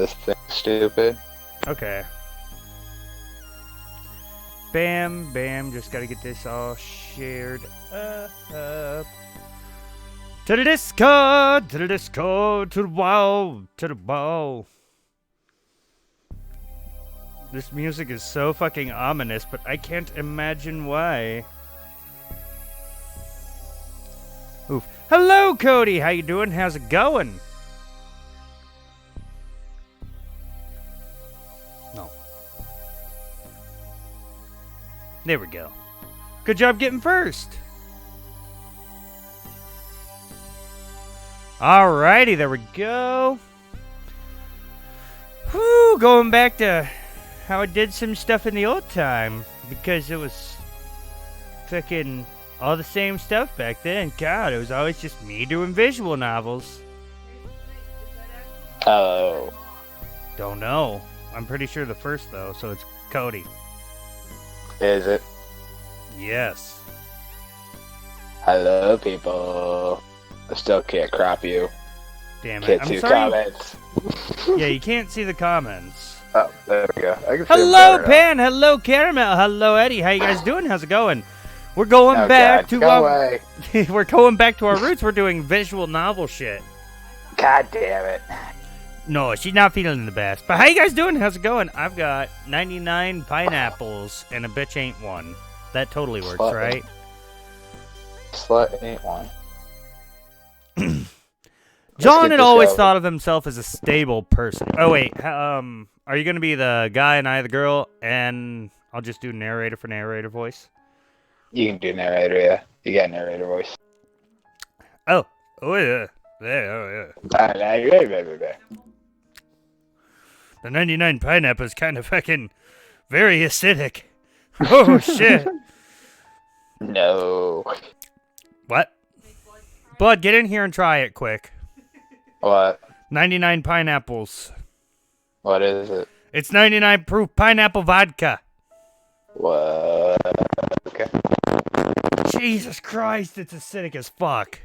this thing stupid. Okay. Bam, bam. Just gotta get this all shared up. To the Discord, to the Discord, to the wall, to the wall. This music is so fucking ominous, but I can't imagine why. Oof. Hello, Cody. How you doing? How's it going? No. There we go. Good job getting first. Alrighty, there we go. Whew, going back to how I did some stuff in the old time. Because it was fucking all the same stuff back then. God, it was always just me doing visual novels. Oh. Don't know. I'm pretty sure the first, though, so it's Cody. Is it? Yes. Hello, people. I still can't crop you. Damn it. Can't I'm see the sorry. comments. Yeah, you can't see the comments. Oh, there we go. I can see Hello, them better Pan. Hello, Caramel. Hello, Eddie. How you guys doing? How's it going? We're going now. Oh, back God, to go our... away. We're going back to our roots. We're doing visual novel shit. God damn it. No, she's not feeling the best. But how you guys doing? How's it going? I've got 99 pineapples and a bitch ain't one. That totally works, Slut. right? Slut ain't one. John had this always going. thought of himself as a stable person. Oh, wait. Are you going to be the guy and I the girl? And I'll just do narrator for narrator voice? You can do narrator, yeah. You got narrator voice. Oh. Oh, yeah. Yeah, oh, yeah. The The 99 pineapple is kind of fucking very acidic. Oh, shit. No. What? Bud, get in here and try it quick. What? 99 pineapples. What is it? It's 99 proof pineapple vodka. What? Okay. Jesus Christ, it's acidic as fuck.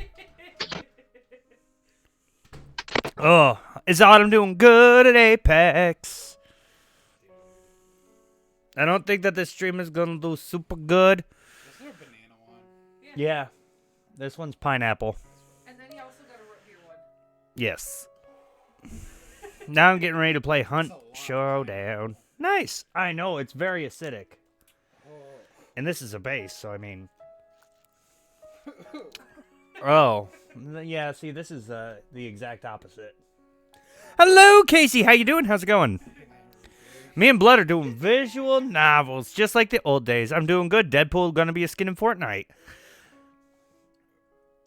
Oh, is Autumn doing good at Apex? I don't think that this stream is gonna do super good. Is there a banana one? Yeah, this one's pineapple. And then you also got a root beer one. Yes. Now I'm getting ready to play Hunt Showdown. Nice. I know, it's very acidic. And this is a base, so I mean... Oh. Yeah, see, this is the exact opposite. Hello, Casey. How you doing? How's it going? Me and Blood are doing visual novels, just like the old days. I'm doing good. Deadpool gonna be a skin in Fortnite.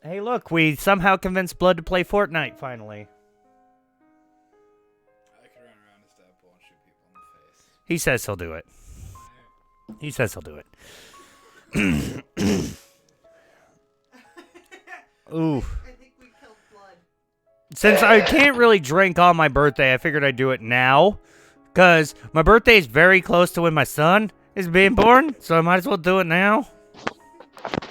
Hey, look, we somehow convinced Blood to play Fortnite, finally. I could run around as Deadpool and shoot people in the face. He says he'll do it. He says he'll do it. Ooh. I think we killed Blood. Since I can't really drink on my birthday, I figured I'd do it now. Because my birthday is very close to when my son is being born, so I might as well do it now. I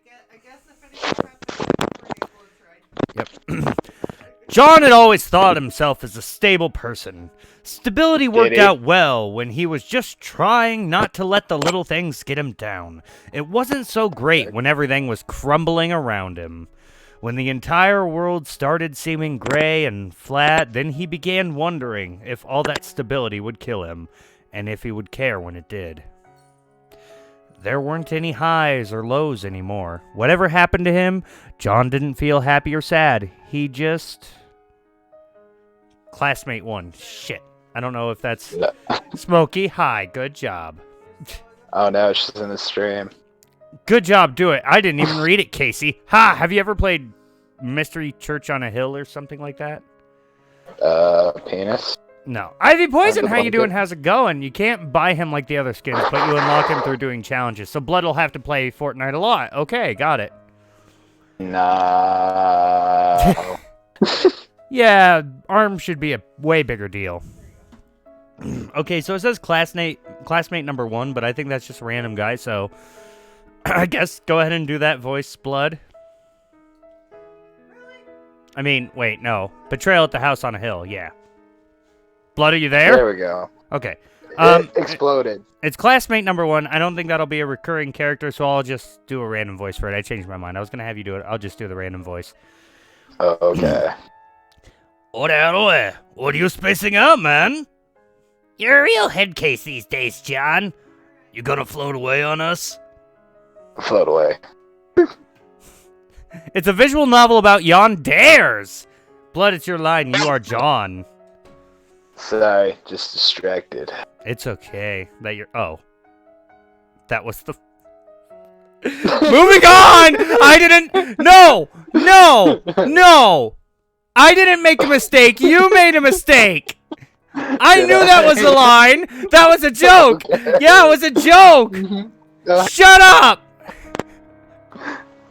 guess if anything happens, we're able to try. Yep. John had always thought himself as a stable person. Stability worked he? out well when he was just trying not to let the little things get him down. It wasn't so great when everything was crumbling around him. When the entire world started seeming gray and flat, then he began wondering if all that stability would kill him, and if he would care when it did. There weren't any highs or lows anymore. Whatever happened to him, John didn't feel happy or sad. He just... Classmate 1. Shit. I don't know if that's... Smokey, hi. Good job. Oh no, she's in the stream. Good job, do it. I didn't even read it, Casey. Ha! Have you ever played Mystery Church on a Hill or something like that? Penis? No. Ivy Poison, how you doing? How's it going? You can't buy him like the other skins, but you unlock him through doing challenges. So Blood will have to play Fortnite a lot. Okay, got it. No. Yeah, ARM should be a way bigger deal. Okay, so it says classmate number 1, but I think that's just a random guy, so... I guess go ahead and do that voice, Blood. I mean, wait, no. Betrayal at the House on a Hill, yeah. Blood, are you there? There we go. Okay. It exploded. It's classmate number 1. I don't think that'll be a recurring character, so I'll just do a random voice for it. I changed my mind. I was going to have you do it. I'll just do the random voice. Okay. Oi, what are you spacing out, man? You're a real head case these days, John. You gonna float away on us? Float away. It's a visual novel about Yondares. Blood, it's your line. You are John. Sorry, just distracted. It's okay that you're... Oh. That was the... Moving on! I didn't... No! I didn't make a mistake. You made a mistake. I knew that was a line. That was a joke. Okay. Yeah, it was a joke. Shut up.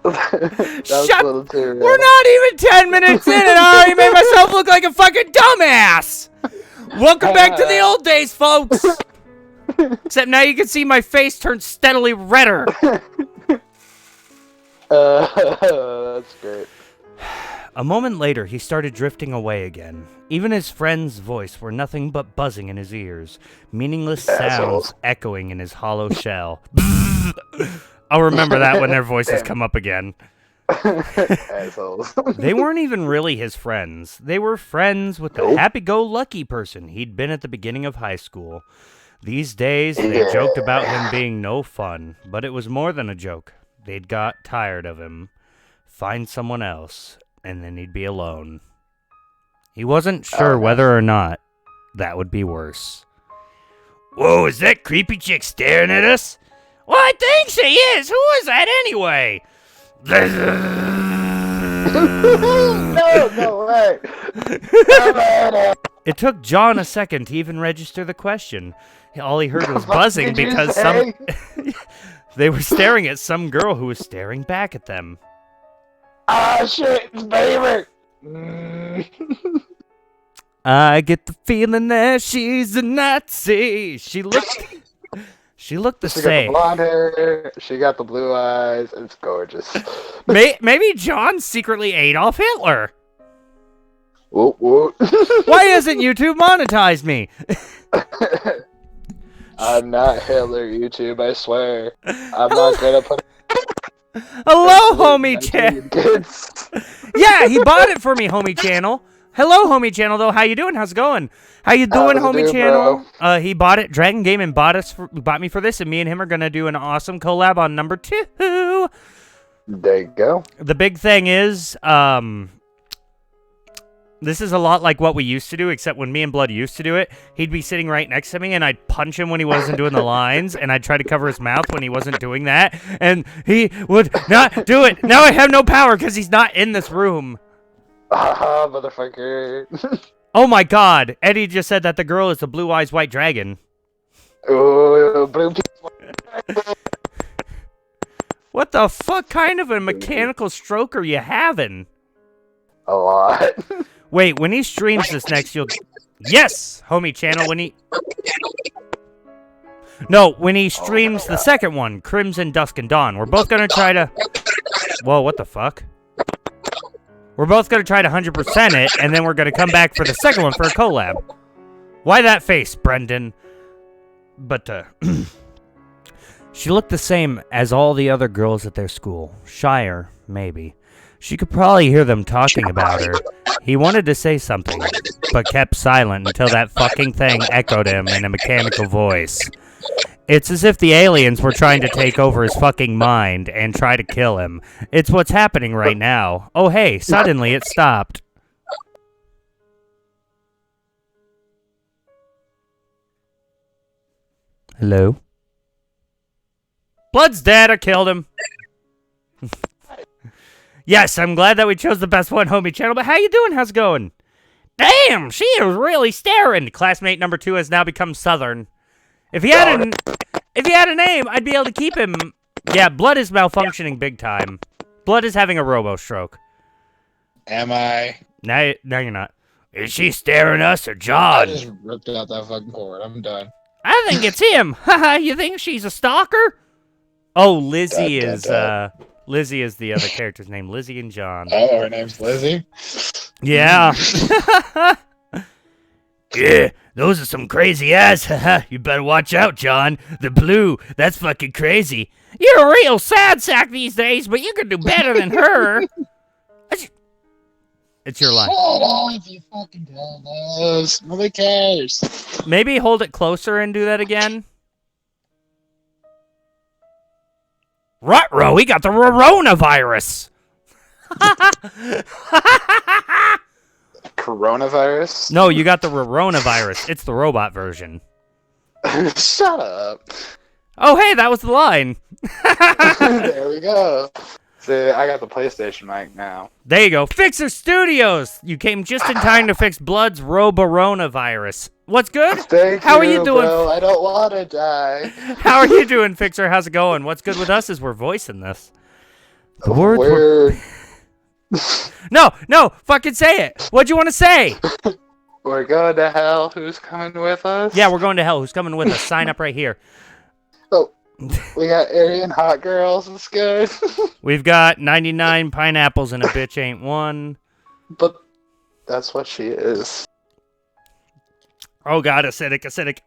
That was a little too real. We're not even 10 minutes in and I already made myself look like a fucking dumbass. Welcome back to the old days, folks. Except now you can see my face turn steadily redder. That's great. A moment later, he started drifting away again. Even his friend's voice were nothing but buzzing in his ears, meaningless sounds Assholes. echoing in his hollow shell. I'll remember that when their voices come up again. Assholes. They weren't even really his friends. They were friends with the happy-go-lucky person he'd been at the beginning of high school. These days, they joked about him being no fun, but it was more than a joke. They'd got tired of him. Find someone else, and then he'd be alone. He wasn't sure whether or not that would be worse. Whoa, is that creepy chick staring at us? Well, I think she is. Who is that anyway? No way. It took John a second to even register the question. All he heard was buzzing Did you because say? they were staring at some girl who was staring back at them. Ah, shit, it's baby. I get the feeling that she's a Nazi. She looked the She got the same. blonde hair. She got the blue eyes. It's gorgeous. Maybe John's secretly Adolf Hitler. Whoop, whoop. Why hasn't YouTube monetized me? I'm not Hitler, YouTube, I swear. I'm not gonna put Hello, homie channel. channel. Yeah, he bought it for me, homie channel. Hello, homie channel, though. How you doing? How's it going? How you doing, How's it homie doing, channel? He bought it, Dragon Game, and bought me for this, and me and him are gonna do an awesome collab on number 2. There you go. The big thing is, this is a lot like what we used to do, except when me and Blood used to do it, he'd be sitting right next to me, and I'd punch him when he wasn't doing the lines, and I'd try to cover his mouth when he wasn't doing that, and he would not do it. Now I have no power because he's not in this room. Haha, motherfucker. Oh my god, Eddie just said that the girl is the blue eyes white dragon. Ooh, blue What the fuck kind of a mechanical stroke are you having? a lot. Wait, when he streams this next, you'll... Yes, homie channel, when he... No, when he streams the second one, Crimson, Dusk, and Dawn, we're both gonna try to... Whoa, what the fuck? We're both gonna try to 100% it, and then we're gonna come back for the second one for a collab. Why that face, Brendan? But, she looked the same as all the other girls at their school. Shyer, maybe. She could probably hear them talking about her. He wanted to say something, but kept silent until that fucking thing echoed him in a mechanical voice. It's as if the aliens were trying to take over his fucking mind and try to kill him. It's what's happening right now. Oh hey, suddenly it stopped. Hello? Blood's dead, I killed him. Yes, I'm glad that we chose the best one, homie channel, but how you doing? How's it going? Damn, she is really staring. Classmate number 2 has now become Southern. If he had a name, I'd be able to keep him. Yeah, Blood is malfunctioning big time. Blood is having a robo-stroke. Am I? Now you're not. Is she staring us or I John? just ripped out that fucking cord. I'm done. I think it's him. Haha, you think she's a stalker? Oh, Lizzie is Lizzie is the other character's name. Lizzie and John. Oh, her name's Lizzie? Yeah. Yeah, Those are some crazy eyes, haha. You better watch out, John. The blue, that's fucking crazy. You're a real sad sack these days, but you can do better than her. It's your line. Shut up, you fucking dumbass. Nobody cares. Maybe hold it closer and do that again. Ruh-roh, we got the coronavirus. Coronavirus? No, you got the coronavirus. It's the robot version. Shut up. Oh, hey, that was the line. There we go. See, I got the PlayStation mic now. There you go. Fixer Studios. You came just in time to fix Blood's coronavirus. What's good? Thank How you, are you doing? Bro. I don't want to die. How are you doing, Fixer? How's it going? What's good with us is we're voicing this. The words were... No, fucking say it. What'd you want to say? We're going to hell. Who's coming with us? Yeah, we're going to hell. Who's coming with us? Sign up right here. Oh, we got Aryan hot girls. It's good. We've got 99 pineapples and a bitch ain't one. But that's what she is. Oh, God, acidic.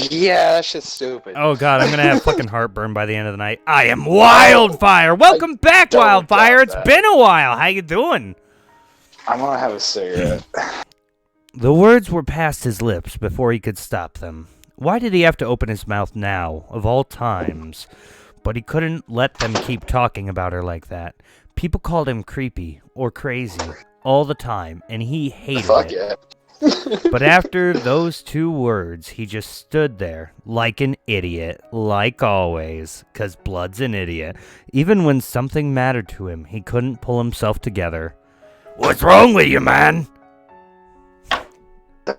Yeah, that shit's stupid. Oh, God, I'm going to have fucking heartburn by the end of the night. I am Wildfire. Welcome back, Wildfire. It's been a while. How you doing? I want to have a cigarette. The words were past his lips before he could stop them. Why did he have to open his mouth now, of all times? But he couldn't let them keep talking about her like that. People called him creepy or crazy all the time, and he hated Fuck it. yeah. But after those two words, he just stood there like an idiot, like always, 'cause Blood's an idiot. Even when something mattered to him, he couldn't pull himself together. What's wrong with you, man?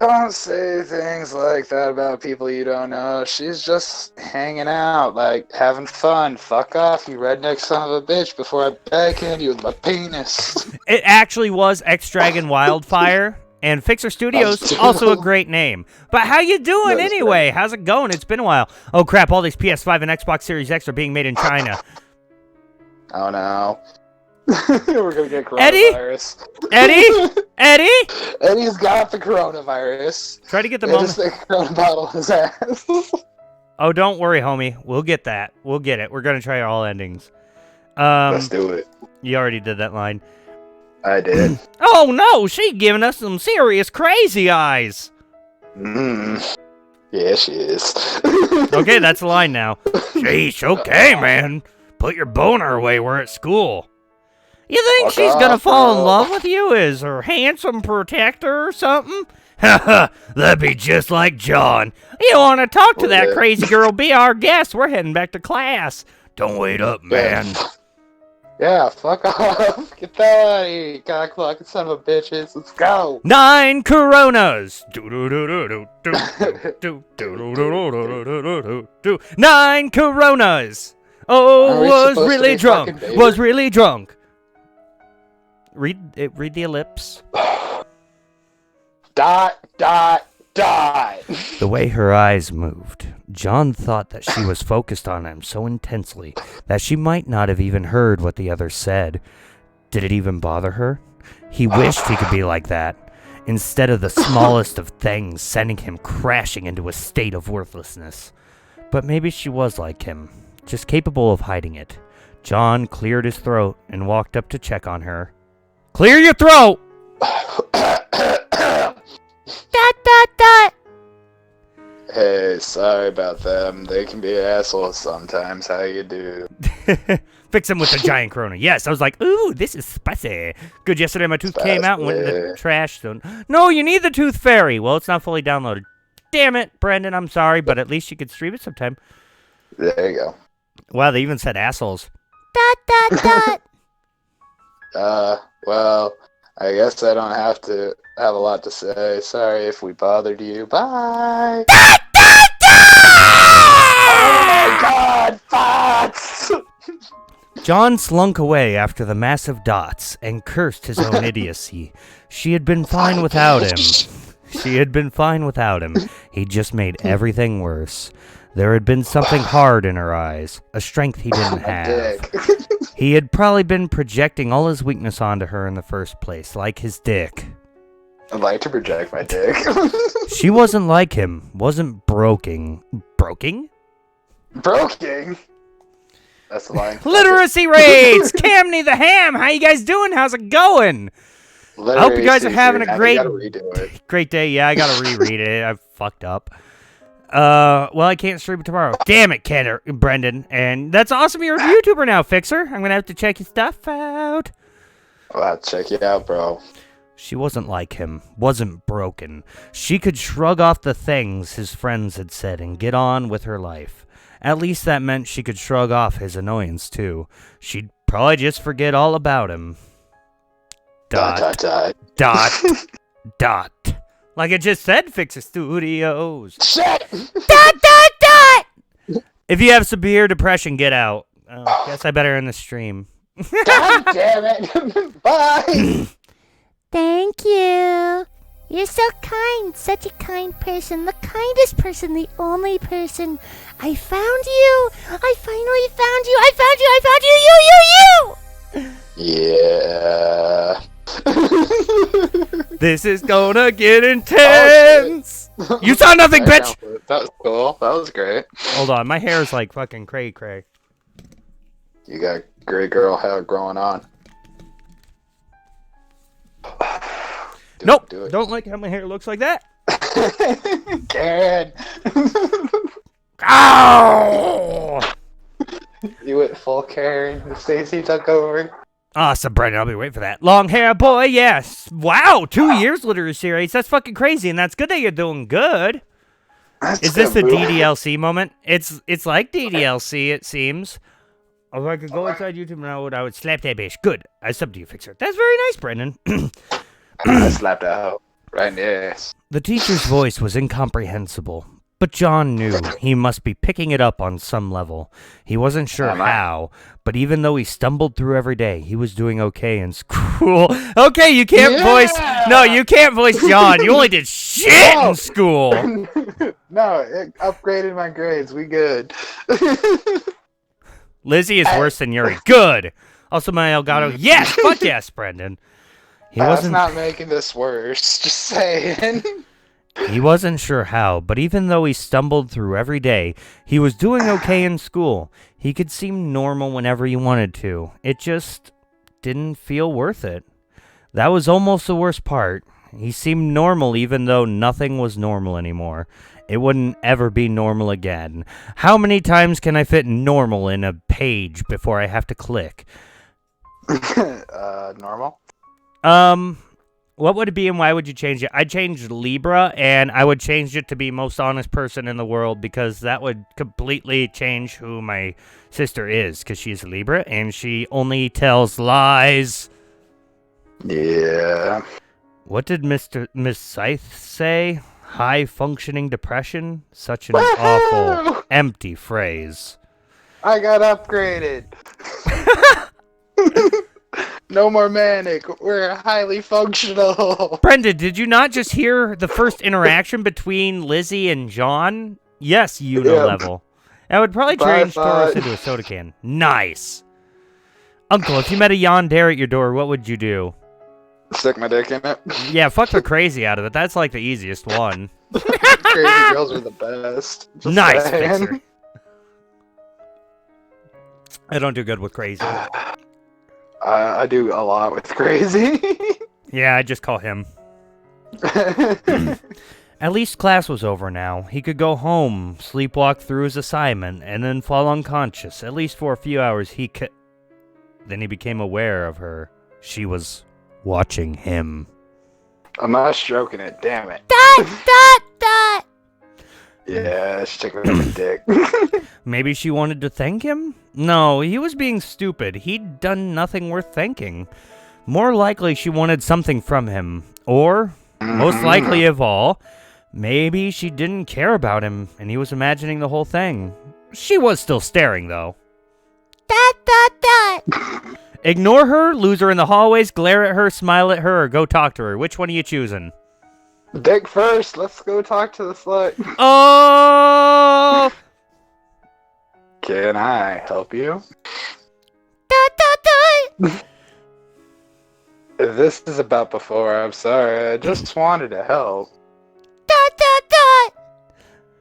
Don't say things like that about people you don't know. She's just hanging out, like, having fun. Fuck off, you redneck son of a bitch, before I backhand you with my penis. It actually was X-Dragon Wildfire, and Fixer Studios, also a great name. But how you doing anyway? How's it going? It's been a while. Oh crap, all these PS5 and Xbox Series X are being made in China. Oh no. We're gonna get coronavirus. Eddie? Eddie's got the coronavirus. Try to get the They moment. just stick a corona bottle in his ass. Oh, don't worry, homie. We'll get that. We'll get it. We're gonna try all endings. Let's do it. You already did that line. I did. Oh no, she giving us some serious crazy eyes. Yeah, she is. Okay, that's the line now. Sheesh, okay, man. Put your boner away. We're at school. You think Fuck she's gonna off, fall in bro. love with you as her handsome protector or something? Haha, that'd be just like John. You want to talk to that Yeah. crazy girl? Be our guest. We're heading back to class. Don't wait up, man. Yeah, fuck off. Get that out of here, you cockblocking son of a bitches. Let's go. 9 Coronas. 9 Coronas. Oh, Are we was supposed to really be drunk. fucking babies? Was really drunk. Read the ellipse. Dot. The way her eyes moved, John thought that she was focused on him so intensely that she might not have even heard what the other said. Did it even bother her? He wished he could be like that, instead of the smallest of things sending him crashing into a state of worthlessness. But maybe she was like him, just capable of hiding it. John cleared his throat and walked up to check on her. Clear your throat! Dot. Hey, sorry about them. They can be assholes sometimes. How you do? Fix him with the giant corona. Yes, I was like, ooh, this is spicy. Good, yesterday my tooth came out and went in the trash. So, no, you need the tooth fairy. Well, it's not fully downloaded. Damn it, Brendan, I'm sorry, but at least you could stream it sometime. There you go. Wow, they even said assholes. Well, I guess I don't have to have a lot to say. Sorry if we bothered you. Bye. Oh my god, thoughts! John slunk away after the massive dots and cursed his own idiocy. She had been fine without him. He just made everything worse. There had been something hard in her eyes, a strength he didn't have. He had probably been projecting all his weakness onto her in the first place, like his dick. I'd like to project my dick. She wasn't like him. Wasn't broken. Broken? Broking? That's the line. Literacy rates! Camney the Ham! How you guys doing? How's it going? I hope you guys are having a great day. Yeah, I gotta reread it. I fucked up. Well, I can't stream tomorrow. Damn it, Brendan. And that's awesome. You're a YouTuber now, Fixer. I'm gonna have to check your stuff out. I'll have to check you out, bro. She wasn't like him. Wasn't broken. She could shrug off the things his friends had said and get on with her life. At least that meant she could shrug off his annoyance, too. She'd probably just forget all about him. Dot. Like I just said, Fixer Studios. Shit! Dot. If you have severe depression, get out. Guess I better end the stream. God damn it! Bye! Thank you. You're so kind. Such a kind person. The kindest person. The only person. I found you. I finally found you. I found you. Yeah. This is gonna get intense. Oh, you saw nothing, bitch. That was cool. That was great. Hold on, my hair is like fucking cray. You got great girl hair growing on. Nope. Do it. Don't like how my hair looks like that. Karen. Ow! You went full Karen. Stacy took over. Awesome, Brendan. I'll be waiting for that. Long hair boy, yes. Wow, 2 years literacy rates. That's fucking crazy, and that's good that you're doing good. Is this a DDLC moment? It's like DDLC, it seems. If I could go inside YouTube now, I would slap that bitch. Good. I subbed to you, Fixer. That's very nice, Brendan. I slapped out. Right in the ass. The teacher's voice was incomprehensible, but John knew he must be picking it up on some level. He wasn't sure how, but even though he stumbled through every day, he was doing okay in school. Okay, you can't voice... No, you can't voice John. You only did shit in school. No, it upgraded my grades. We good. Lizzie is worse than Yuri. Good. Also, my Elgato. Yes, fuck yes, Brendan. That's not making this worse. Just saying. He wasn't sure how, but even though he stumbled through every day, he was doing okay in school. He could seem normal whenever he wanted to. It just didn't feel worth it. That was almost the worst part. He seemed normal even though nothing was normal anymore. It wouldn't ever be normal again. How many times can I fit normal in a page before I have to click? Normal? What would it be and why would you change it? I'd change Libra, and I would change it to be most honest person in the world because that would completely change who my sister is because she's Libra, and she only tells lies. Yeah. What did Miss Scythe say? High-functioning depression? Such an awful, empty phrase. I got upgraded. No more manic. We're highly functional. Brenda, did you not just hear the first interaction between Lizzie and John? Yes, level. That would probably change Taurus into a soda can. Nice. Uncle, if you met a yandere at your door, what would you do? Stick my dick in it. Yeah, fuck the crazy out of it. That's like the easiest one. Crazy girls are the best. Just Nice, saying. Fixer. I don't do good with crazy. I do a lot with crazy. Yeah, I just call him. At least class was over now. He could go home, sleepwalk through his assignment, and then fall unconscious. At least for a few hours he could... Then he became aware of her. She was watching him. I'm not stroking it, damn it. Dot. Yeah, she took my dick. Maybe she wanted to thank him? No, he was being stupid. He'd done nothing worth thanking. More likely she wanted something from him. Or, most likely of all, maybe she didn't care about him and he was imagining the whole thing. She was still staring, though. Dot. Ignore her, lose her in the hallways, glare at her, smile at her, or go talk to her. Which one are you choosing? Dick first. Let's go talk to the slut. Oh! Can I help you? Dot. This is about before. I'm sorry. I just wanted to help. Dot, dot, dot.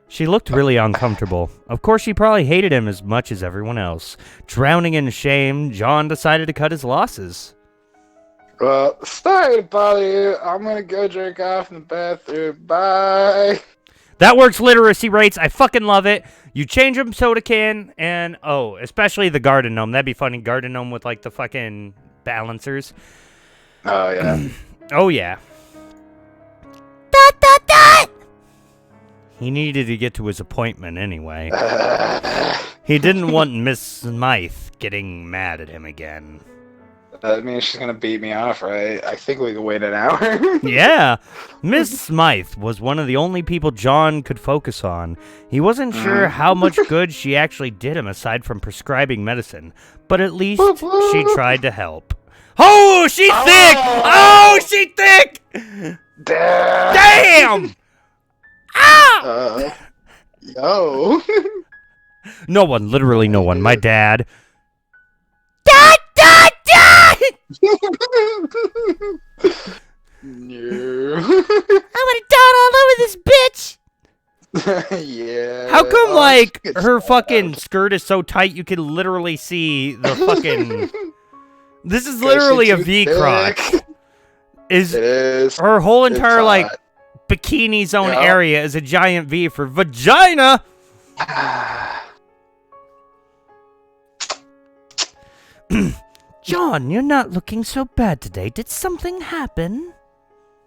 She looked really uncomfortable. Of course, she probably hated him as much as everyone else. Drowning in shame, John decided to cut his losses. Well, sorry to bother you. I'm gonna go jerk off in the bathroom. Bye. That works literacy rates. I fucking love it. You change them soda can, and especially the garden gnome. That'd be funny. Garden gnome with like the fucking balancers. Oh yeah. Oh yeah. Dot, dot, dot. He needed to get to his appointment anyway. He didn't want Miss Smythe getting mad at him again. That means she's gonna beat me off, right? I think we can wait an hour. Yeah, Miss Smythe was one of the only people John could focus on. He wasn't sure how much good she actually did him aside from prescribing medicine, but at least she tried to help. Oh, she's thick! Oh, she's thick! Damn! Ah! Yo. No one, literally no one. My dad. Dot, dot, dot. No. I'm gonna dot all over this bitch. Yeah. How come, Oh, like, good her stuff. fucking skirt is so tight you can literally see the fucking... This is 'Cause literally she's a too V thick. crotch. It Is is. her whole It's entire, like, hot. bikini zone Yeah. area is a giant V for vagina? John, you're not looking so bad today. Did something happen?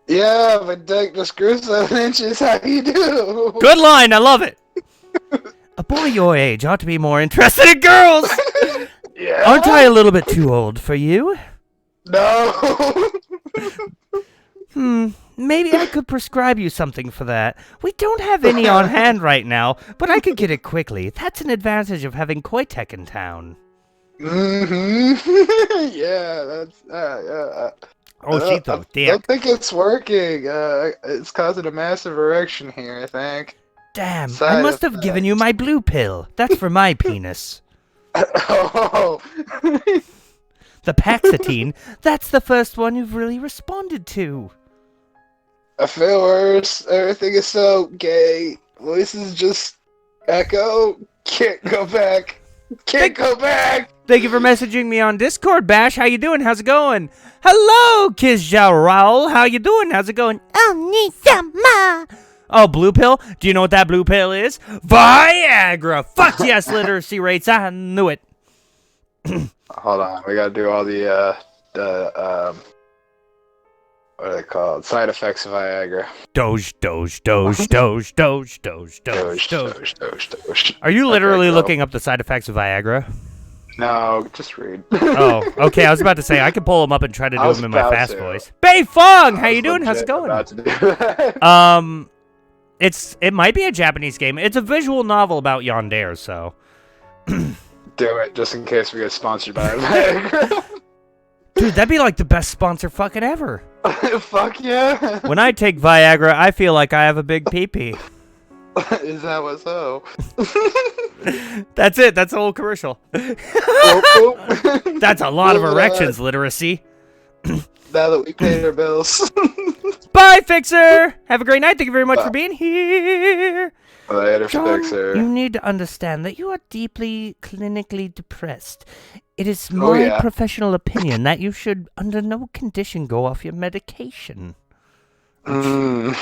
Yeah, my dick just grew 7 inches. How you do? Good line, I love it. A boy your age ought to be more interested in girls. Yeah. Aren't I a little bit too old for you? No. Maybe I could prescribe you something for that. We don't have any on hand right now, but I could get it quickly. That's an advantage of having Koitek in town. Yeah, that's Oh, she's a I dick. don't think it's working. It's causing a massive erection here, I think. Damn, I Side must have given you my blue pill. That's for my penis. Oh. The Paxatine, that's the first one you've really responded to. I feel worse. Everything is so gay. Voices just echo. Can't go back. Can't go back. Thank you for messaging me on Discord, Bash. How you doing? How's it going? Hello, Kizja Raul. How you doing? How's it going? Oh, need some more. Oh, blue pill? Do you know what that blue pill is? Viagra! Fuck yes, literacy rates. I knew it. Hold on, we gotta do all the what are they called? Side effects of Viagra. Doge, doge, doge, doge, doge, doge, doge, doge. Doge. Are you literally Okay, go. looking up the side effects of Viagra? No, just read. Oh, okay. I was about to say I could pull them up and try to I do was them in my about fast to. voice. Bei Fong, how I you was doing? How's it legit going? about to do that. It might be a Japanese game. It's a visual novel about yandere, so. Do it just in case we get sponsored by Viagra. Dude, that'd be like the best sponsor fucking ever. Fuck yeah. When I take Viagra, I feel like I have a big pee-pee. Is that what's so? That's it. That's the whole commercial. Whoop. That's a lot of Whoop, erections, literacy. Now that we paid our bills. Bye, Fixer! Have a great night. Thank you very much for being here. Later, John, Fixer. you need to understand that you are deeply clinically depressed. It is Oh, my yeah. professional opinion that you should, under no condition, go off your medication. Can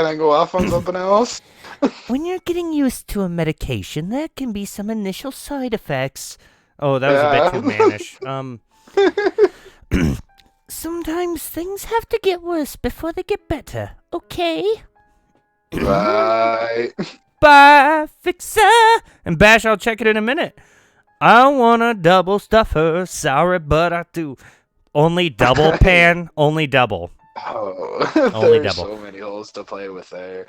I go off on something else? When you're getting used to a medication, there can be some initial side effects. Oh, that was a bit too mannish. Sometimes things have to get worse before they get better, okay? Bye. Bye, Fixer! And Bash, I'll check it in a minute. I want a double stuffer, sorry, but I do. Only double, Pan, only double. Oh, Only there's double. so many holes to play with there.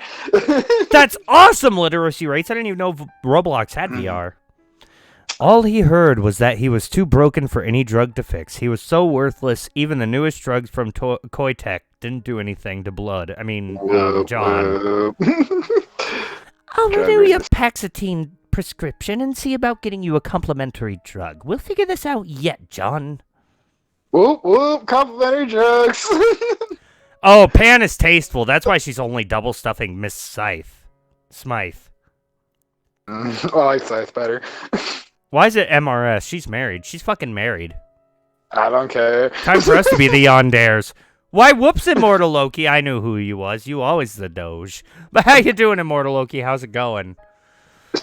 That's awesome literacy rates. I didn't even know Roblox had VR. All he heard was that he was too broken for any drug to fix. He was so worthless, even the newest drugs from Koitek didn't do anything to Blood. I mean, John. I'll renew your Paxatine prescription and see about getting you a complimentary drug. We'll figure this out yet, John. Whoop whoop, complimentary jokes. Oh, Pan is tasteful. That's why she's only double stuffing Miss Smythe. I like Scythe better. Why is it MRS? She's married. She's fucking married. I don't care. Time for us to be the Yondares. Why, whoops, Immortal Loki. I knew who you was. You always the Doge. But how you doing, Immortal Loki? How's it going?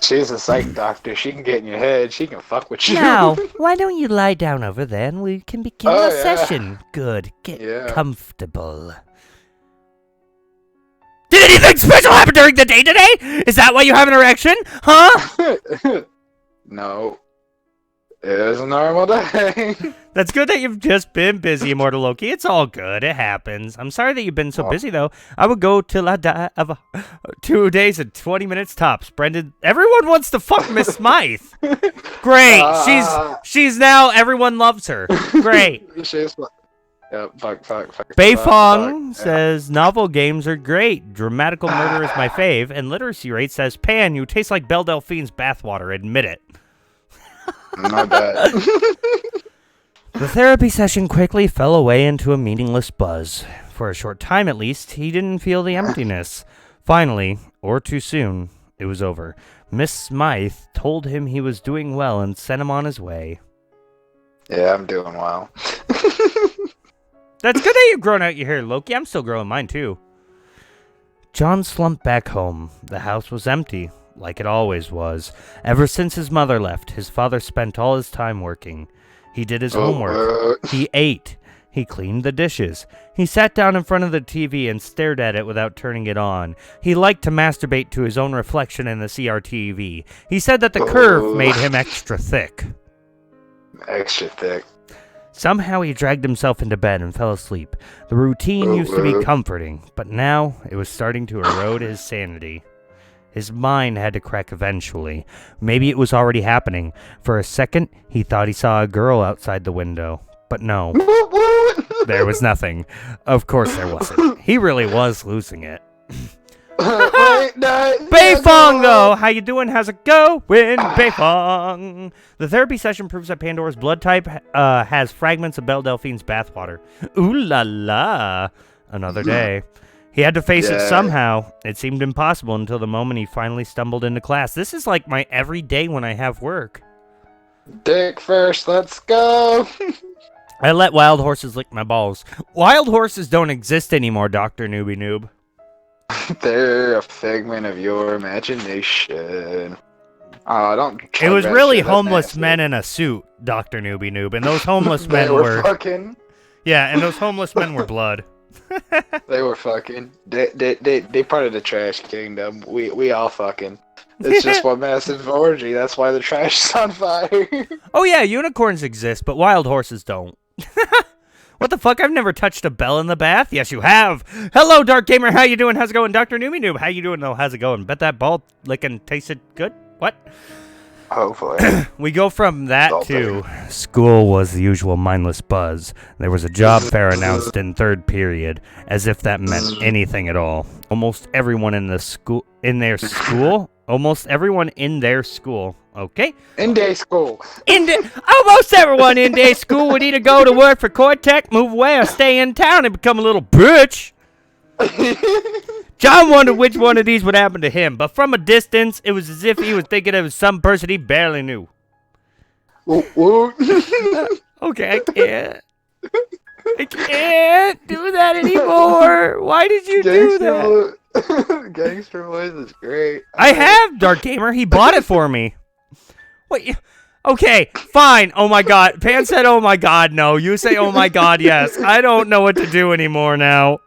She's a psych doctor. She can get in your head. She can fuck with you. Now, why don't you lie down over there and we can begin Oh, our yeah. session? Good. Get Yeah. comfortable. Did anything special happen during the day today? Is that why you have an erection? Huh? No. It was a normal day. That's good that you've just been busy, Immortal Loki. It's all good. It happens. I'm sorry that you've been so busy, though. I would go till I die of 2 days and 20 minutes tops. Brendan, everyone wants to fuck Miss Smythe. Great. She's now, everyone loves her. Great. She's yep, fuck. Bei fuck, Fong fuck. says, novel games are great. Dramatical murder is my fave. And literacy rate says, Pan, you taste like Belle Delphine's bathwater. Admit it. Not bad. The therapy session quickly fell away into a meaningless buzz. For a short time at least, he didn't feel the emptiness. Finally, or too soon, it was over. Miss Smythe told him he was doing well and sent him on his way. Yeah, I'm doing well. That's good that you've grown out your hair, Loki. I'm still growing mine, too. John slumped back home. The house was empty, like it always was. Ever since his mother left, his father spent all his time working. He did his homework. He ate. He cleaned the dishes. He sat down in front of the TV and stared at it without turning it on. He liked to masturbate to his own reflection in the CRTV. He said that the curve made him extra thick. Extra thick. Somehow he dragged himself into bed and fell asleep. The routine used to be comforting, but now it was starting to erode his sanity. His mind had to crack eventually. Maybe it was already happening. For a second, he thought he saw a girl outside the window. But no, there was nothing. Of course there wasn't. He really was losing it. Bei Fong, though! How you doing? How's it going? Bei Fong! The therapy session proves that Pandora's blood type has fragments of Belle Delphine's bathwater. Ooh la la! Another day. He had to face it somehow. It seemed impossible until the moment he finally stumbled into class. This is like my everyday when I have work. Dick first, let's go. I let wild horses lick my balls. Wild horses don't exist anymore, Dr. Newbie Noob. They're a figment of your imagination. Oh, don't. It was really homeless men in a suit, Dr. Newbie Noob, and those homeless men were fucking. Yeah, and those homeless men were blood. They were fucking. They part of the trash kingdom. We all fucking. It's just one massive orgy. That's why the trash is on fire. Oh yeah, unicorns exist, but wild horses don't. What the fuck? I've never touched a bell in the bath. Yes, you have. Hello, Dark Gamer. How you doing? How's it going? Dr. Newbie Noob. How you doing, though? How's it going? Bet that ball licking tasted good? What? Hopefully. We go from that to school was the usual mindless buzz. There was a job fair announced in third period, as if that meant anything at all. Almost everyone in their school, okay? In day school. Almost everyone in day school would either go to work for Cortec, move away, or stay in town and become a little bitch. John wondered which one of these would happen to him, but from a distance, it was as if he was thinking of some person he barely knew. Okay, I can't do that anymore. Why did you do that? Gangster voice is great. I have, Dark Gamer. He bought it for me. Wait. Okay, fine. Oh my god. Pan said, oh my god, no. You say, oh my god, yes. I don't know what to do anymore now.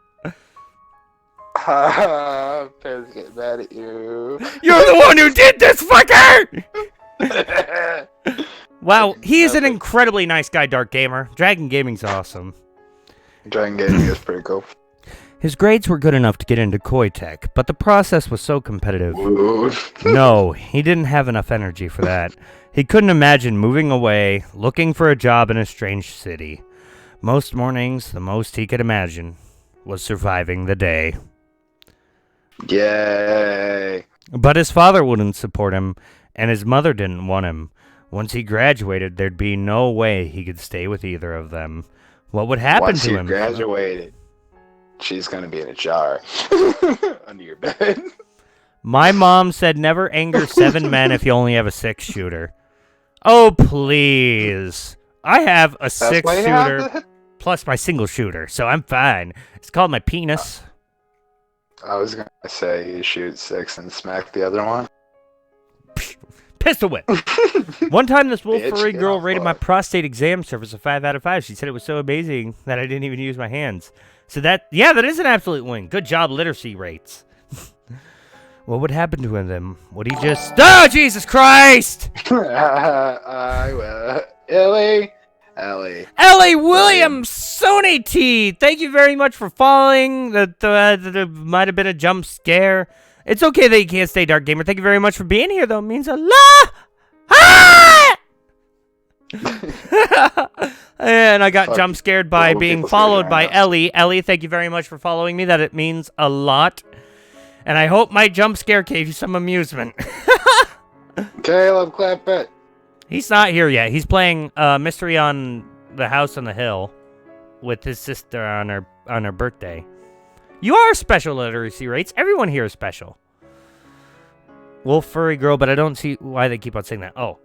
Pan's getting mad at you. You're the one who did this, fucker! Wow, he is an incredibly nice guy, Dark Gamer. Dragon Gaming's awesome. Dragon Gaming is pretty cool. His grades were good enough to get into Koi Tech, but the process was so competitive. Ooh. No, he didn't have enough energy for that. He couldn't imagine moving away, looking for a job in a strange city. Most mornings, the most he could imagine was surviving the day. Yay. But his father wouldn't support him, and his mother didn't want him. Once he graduated, there'd be no way he could stay with either of them. What would happen Once to you him? graduated, she's gonna be in a jar under your bed. My mom said never anger 7 men if you only have a 6-shooter. Oh, please. I have a 6-shooter plus my single shooter, so I'm fine. It's called my penis. I was gonna say you shoot 6 and smack the other one. Pistol whip. One time this wolf Bitch, furry get girl off rated my luck. prostate exam service a 5 out of 5. She said it was so amazing that I didn't even use my hands. So that is an absolute win. Good job, literacy rates. What would happen to him then? Would he just... Oh, Jesus Christ! I will. Ellie. Ellie Williams, Sony T, thank you very much for following. That might have been a jump scare. It's okay that you can't stay, Dark Gamer. Thank you very much for being here, though. It means a lot. Ah! And I got Fuck. jump scared by Little being people followed scared by right now. Ellie. Ellie, thank you very much for following me. That it means a lot. And I hope my jump scare gave you some amusement. Caleb, clap it. He's not here yet. He's playing Mystery on the House on the Hill with his sister on her birthday. You are special, literacy rates. Everyone here is special. Wolf furry girl, but I don't see why they keep on saying that. Oh,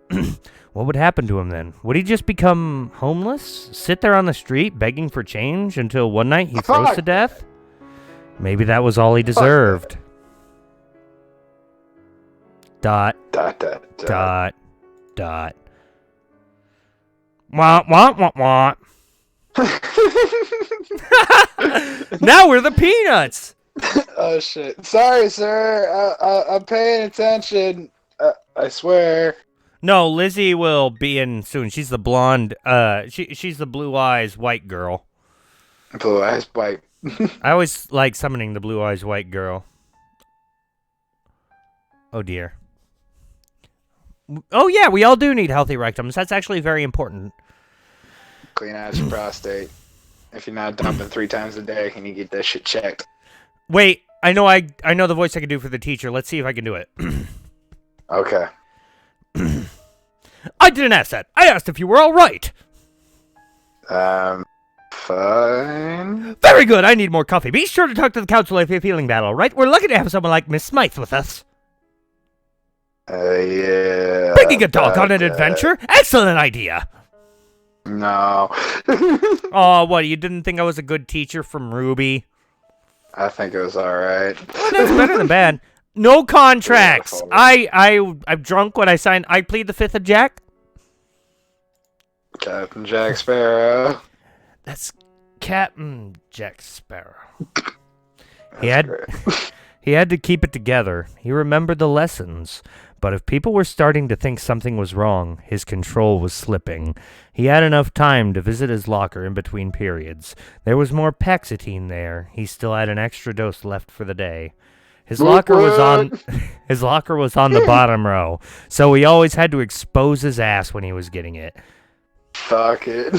what would happen to him then? Would he just become homeless? Sit there on the street begging for change until one night he froze Fuck. to death? Maybe that was all he deserved. Dot. Dot. Wah, wah, wah, wah. Now we're the Peanuts. Oh shit! Sorry, sir. I'm paying attention. I swear. No, Lizzie will be in soon. She's the blonde. She's the blue eyes white girl. Blue eyes white. I always like summoning the blue eyes white girl. Oh dear. Oh yeah, we all do need healthy rectums. That's actually very important. Clean out your prostate. If you're not dumping 3 times a day, you need to get that shit checked. Wait, I know the voice I can do for the teacher. Let's see if I can do it. Okay. I didn't ask that. I asked if you were all right. Fine. Very good. I need more coffee. Be sure to talk to the council if you're feeling bad, all right? We're lucky to have someone like Miss Smythe with us. Yeah. Bringing a dog on an okay. adventure? Excellent idea. No. Oh, what? You didn't think I was a good teacher from Ruby? I think it was alright. Well, that's better than bad. No contracts. I'm drunk when I signed. I plead the Fifth of Jack. Captain Jack Sparrow. That's Captain Jack Sparrow. That's He had to keep it together. He remembered the lessons. But if people were starting to think something was wrong, his control was slipping. He had enough time to visit his locker in between periods. There was more Paxitine there. He still had an extra dose left for the day. His locker was on the bottom row, so he always had to expose his ass when he was getting it. Fuck it.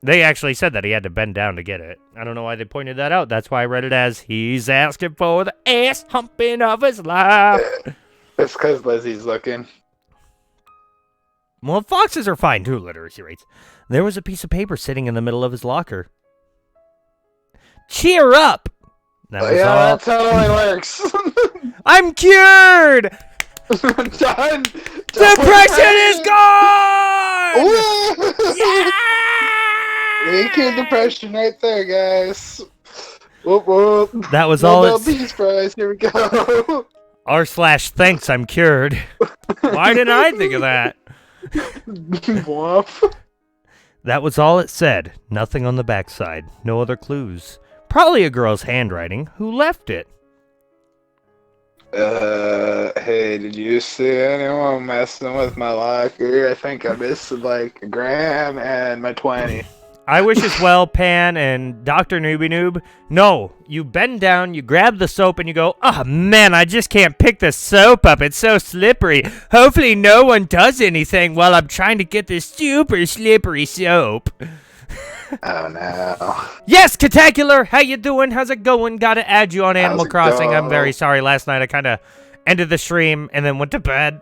They actually said that he had to bend down to get it. I don't know why they pointed that out. That's why I read it as, he's asking for the ass humping of his life. It's because Lizzie's looking. Well, foxes are fine too, literacy rates. There was a piece of paper sitting in the middle of his locker. Cheer up! That was Yeah, all. that totally works. I'm cured! Done. Depression is gone! Yeah! We killed depression right there, guys. Whoop whoop. That was all Nobel it's... Peace Prize. Here we go. R/thanks, I'm cured. Why didn't I think of that? Woof. That was all it said. Nothing on the backside. No other clues. Probably a girl's handwriting. Who left it? Hey, did you see anyone messing with my locker? I think I missed like a gram and my 20. I wish as well, Pan and Dr. Newbie Noob. No, you bend down, you grab the soap, and you go, oh man, I just can't pick the soap up. It's so slippery. Hopefully no one does anything while I'm trying to get this super slippery soap. Oh no. Yes, Catacular, how you doing? How's it going? Gotta add you on Animal How's it Crossing. I'm go? very sorry. Last night I kind of ended the stream and then went to bed.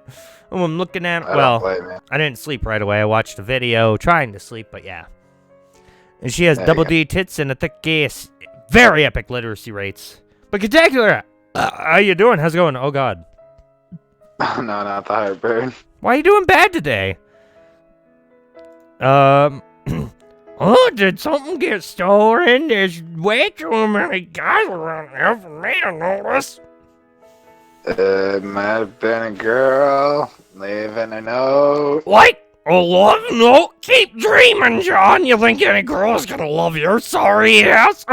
Oh, I'm looking at, I well, don't blame you. I didn't sleep right away. I watched a video trying to sleep, but yeah. And she has There double you D tits and a thick ass. Very epic literacy rates. But spectacular! How you doing? How's it going? Oh, God. Oh, no, not the Heartburn. Why are you doing bad today? Oh, did something get stolen? There's way too many guys around here for me to notice. It might have been a girl leaving a note. Like a love note? Keep dreaming, John. You think any girl's gonna love your sorry ass?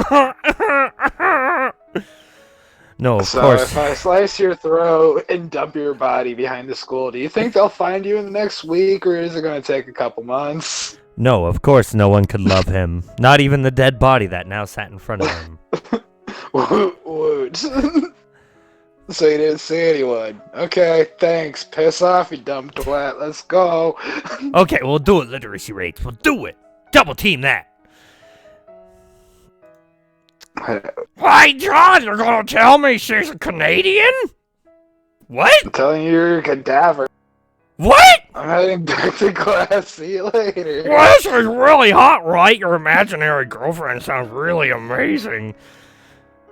No, of So course. if I slice your throat and dump your body behind the school, do you think they'll find you in the next week, or is it going to take a couple months? No, of course no one could love him. Not even the dead body that now sat in front of him. Woot woot. So you didn't see anyone. Okay, thanks. Piss off, you dumb twat. Let's go. Okay, we'll do it, literacy rates. We'll do it. Double team that. Why, John, you're gonna tell me she's a Canadian? What? I'm telling you, you're a cadaver. What? I'm heading back to class. See you later. Well, this is really hot, right? Your imaginary girlfriend sounds really amazing.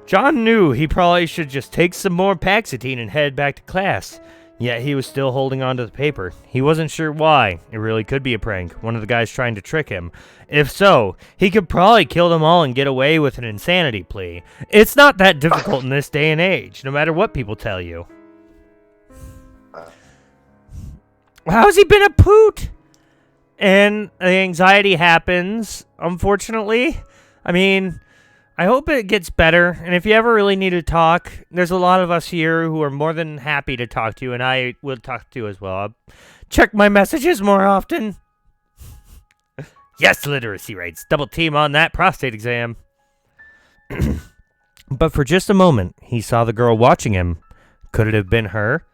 John knew he probably should just take some more Paxitine and head back to class. Yet he was still holding on to the paper. He wasn't sure why. It really could be a prank. One of the guys trying to trick him. If so, he could probably kill them all and get away with an insanity plea. It's not that difficult in this day and age, no matter what people tell you. How's he been a poot? And the anxiety happens, unfortunately. I mean, I hope it gets better. And if you ever really need to talk, there's a lot of us here who are more than happy to talk to you, and I will talk to you as well. I'll check my messages more often. Yes, literacy rates. Double team on that prostate exam. But for just a moment, he saw the girl watching him. Could it have been her? ...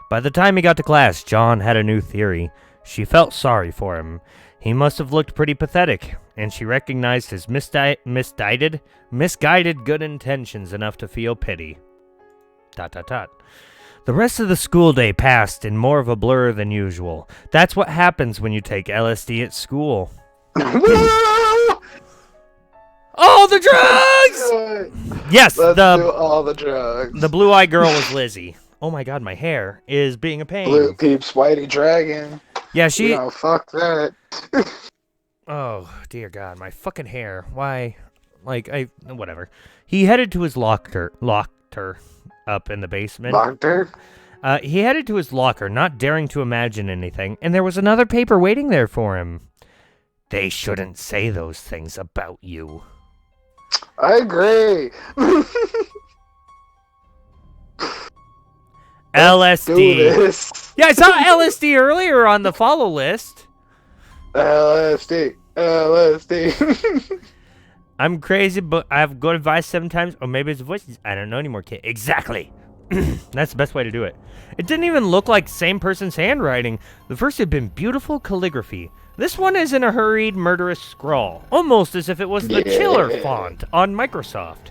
By the time he got to class, John had a new theory. She felt sorry for him. He must have looked pretty pathetic, and she recognized his misguided good intentions enough to feel pity. ... The rest of the school day passed in more of a blur than usual. That's what happens when you take LSD at school. All the drugs! Yes, Let's do all the drugs. the blue-eyed girl was Lizzie. Oh my god, my hair is being a pain. Blue Peeps, Whitey Dragon. Yeah, she... No, fuck that. Oh, dear god, my fucking hair. Why? Like, whatever. He headed to his locker up in the basement. Doctor? He headed to his locker, not daring to imagine anything, and there was another paper waiting there for him. They shouldn't say those things about you. I agree. LSD. Do this. Yeah, I saw LSD earlier on the follow list. LSD. LSD. I'm crazy, but I have good advice 7 times. Or maybe it's voices. I don't know anymore, kid. Exactly. That's the best way to do it. It didn't even look like same person's handwriting. The first had been beautiful calligraphy. This one is in a hurried, murderous scrawl. Almost as if it was the Chiller font on Microsoft.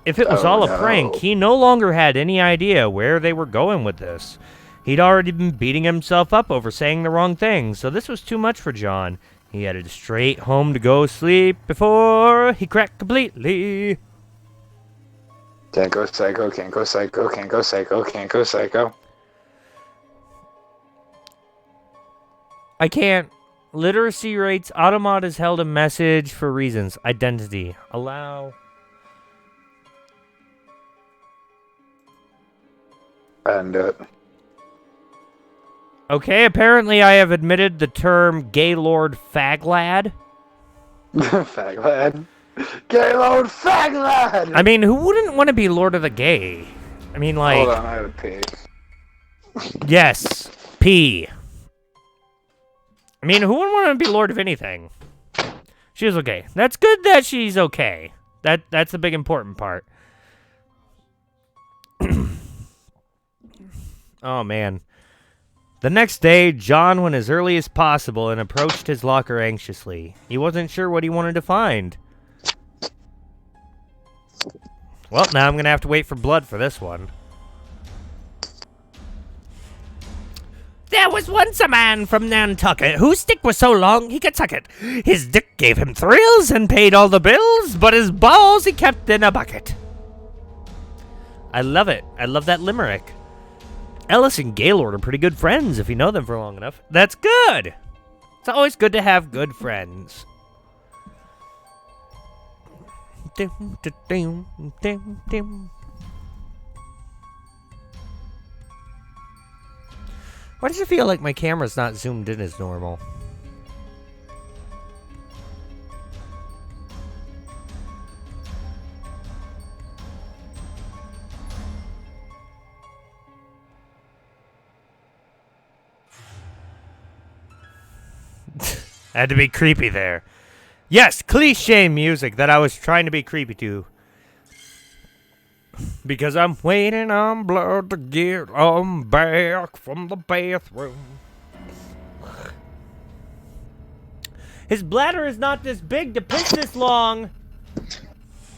If it was all a prank, he no longer had any idea where they were going with this. He'd already been beating himself up over saying the wrong thing, so this was too much for John. He headed straight home to go sleep before he cracked completely. Can't go psycho, can't go psycho, can't go psycho, can't go psycho. I can't. Literacy rates. Automod has held a message for reasons. Identity. Allow. And Okay, apparently I have admitted the term Gaylord Faglad. Faglad. Gaylord Faglad! I mean, who wouldn't want to be Lord of the Gay? I mean, like... Hold on, I have a pee. Yes. P. I mean, who wouldn't want to be Lord of anything? She was okay. That's good that she's okay. That's the big important part. Oh, man. The next day, John went as early as possible and approached his locker anxiously. He wasn't sure what he wanted to find. Well, now I'm going to have to wait for blood for this one. That was once a man from Nantucket whose dick was so long he could suck it. His dick gave him thrills and paid all the bills, but his balls he kept in a bucket. I love it. I love that limerick. Ellis and Gaylord are pretty good friends if you know them for long enough. That's good. It's always good to have good friends. Why does it feel like my camera's not zoomed in as normal? Had to be creepy there. Yes, cliche music that I was trying to be creepy to. Because I'm waiting on blood to get back from the bathroom. His bladder is not this big to piss this long.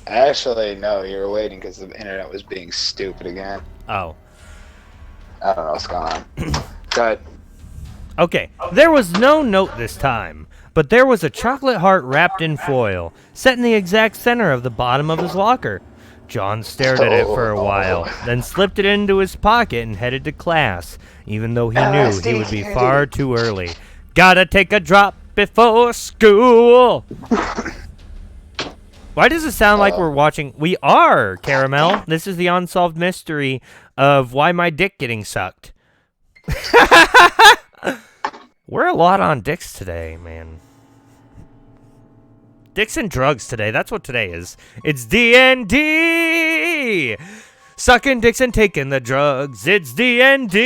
Actually, no, you were waiting because the internet was being stupid again. Oh. I don't know what's going on. Good. Okay, there was no note this time, but there was a chocolate heart wrapped in foil, set in the exact center of the bottom of his locker. John stared at it for a while, then slipped it into his pocket and headed to class, even though he knew he would be far too early. Gotta take a drop before school! Why does it sound like we're watching... We are, Caramel. This is the unsolved mystery of why my dick getting sucked. We're a lot on dicks today, man. Dicks and drugs today. That's what today is. It's D&D! Sucking dicks and taking the drugs. It's D&D!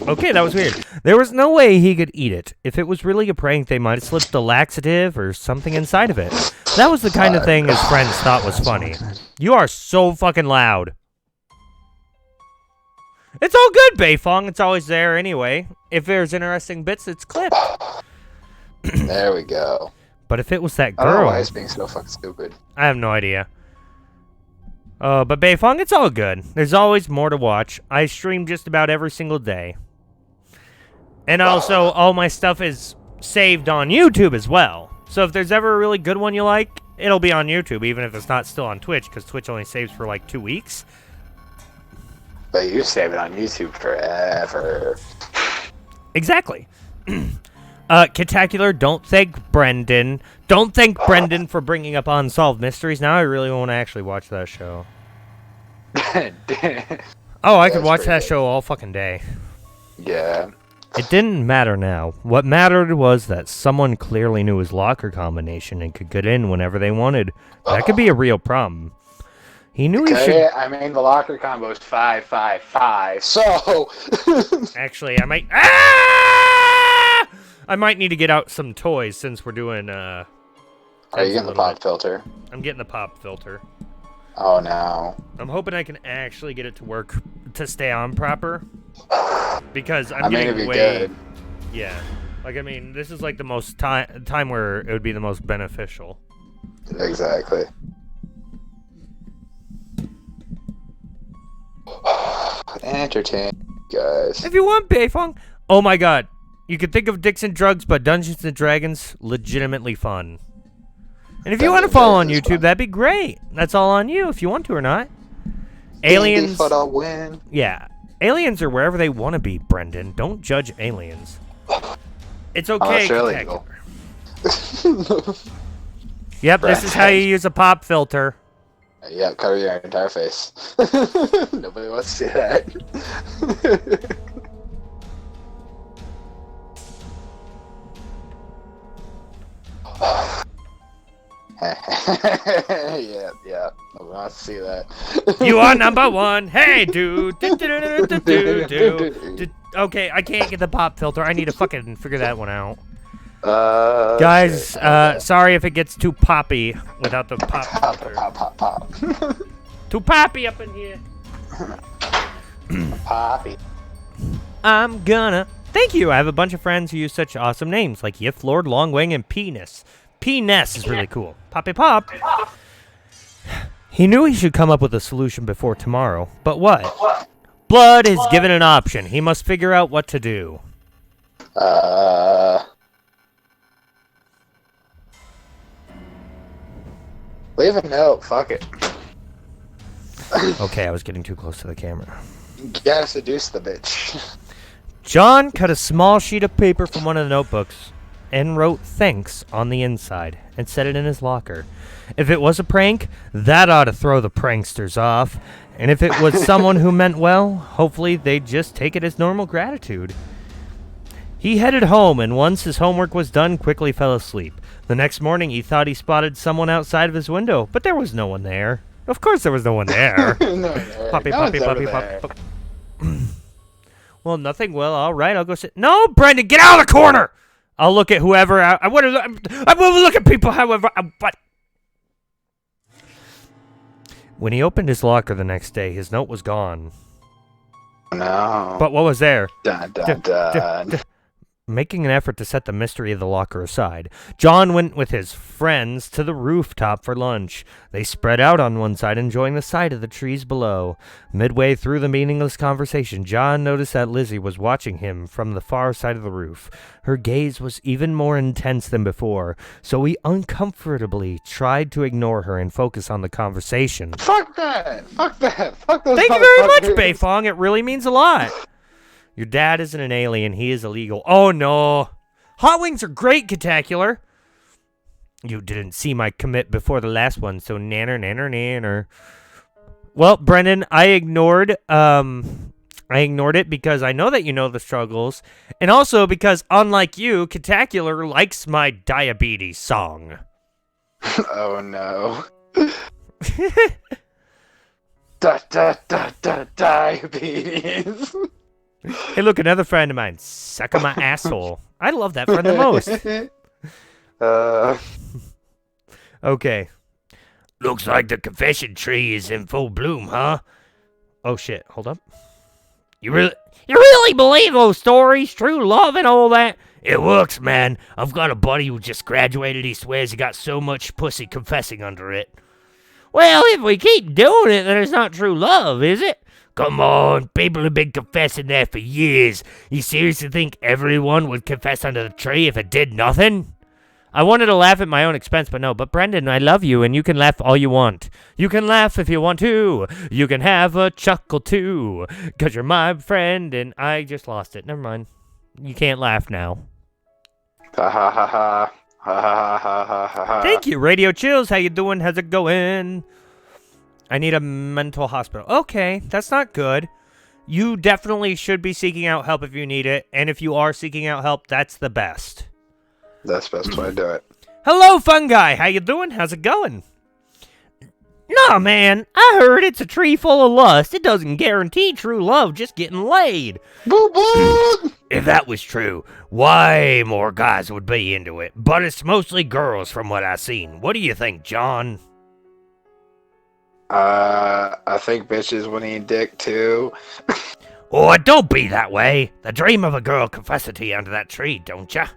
Okay, that was weird. There was no way he could eat it. If it was really a prank, they might have slipped a laxative or something inside of it. That was the kind of thing his friends thought was funny. You are so fucking loud. It's all good, Beifong. It's always there anyway. If there's interesting bits, it's clipped. There we go. But if it was that I don't know girl... why it's being so fucking stupid. I have no idea. But Beifong, it's all good. There's always more to watch. I stream just about every single day. And also, all my stuff is saved on YouTube as well. So if there's ever a really good one you like, it'll be on YouTube, even if it's not still on Twitch, because Twitch only saves for like 2 weeks. But you save it on YouTube forever. Exactly. Kitacular, don't thank Brendan. Don't thank Brendan for bringing up Unsolved Mysteries. Now I really want to actually watch that show. Oh, I could watch that show all fucking day. Yeah. It didn't matter now. What mattered was that someone clearly knew his locker combination and could get in whenever they wanted. That could be a real problem. He knew he should... I mean, the locker combo is 5-5-5, so... Actually, I might... Ah! I might need to get out some toys since we're doing, Are you getting the pop filter? I'm getting the pop filter. Oh, no. I'm hoping I can actually get it to work to stay on proper. Because I'm I mean, getting it'd be way... good. Yeah. Like, I mean, this is like the most time where it would be the most beneficial. Exactly. Entertain, guys. If you want, Beifong. Oh my god. You could think of dicks and drugs, but Dungeons and Dragons, legitimately fun. And if you want to follow on YouTube, that'd be great. That's all on you if you want to or not. Aliens. But I'll win. Yeah. Aliens are wherever they want to be, Brendan. Don't judge aliens. It's okay. Illegal. Yep, this is how you use a pop filter. Yeah, cover your entire face. Nobody wants to see that. yeah. Nobody wants to see that. You are number one. Hey, dude. Okay, I can't get the pop filter. I need to fucking figure that one out. Guys, sorry if it gets too poppy without the pop filter. Pop. Too poppy up in here. Poppy. I'm gonna... Thank you. I have a bunch of friends who use such awesome names like Yif Lord, Longwing, and Penis. Penis is really cool. Poppy Pop. He knew he should come up with a solution before tomorrow, but what? Blood is given an option. He must figure out what to do. Leave a note. Fuck it. Okay, I was getting too close to the camera. You gotta seduce the bitch. John cut a small sheet of paper from one of the notebooks and wrote thanks on the inside and set it in his locker. If it was a prank, that ought to throw the pranksters off. And if it was someone who meant well, hopefully they'd just take it as normal gratitude. He headed home, and once his homework was done, quickly fell asleep. The next morning, he thought he spotted someone outside of his window, but there was no one there. Of course there was no one there. Puppy. Well, nothing. Well, all right, I'll go sit. No, Brendan, get out of the corner! I'll look at whoever. I will look at people however. But when he opened his locker the next day, his note was gone. No. But what was there? Dun, dun, dun. Making an effort to set the mystery of the locker aside, John went with his friends to the rooftop for lunch. They spread out on one side, enjoying the sight of the trees below. Midway through the meaningless conversation, John noticed that Lizzie was watching him from the far side of the roof. Her gaze was even more intense than before, so he uncomfortably tried to ignore her and focus on the conversation. Fuck that! Fuck that! Fuck those Thank you very much, motherfuckers. Beifong. It really means a lot. Your dad isn't an alien. He is illegal. Oh, no. Hot wings are great, Catacular. You didn't see my commit before the last one, so nanner. Well, Brendan, I ignored it because I know that you know the struggles, and also because, unlike you, Catacular likes my diabetes song. Oh, no. Diabetes. Hey, look, another friend of mine. Suck on my asshole. I love that friend the most. Okay. Looks like the confession tree is in full bloom, huh? Oh, shit. Hold up. You really believe those stories? True love and all that? It works, man. I've got a buddy who just graduated. He swears he got so much pussy confessing under it. Well, if we keep doing it, then it's not true love, is it? Come on, people have been confessing there for years. You seriously think everyone would confess under the tree if it did nothing? I wanted to laugh at my own expense, but no. But Brendan, I love you, and you can laugh all you want. You can laugh if you want to. You can have a chuckle too, 'cause you're my friend, and I just lost it. Never mind. You can't laugh now. Ha ha ha ha. Ha ha ha ha ha ha. Thank you, Radio Chills. How you doing? How's it going? I need a mental hospital. Okay, that's not good. You definitely should be seeking out help if you need it, and if you are seeking out help, that's the best. That's the best way to do it. Hello, fungi. How you doing? How's it going? Nah, man. I heard it's a tree full of lust. It doesn't guarantee true love, just getting laid. Boo boo! If that was true, way more guys would be into it. But it's mostly girls from what I've seen. What do you think, John? I think bitches would need dick too. Oh, don't be that way. The dream of a girl confessing to you under that tree, don't ya?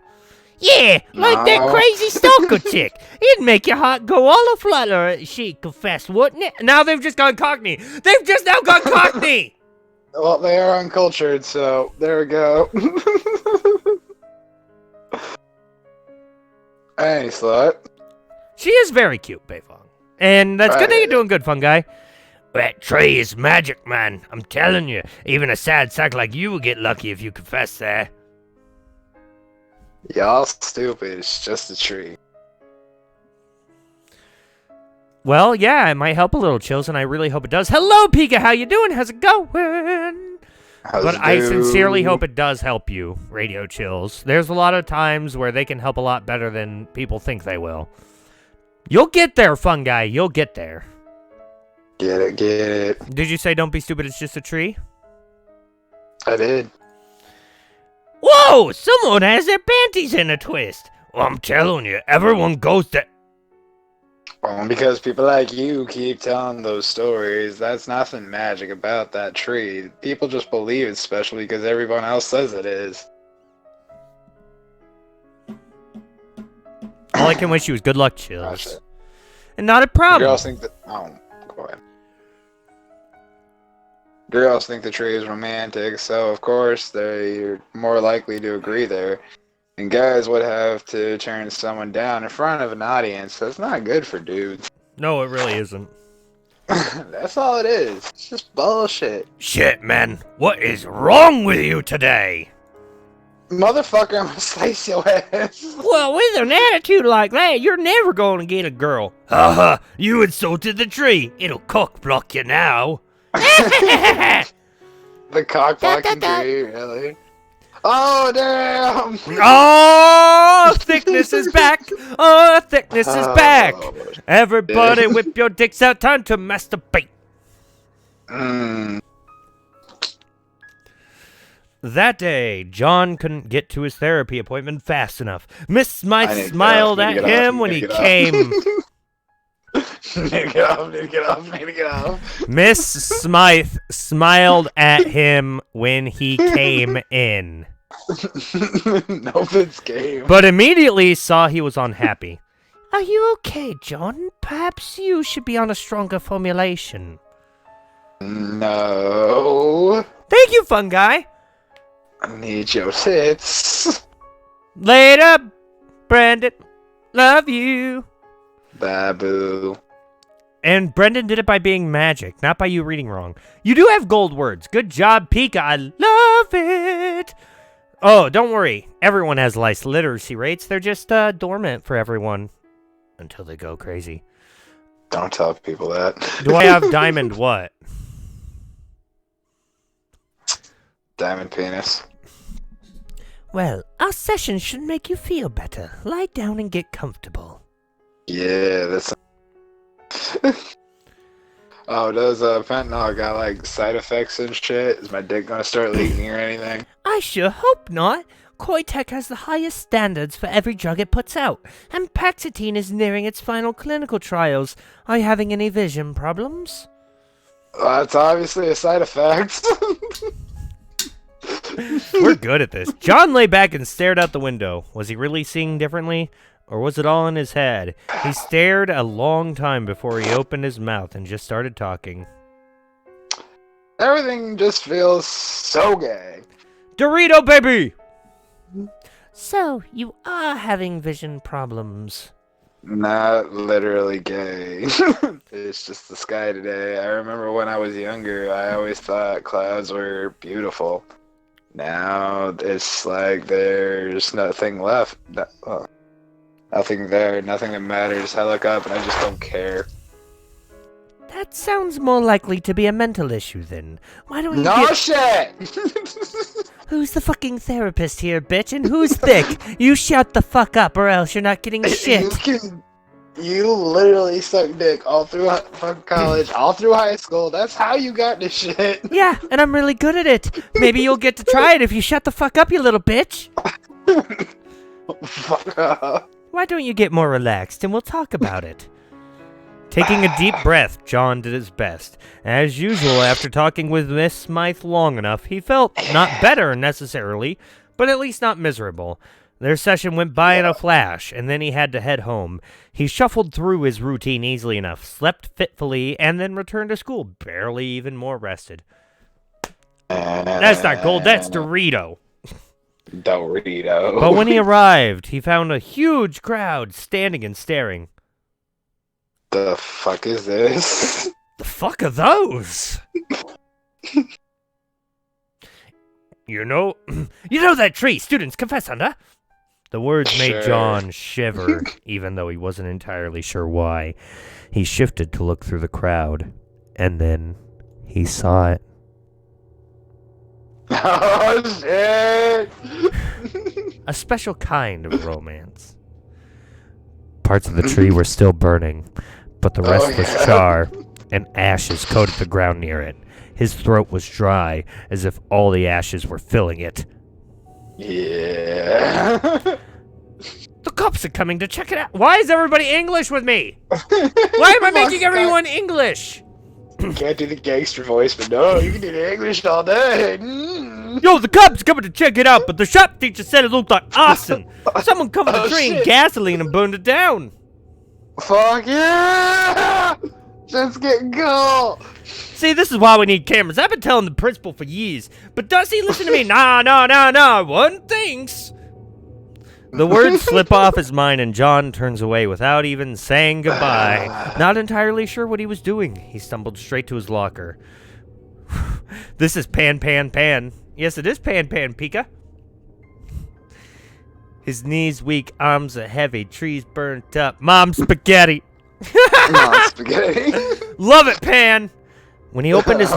Yeah, like that No. crazy stalker chick. It'd make your heart go all aflutter if she confessed, wouldn't it? Now they've just gone cockney. They've just now gone cockney. Well, they are uncultured, so there we go. Hey, slut. She is very cute, Beifong. And that's good that Right. you're doing good, fungi. That tree is magic, man. I'm telling you. Even a sad sack like you will get lucky if you confess there. Y'all stupid. It's just a tree. Well, yeah, it might help a little, Chills, and I really hope it does. Hello, Pika. How you doing? How's it going? But I sincerely hope it does help you, Radio Chills. There's a lot of times where they can help a lot better than people think they will. You'll get there, fungi. You'll get there. Get it, get it. Did you say don't be stupid, it's just a tree? I did. Whoa! Someone has their panties in a twist. Well, I'm telling you, everyone goes to... Well, because people like you keep telling those stories, that's nothing magic about that tree. People just believe it's special because everyone else says it is. All I can wish you is good luck, Chills. Gotcha. And not a problem. Girls think that. Oh, girls think the tree is romantic, so of course they're more likely to agree there. And guys would have to turn someone down in front of an audience. That's not good for dudes. No, it really isn't. That's all it is. It's just bullshit. Shit, man. What is wrong with you today? Motherfucker, I'm gonna slice your ass. Well, with an attitude like that, you're never going to get a girl. Haha, you insulted the tree. It'll cock block you now. The cock blocking tree, really? Oh, damn! Oh, thickness is back. Oh, thickness is back. Everybody whip your dicks out. Time to masturbate. That day, John couldn't get to his therapy appointment fast enough. Miss Smythe smiled at him when he came. Need to get off. Miss Smythe smiled at him when he came in. No fits game. But immediately saw he was unhappy. Are you okay, John? Perhaps you should be on a stronger formulation. No. Thank you, fun guy. I need your tits. Later, Brandon. Love you. Babu. And Brendan did it by being magic, not by you reading wrong. You do have gold words. Good job, Pika. I love it. Oh, don't worry. Everyone has nice literacy rates. They're just dormant for everyone. Until they go crazy. Don't tell people that. Do I have diamond what? Diamond penis. Well, our session should make you feel better. Lie down and get comfortable. Yeah, that's... Oh, does fentanyl got like side effects and shit? Is my dick gonna start leaking or anything? I sure hope not. Koitek has the highest standards for every drug it puts out, and Paxitine is nearing its final clinical trials. Are you having any vision problems? That's obviously a side effect. We're good at this. John lay back and stared out the window. Was he really seeing differently? Or was it all in his head? He stared a long time before he opened his mouth and just started talking. Everything just feels so gay. Dorito, baby! So, you are having vision problems. Not literally gay. It's just the sky today. I remember when I was younger, I always thought clouds were beautiful. Now it's like there's nothing left. Nothing there, nothing that matters. I look up and I just don't care. That sounds more likely to be a mental issue then. Why don't you No get... shit! Who's the fucking therapist here, bitch? And who's thick? You shut the fuck up or else you're not getting shit. You literally suck dick all through fucking college, all through high school. That's how you got this shit. Yeah, and I'm really good at it. Maybe you'll get to try it if you shut the fuck up, you little bitch. Fuck off. Why don't you get more relaxed and we'll talk about it? Taking a deep breath, John did his best. As usual, after talking with Miss Smythe long enough, he felt not better necessarily, but at least not miserable. Their session went by in a flash, and then he had to head home. He shuffled through his routine easily enough, slept fitfully, and then returned to school, barely even more rested. That's not gold, that's Dorito. Dorito. But when he arrived, he found a huge crowd standing and staring. The fuck is this? The fuck are those? You know that tree students confess under? The words made Sure. John shiver, even though he wasn't entirely sure why. He shifted to look through the crowd, and then he saw it. Oh shit! A special kind of romance. Parts of the tree were still burning, but the rest was yeah. char, and ashes coated the ground near it. His throat was dry, as if all the ashes were filling it. Yeah. The cops are coming to check it out. Why is everybody English with me? Why am I making everyone English? Can't do the gangster voice, but no, you can do the English all day. Yo, the cops coming to check it out, but the shop teacher said it looked like arson. Someone covered the Oh, tree in shit. gasoline and burned it down. Fuck yeah! Just get cool. See, this is why we need cameras. I've been telling the principal for years. But does he listen to me? Nah. One thinks. The words slip off his mind, and John turns away without even saying goodbye. Not entirely sure what he was doing. He stumbled straight to his locker. This is Pan. Yes, it is Pan, Pika. His knees weak, arms are heavy, trees burnt up. Mom spaghetti. Mom spaghetti. Love it, Pan. When he opened his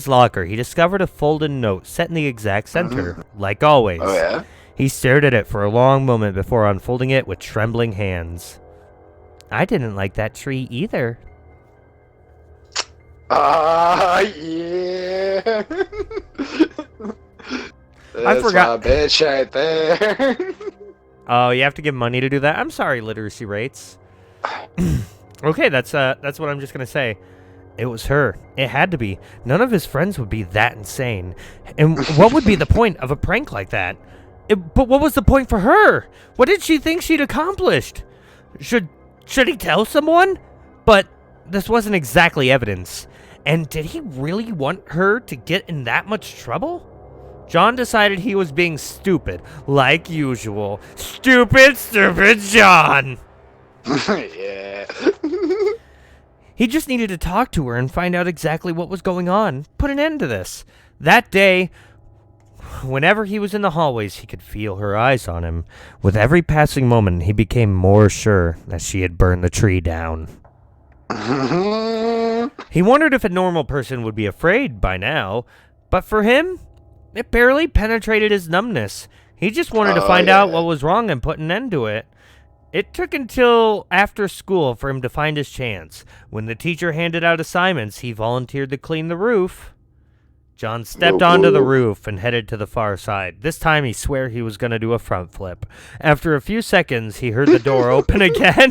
locker, he discovered a folded note set in the exact center, like always. Oh yeah. He stared at it for a long moment before unfolding it with trembling hands. I didn't like that tree either. Yeah. I forgot. My bitch right there. Oh, you have to give money to do that? I'm sorry, literacy rates. Okay, that's what I'm just gonna say. It was her. It had to be. None of his friends would be that insane. And what would be the point of a prank like that? But what was the point for her? What did she think she'd accomplished? Should he tell someone? But this wasn't exactly evidence. And did he really want her to get in that much trouble? John decided he was being stupid, like usual. Stupid John! Yeah. He just needed to talk to her and find out exactly what was going on. Put an end to this. That day, whenever he was in the hallways, he could feel her eyes on him. With every passing moment, he became more sure that she had burned the tree down. He wondered if a normal person would be afraid by now, but for him, it barely penetrated his numbness. He just wanted to find out what was wrong and put an end to it. It took until after school for him to find his chance. When the teacher handed out assignments, he volunteered to clean the roof. John stepped onto the roof and headed to the far side. This time he swore he was going to do a front flip. After a few seconds, he heard the door open again.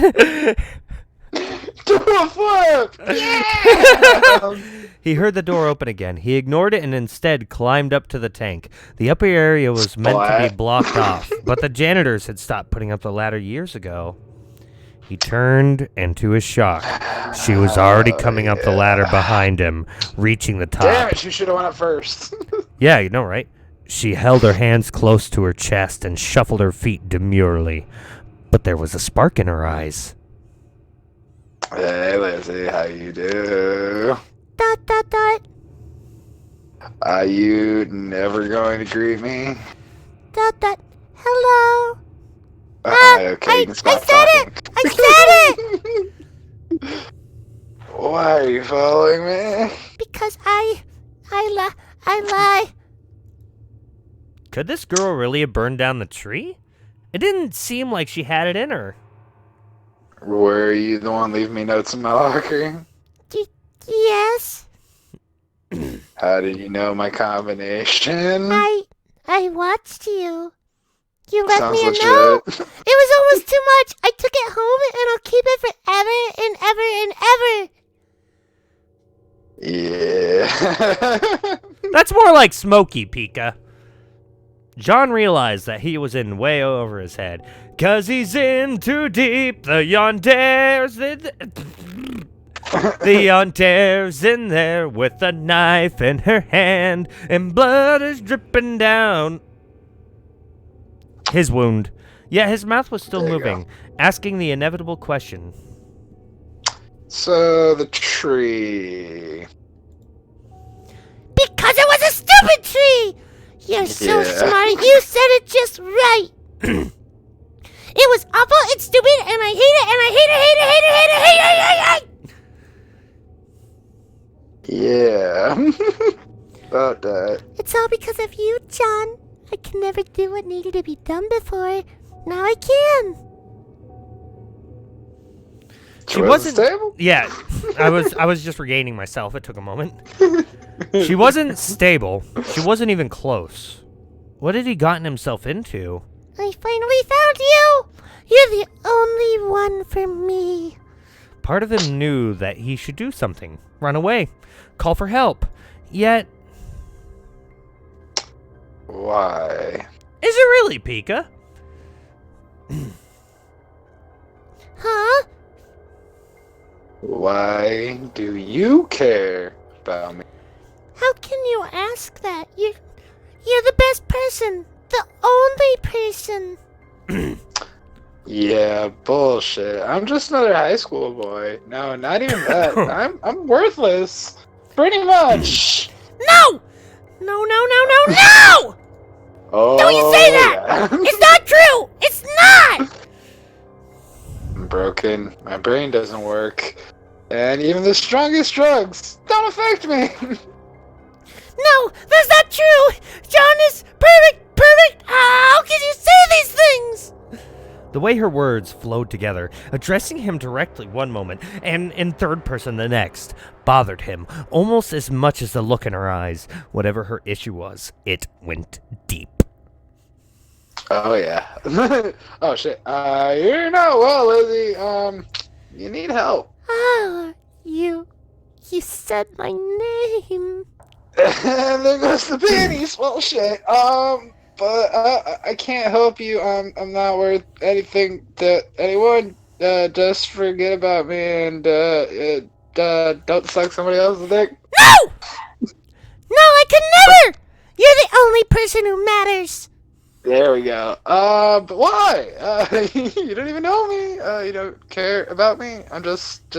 Do a flip! Yeah! He heard the door open again. He ignored it and instead climbed up to the tank. The upper area was meant to be blocked off, but the janitors had stopped putting up the ladder years ago. He turned, and to his shock, she was already coming up the ladder behind him, reaching the top. Damn it, you should have went up first. Yeah, you know, right? She held her hands close to her chest and shuffled her feet demurely. But there was a spark in her eyes. Hey, Lizzie, how you do? ... Are you never going to greet me? ... Hello. Okay, you can stop I said it. Why are you following me? Because I lie. Could this girl really have burned down the tree? It didn't seem like she had it in her. Were you the one leaving me notes in my locker? Yes. How did you know my combination? I watched you. You left Sounds me a legit. note. It was almost too much. I took it home and I'll keep it forever and ever and ever. Yeah. That's more like Smokey, Pika. John realized that he was in way over his head. 'Cause he's in too deep, the yondere's the yondere's in there with a knife in her hand, and blood is dripping down his wound. Yet his mouth was still moving, asking the inevitable question. So, the tree. Because it was a stupid tree. You're so smart. You said it just right. It was awful, it's stupid, and I hate it, and I hate it. Yeah. About that. It's all because of you, John. I can never do what needed to be done before. Now I can. She wasn't stable? Yeah. I was just regaining myself. It took a moment. She wasn't stable. She wasn't even close. What had he gotten himself into? I finally found you. You're the only one for me. Part of him knew that he should do something. Run away. Call for help. Yet... Why? Is it really, Pika? Huh? Why do you care about me? How can you ask that? You're the best person. The only person. Yeah, bullshit. I'm just another high school boy. No, not even that. I'm worthless. Pretty much. No! No, no, no, no, no! Oh, Don't you say that! yeah. It's not true! It's not! I'm broken. My brain doesn't work. And even the strongest drugs don't affect me. No, that's not true! John is perfect, perfect! How can you say these things? The way her words flowed together, addressing him directly one moment and in third person the next, bothered him almost as much as the look in her eyes. Whatever her issue was, it went deep. Oh, yeah. Oh, shit. You're not well, Lizzie. You need help. Ah, you said my name. And there goes the panties. Well, shit. But I can't help you. I'm not worth anything to anyone. Just forget about me and don't suck somebody else's dick. No! No, I could never! You're the only person who matters. There we go. But why? You don't even know me. You don't care about me. I'm just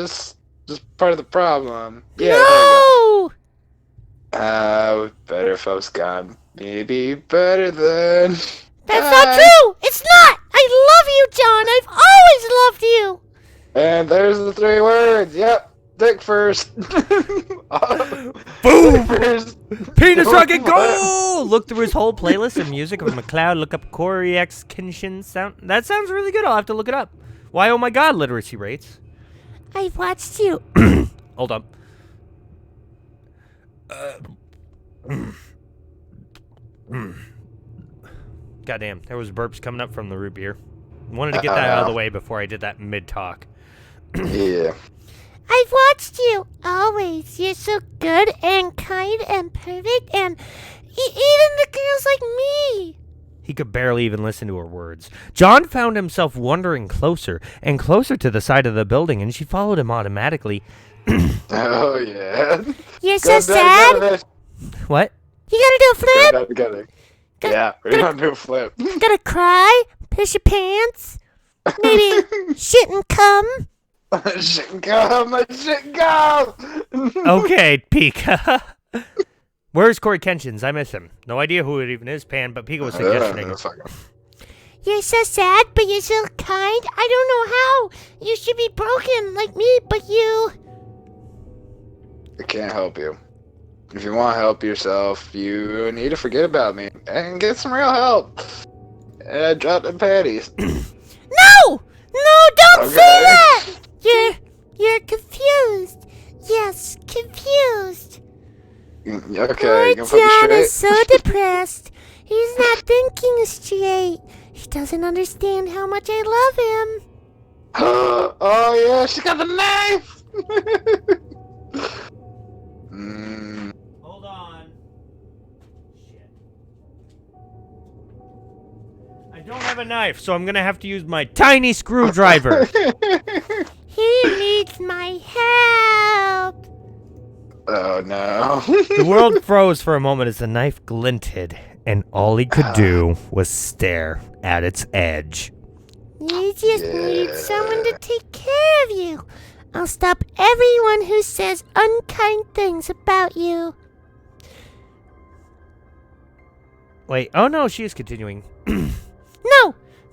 part of the problem. Yeah. No! Better if I was gone. Maybe better than. That's not true! It's not! I love you, John! I've always loved you! And there's the 3 words. Yep. Dick first. Boom! First. Penis rocket go! Look through his whole playlist of music of McLeod. Look up Corey X Kinshin sound. That sounds really good. I'll have to look it up. Why? Oh my God! Literacy rates. I've watched you. Hold up. Goddamn, there was burps coming up from the root beer. Wanted to get that out of the way before I did that mid-talk. Yeah. I've watched you always. You're so good and kind and perfect and even the girls like me. He could barely even listen to her words. John found himself wandering closer and closer to the side of the building, and she followed him automatically. Oh, yeah. You're so sad. What? You gotta do a flip? Go together. Yeah, we're gonna do a flip. Gotta cry? Piss your pants? Maybe shit and cum? Shit and come, shit and come. Okay, Pika. Where's Corey Kenshin's? I miss him. No idea who it even is, Pan, but Pika was suggesting it. You're so sad, but you're so kind. I don't know how. You should be broken like me, but you... I can't help you. If you want to help yourself, you need to forget about me and get some real help. And drop the panties. No! No, don't say that! You're confused. Yes, confused. Okay, Poor you gonna fuck John straight? is so depressed. He's not thinking straight. He doesn't understand how much I love him. Oh yeah, she got the knife! Hold on. Shit. I don't have a knife, so I'm gonna have to use my tiny screwdriver. He needs my help. Oh no. The world froze for a moment as the knife glinted, and all he could do was stare at its edge. You just need someone to take care of you. I'll stop everyone who says unkind things about you. Wait, oh no, she is continuing.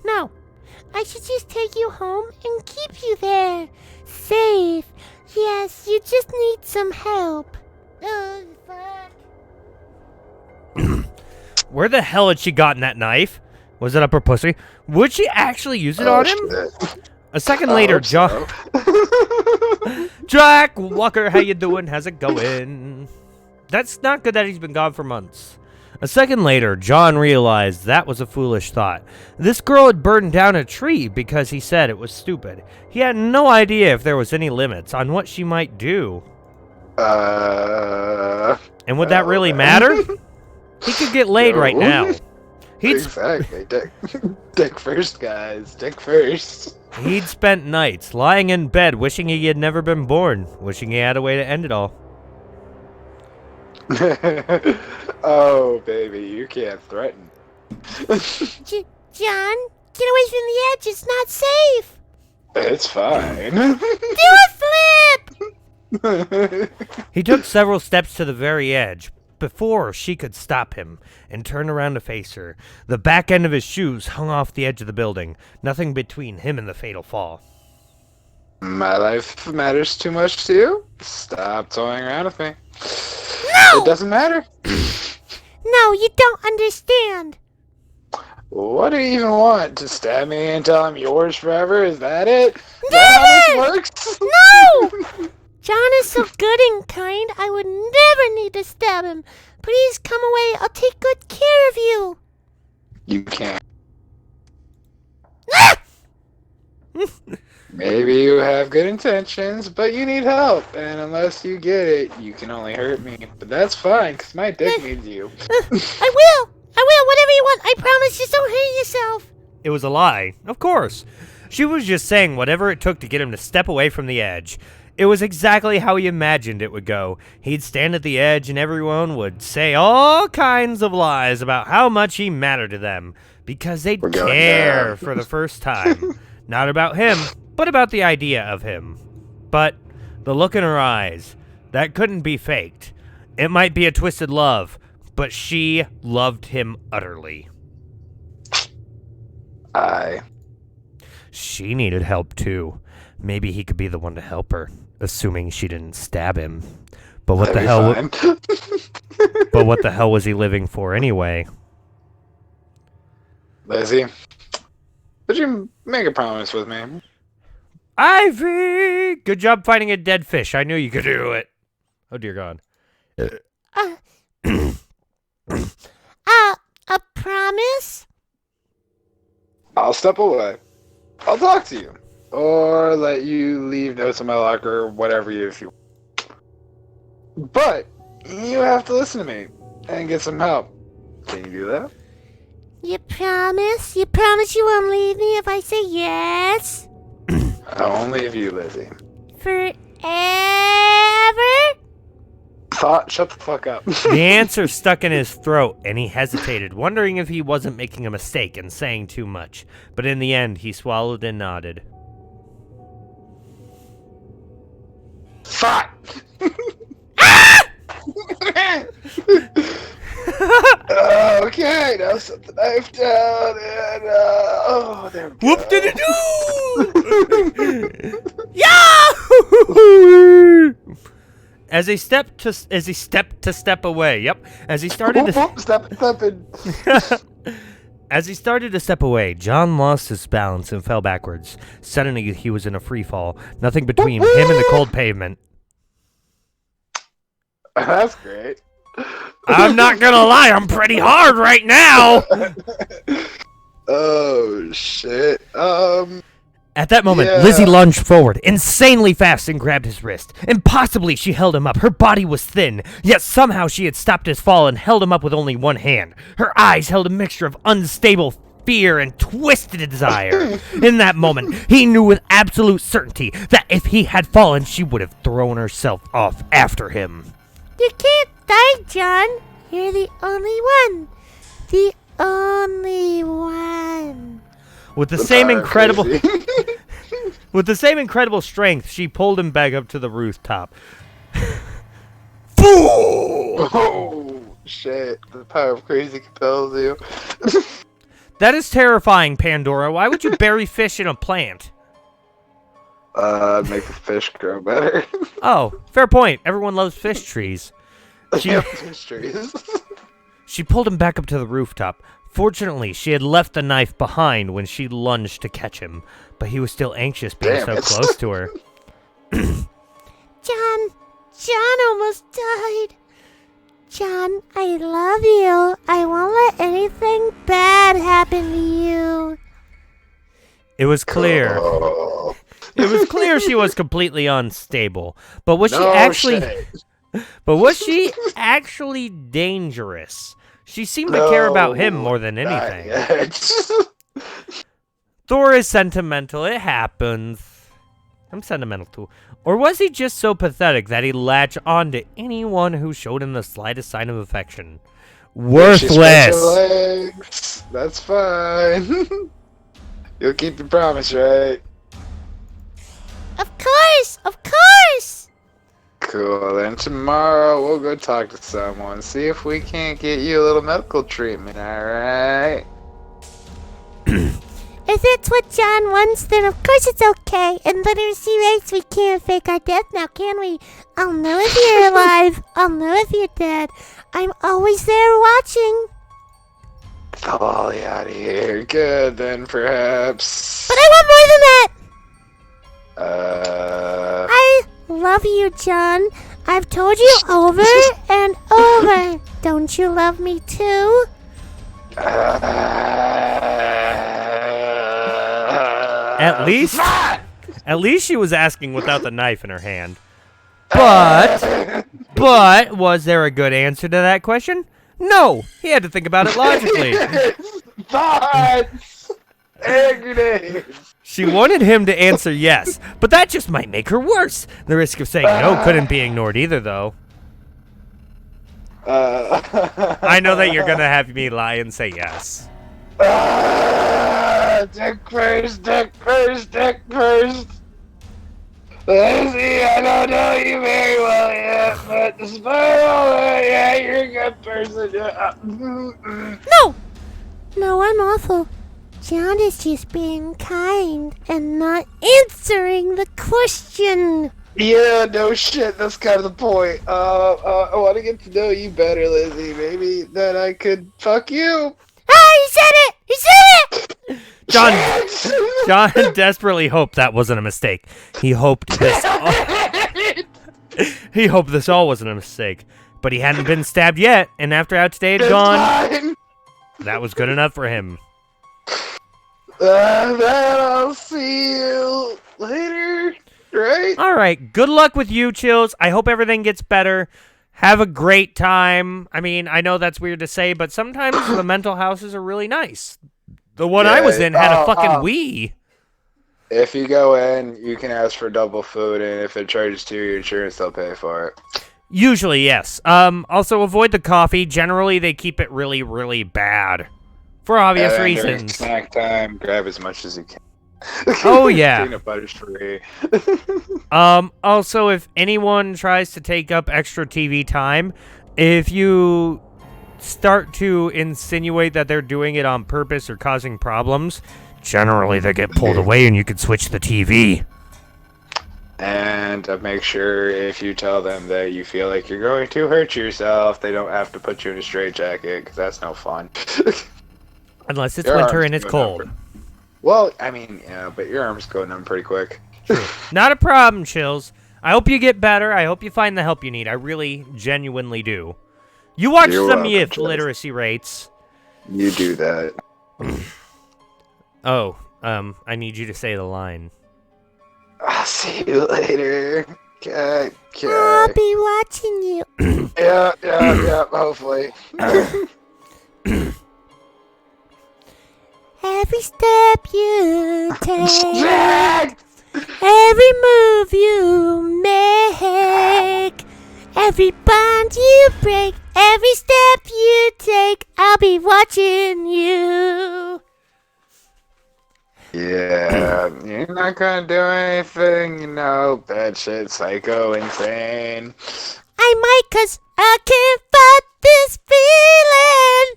No. I should just take you home and keep you there. Safe. Yes, you just need some help. Oh, fuck. Where the hell had she gotten that knife? Was it up her pussy? Would she actually use it on him? Shit. A second later, John... Jack Walker, how you doing? How's it going? That's not good that he's been gone for months. A second later, John realized that was a foolish thought. This girl had burned down a tree because he said it was stupid. He had no idea if there was any limits on what she might do. And would that really matter? He could get laid right now. Exactly. Dick first, guys. Dick first. He'd spent nights lying in bed wishing he had never been born, wishing he had a way to end it all. Oh, baby, you can't threaten. John, get away from the edge. It's not safe. It's fine. Do a flip. He took several steps to the very edge before she could stop him and turn around to face her. The back end of his shoes hung off the edge of the building, nothing between him and the fatal fall. My life matters too much to you? Stop toying around with me. No! It doesn't matter. No, you don't understand. What do you even want? To stab me until I'm yours forever? Is that it? Is Never! that how this works? No! John is so good and kind, I would never need to stab him. Please come away. I'll take good care of you. You can't. Ah! Maybe you have good intentions, but you need help. And unless you get it, you can only hurt me. But that's fine, because my dick needs you. I will. Whatever you want. I promise. Just don't hurt yourself. It was a lie, of course. She was just saying whatever it took to get him to step away from the edge. It was exactly how he imagined it would go. He'd stand at the edge and everyone would say all kinds of lies about how much he mattered to them. Because they'd We're going care down. for the first time. Not about him, but about the idea of him. But the look in her eyes, that couldn't be faked. It might be a twisted love, but she loved him utterly. She needed help too. Maybe he could be the one to help her, assuming she didn't stab him. But what the hell? But what the hell was he living for anyway? Lizzie, would you make a promise with me? Ivy! Good job finding a dead fish. I knew you could do it. Oh, dear God. A promise? I'll step away. I'll talk to you. Or let you leave notes in my locker or whatever if you want. But you have to listen to me and get some help. Can you do that? You promise? You promise you won't leave me if I say yes? I won't leave you, Lizzie. Forever? Shut the fuck up. The answer stuck in his throat, and he hesitated, wondering if he wasn't making a mistake and saying too much. But in the end, he swallowed and nodded. Fuck! Okay, now set the knife down and oh, there we go. Whoop did it do? Yeah! As he stepped to step away. Yep. As he started As he started to step away, John lost his balance and fell backwards. Suddenly, he was in a free fall, nothing between him and the cold pavement. That's great. I'm not gonna lie, I'm pretty hard right now. Oh shit. At that moment, Yeah. Lizzie lunged forward, insanely fast, and grabbed his wrist. Impossibly, she held him up. Her body was thin, yet somehow she had stopped his fall and held him up with only one hand. Her eyes held a mixture of unstable fear and twisted desire. In that moment, he knew with absolute certainty that if he had fallen, she would have thrown herself off after him. You can't die, John. You're the only one. The only one. With the same incredible Crazy. with the same incredible strength, she pulled him back up to the rooftop. Fool! Oh shit. The power of crazy compels you. That is terrifying, Pandora. Why would you bury fish in a plant? Make the fish grow better. Oh, fair point. Everyone loves fish trees. Yeah, fish trees. She pulled him back up to the rooftop. Fortunately, she had left the knife behind when she lunged to catch him, but he was still anxious being Damn so it. close to her. John almost died. John, I love you. I won't let anything bad happen to you. It was clear. Oh. It was clear she was completely unstable. But was No she actually shit. But was she actually dangerous? She seemed to care about him more than not anything. yet. Thor is sentimental. It happens. I'm sentimental too. Or was he just so pathetic that he latched on to anyone who showed him the slightest sign of affection? She spreads her Worthless. legs. That's fine. You'll keep your promise, right? Of course! Of course! Cool. Then tomorrow we'll go talk to someone. See if we can't get you a little medical treatment, alright? If it's what John wants, then of course it's okay. In literacy rates, we can't fake our death now, can we? I'll know if you're alive. I'll know if you're dead. I'm always there watching. Ollie out of here. Good, then perhaps. But I want more than that! Uh. I love you, John. I've told you over and over. Don't you love me too? At least she was asking without the knife in her hand. But was there a good answer to that question? No, he had to think about it logically. Thoughts! And grenades! She wanted him to answer yes, but that just might make her worse. The risk of saying no couldn't be ignored either, though. I know that you're gonna have me lie and say yes. Dick first, dick first, dick first. Lizzie, I don't know you very well yet, but despite all that, yeah, you're a good person. No! No, I'm awful. John is just being kind and not answering the question. Yeah, no shit, that's kind of the point. I want to get to know you better, Lizzie. Maybe that I could fuck you. Ah, he said it! He said it! John desperately hoped that wasn't a mistake. He hoped this all wasn't a mistake. But he hadn't been stabbed yet, and after Outstay had gone, Fine. that was good enough for him. Then I'll see you later, right? Alright, good luck with you, Chills. I hope everything gets better. Have a great time. I mean, I know that's weird to say, but sometimes the mental houses are really nice. The one I was in had a fucking Wii. If you go in, you can ask for double food, and if it charges to your insurance, they'll pay for it. Usually, yes. Also, avoid the coffee. Generally, they keep it really, really bad. For obvious And then during reasons. snack time, grab as much as you can. Oh, yeah. Peanut butter's free. Also, if anyone tries to take up extra TV time, if you start to insinuate that they're doing it on purpose or causing problems, generally they get pulled away and you can switch the TV. And make sure if you tell them that you feel like you're going to hurt yourself, they don't have to put you in a straitjacket, because that's no fun. Unless it's Your winter arms and it's go cold. numb. Well, I mean, yeah, but your arms go numb pretty quick. Not a problem, Chills. I hope you get better. I hope you find the help you need. I really, genuinely do. You watch You're some welcome, youth Chills. literacy rates. You do that. Oh, I need you to say the line. I'll see you later. Okay. I'll be watching you. Yeah, hopefully. Every step you take, every move you make, every bond you break, every step you take, I'll be watching you. Yeah, you're not gonna do anything, bad shit, psycho, insane. I might, 'cause I can't fight this feeling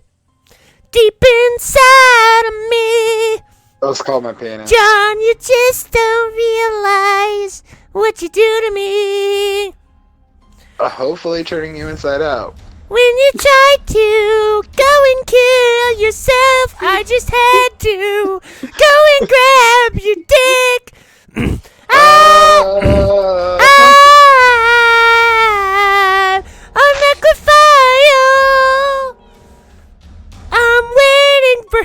deep inside of me. Let's call my penis. John, you just don't realize what you do to me. Hopefully turning you inside out. When you tried to go and kill yourself, I just had to go and grab your dick. I'm necrophile. I'm waiting for...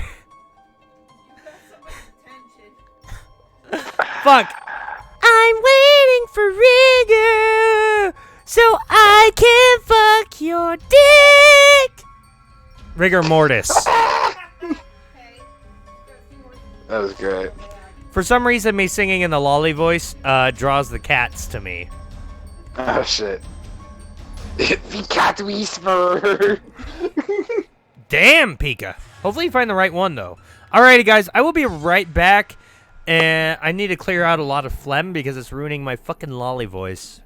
Fuck! I'm waiting for rigor so I can fuck your dick. Rigor mortis. Okay. That was great. For some reason, me singing in the lolly voice draws the cats to me. Oh shit. The cat whisperer. Damn, Pika. Hopefully you find the right one, though. Alrighty, guys. I will be right back. And I need to clear out a lot of phlegm because it's ruining my fucking lolly voice.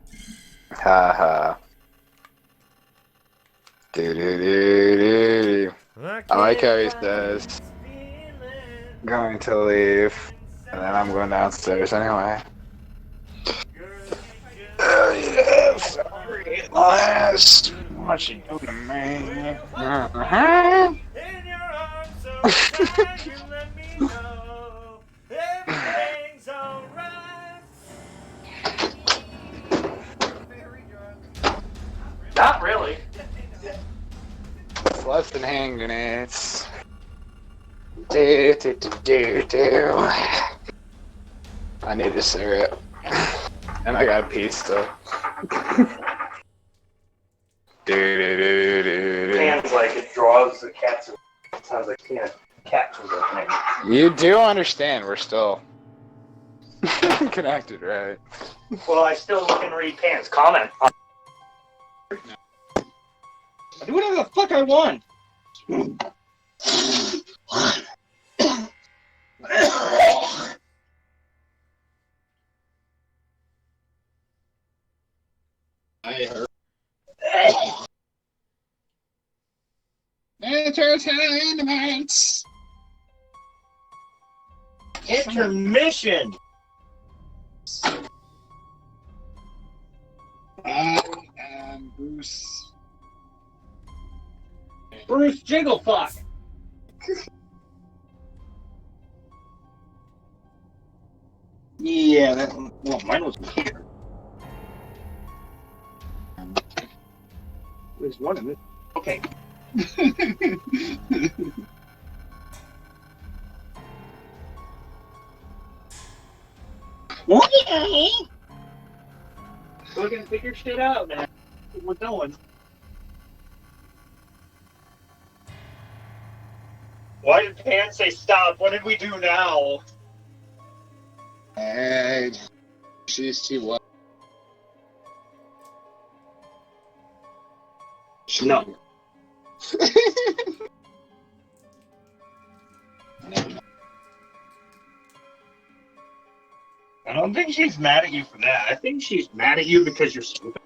Haha. Do do do do. I like how he says, going to leave, and then I'm going downstairs anyway. Oh yeah, sorry, last. What you doing to me? Uh-huh. In your arms, so glad you let me know everything's alright. Very drunk. Not really. It's less than hand grenades. Do, do, do, do, do. I need a cigarette. And I got a pee still. Do, do, do, do, do. Sounds like it draws the cats. It sounds like cats are opening. You do understand we're still connected, right? Well, I still can read pants. Comment. I do whatever the fuck I want. I heard. Entertainment. Intermission. I am Bruce. Bruce Jigglefuck. Yeah, that one. Well, mine was here. There's one of it. Okay. We're gonna figure shit out, man. We're going. Why did Pan say stop? What did we do now? And she's too what? No. I don't think she's mad at you for that. I think she's mad at you because you're stupid.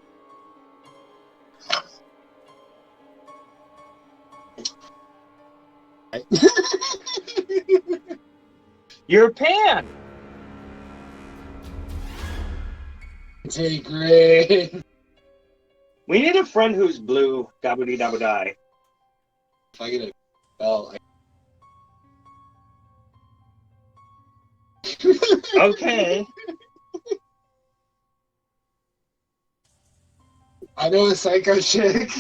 You're Pan! Hey, great. We need a friend who's blue. Dabba-dee dabba-die. If I get a bell, Okay. I know a psycho chick.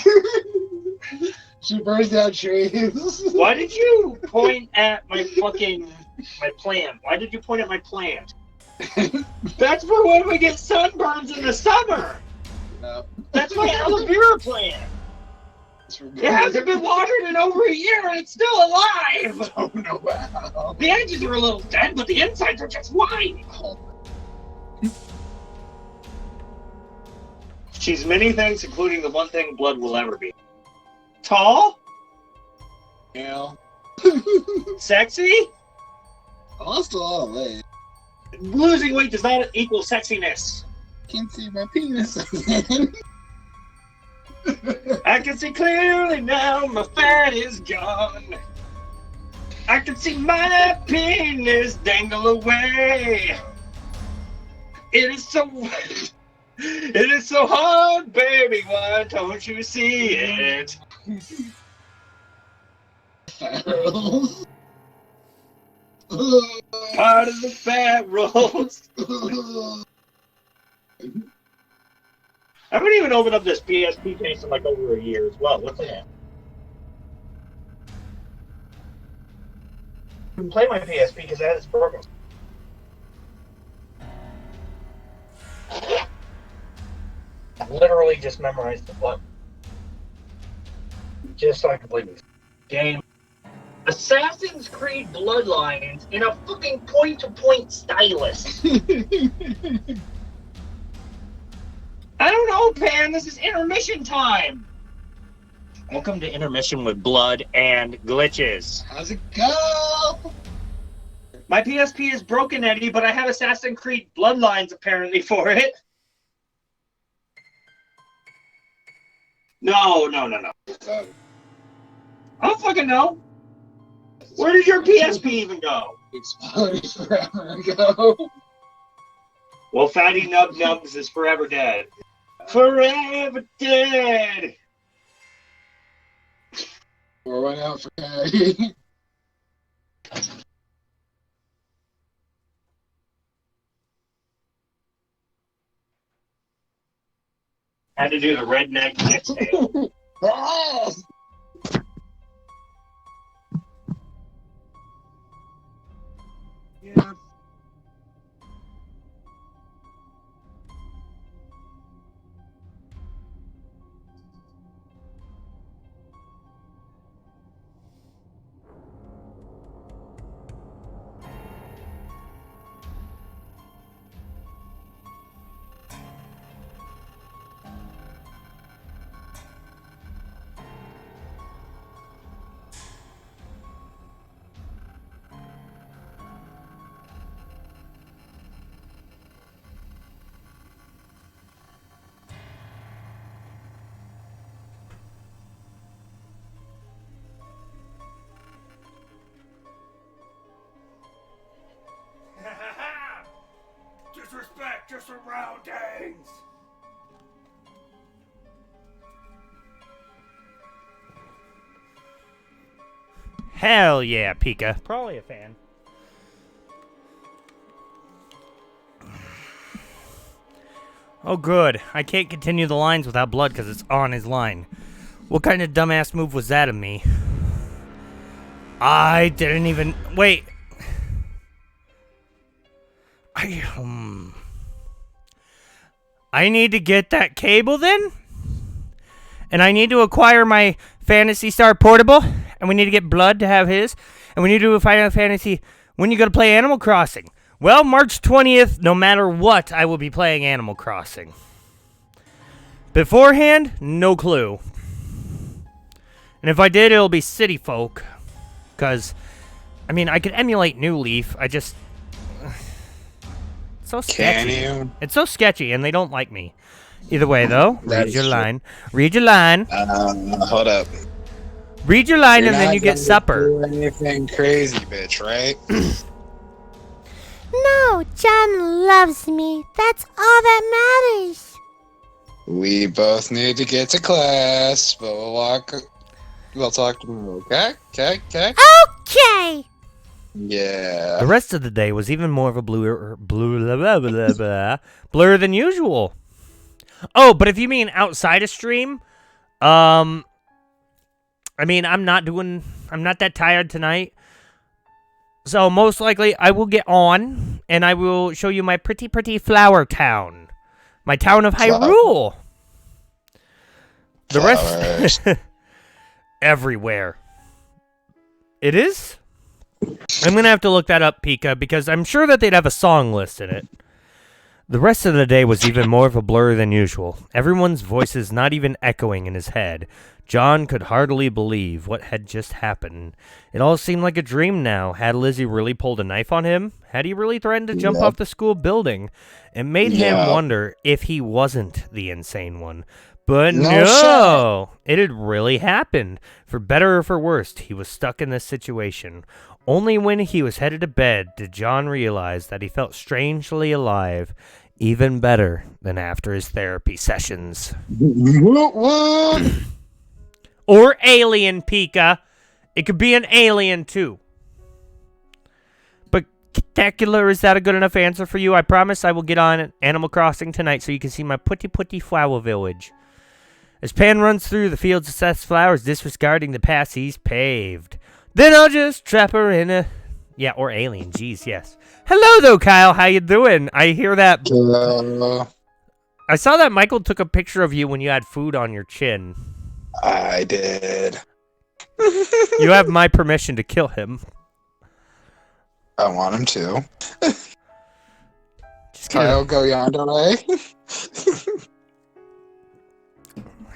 She burns down trees. Why did you point at my plant? Why did you point at my plant? That's for when we get sunburns in the summer. No. That's my aloe vera plant. It hasn't been watered in over a year and it's still alive. Oh no! Wow. The edges are a little dead, but the insides are just fine. She's many things, including the one thing blood will ever be. Tall? Yeah. Sexy? I lost a lot of weight. Losing weight does not equal sexiness. Can't see my penis. I can see clearly now my fat is gone. I can see my penis dangle away. It is so hard, baby, why don't you see it? Part of the fat rolls. I haven't even opened up this PSP case in like over a year as well. What's that? I can play my PSP because that is broken. I literally just memorized the button. Just so I can play this game. Assassin's Creed Bloodlines in a fucking point-to-point stylus. I don't know, Pan. This is intermission time. Welcome to Intermission with Blood and Glitches. How's it go? My PSP is broken, Eddie, but I have Assassin's Creed Bloodlines apparently for it. No. I don't fucking know. Where did your PSP even go? Exploded forever ago. Well, Fatty Nub Nubs is forever dead. Forever dead! Pour one out for Patty. Had to do the redneck kickstand. Yes! Yeah. Disrespect your surroundings! Hell yeah, Pika. Probably a fan. Oh good, I can't continue the lines without blood because it's on his line. What kind of dumbass move was that of me? I didn't even... Wait. I need to get that cable then? And I need to acquire my Phantasy Star Portable? And we need to get Blood to have his? And we need to do a Final Fantasy... When you going to play Animal Crossing? Well, March 20th, no matter what, I will be playing Animal Crossing. Beforehand, no clue. And if I did, it'll be City Folk. Because, I mean, I could emulate New Leaf. I just... It's so sketchy. Can you? It's so sketchy, and they don't like me. Either way, though, That read is your true. line. Read your line. Hold up. Read your line, You're and then not you get gonna supper. do anything crazy, bitch, right? No, John loves me. That's all that matters. We both need to get to class, but we'll talk tomorrow, okay? Okay? Okay. Yeah. The rest of the day was even more of a blur than usual. Oh, but if you mean outside of stream, I mean, I'm not that tired tonight. So most likely I will get on and I will show you my pretty flower town. My town of Hyrule. The rest everywhere. It is? I'm going to have to look that up, Pika, because I'm sure that they'd have a song list in it. The rest of the day was even more of a blur than usual. Everyone's voices not even echoing in his head. John could hardly believe what had just happened. It all seemed like a dream now. Had Lizzie really pulled a knife on him? Had he really threatened to jump off the school building? It made him wonder if he wasn't the insane one. But no, it had really happened. For better or for worse, he was stuck in this situation. Only when he was headed to bed did John realize that he felt strangely alive, even better than after his therapy sessions. Or alien, Pika. It could be an alien, too. But, Spectacular, is that a good enough answer for you? I promise I will get on Animal Crossing tonight so you can see my putty flower village. As Pan runs through the fields of Seth's flowers, disregarding the paths he's paved. Then I'll just trap her in a... Yeah, or alien, jeez, yes. Hello, though, Kyle, how you doing? I hear that... I saw that Michael took a picture of you when you had food on your chin. I did. You have my permission to kill him. I want him to. Just Kyle, go yonder way.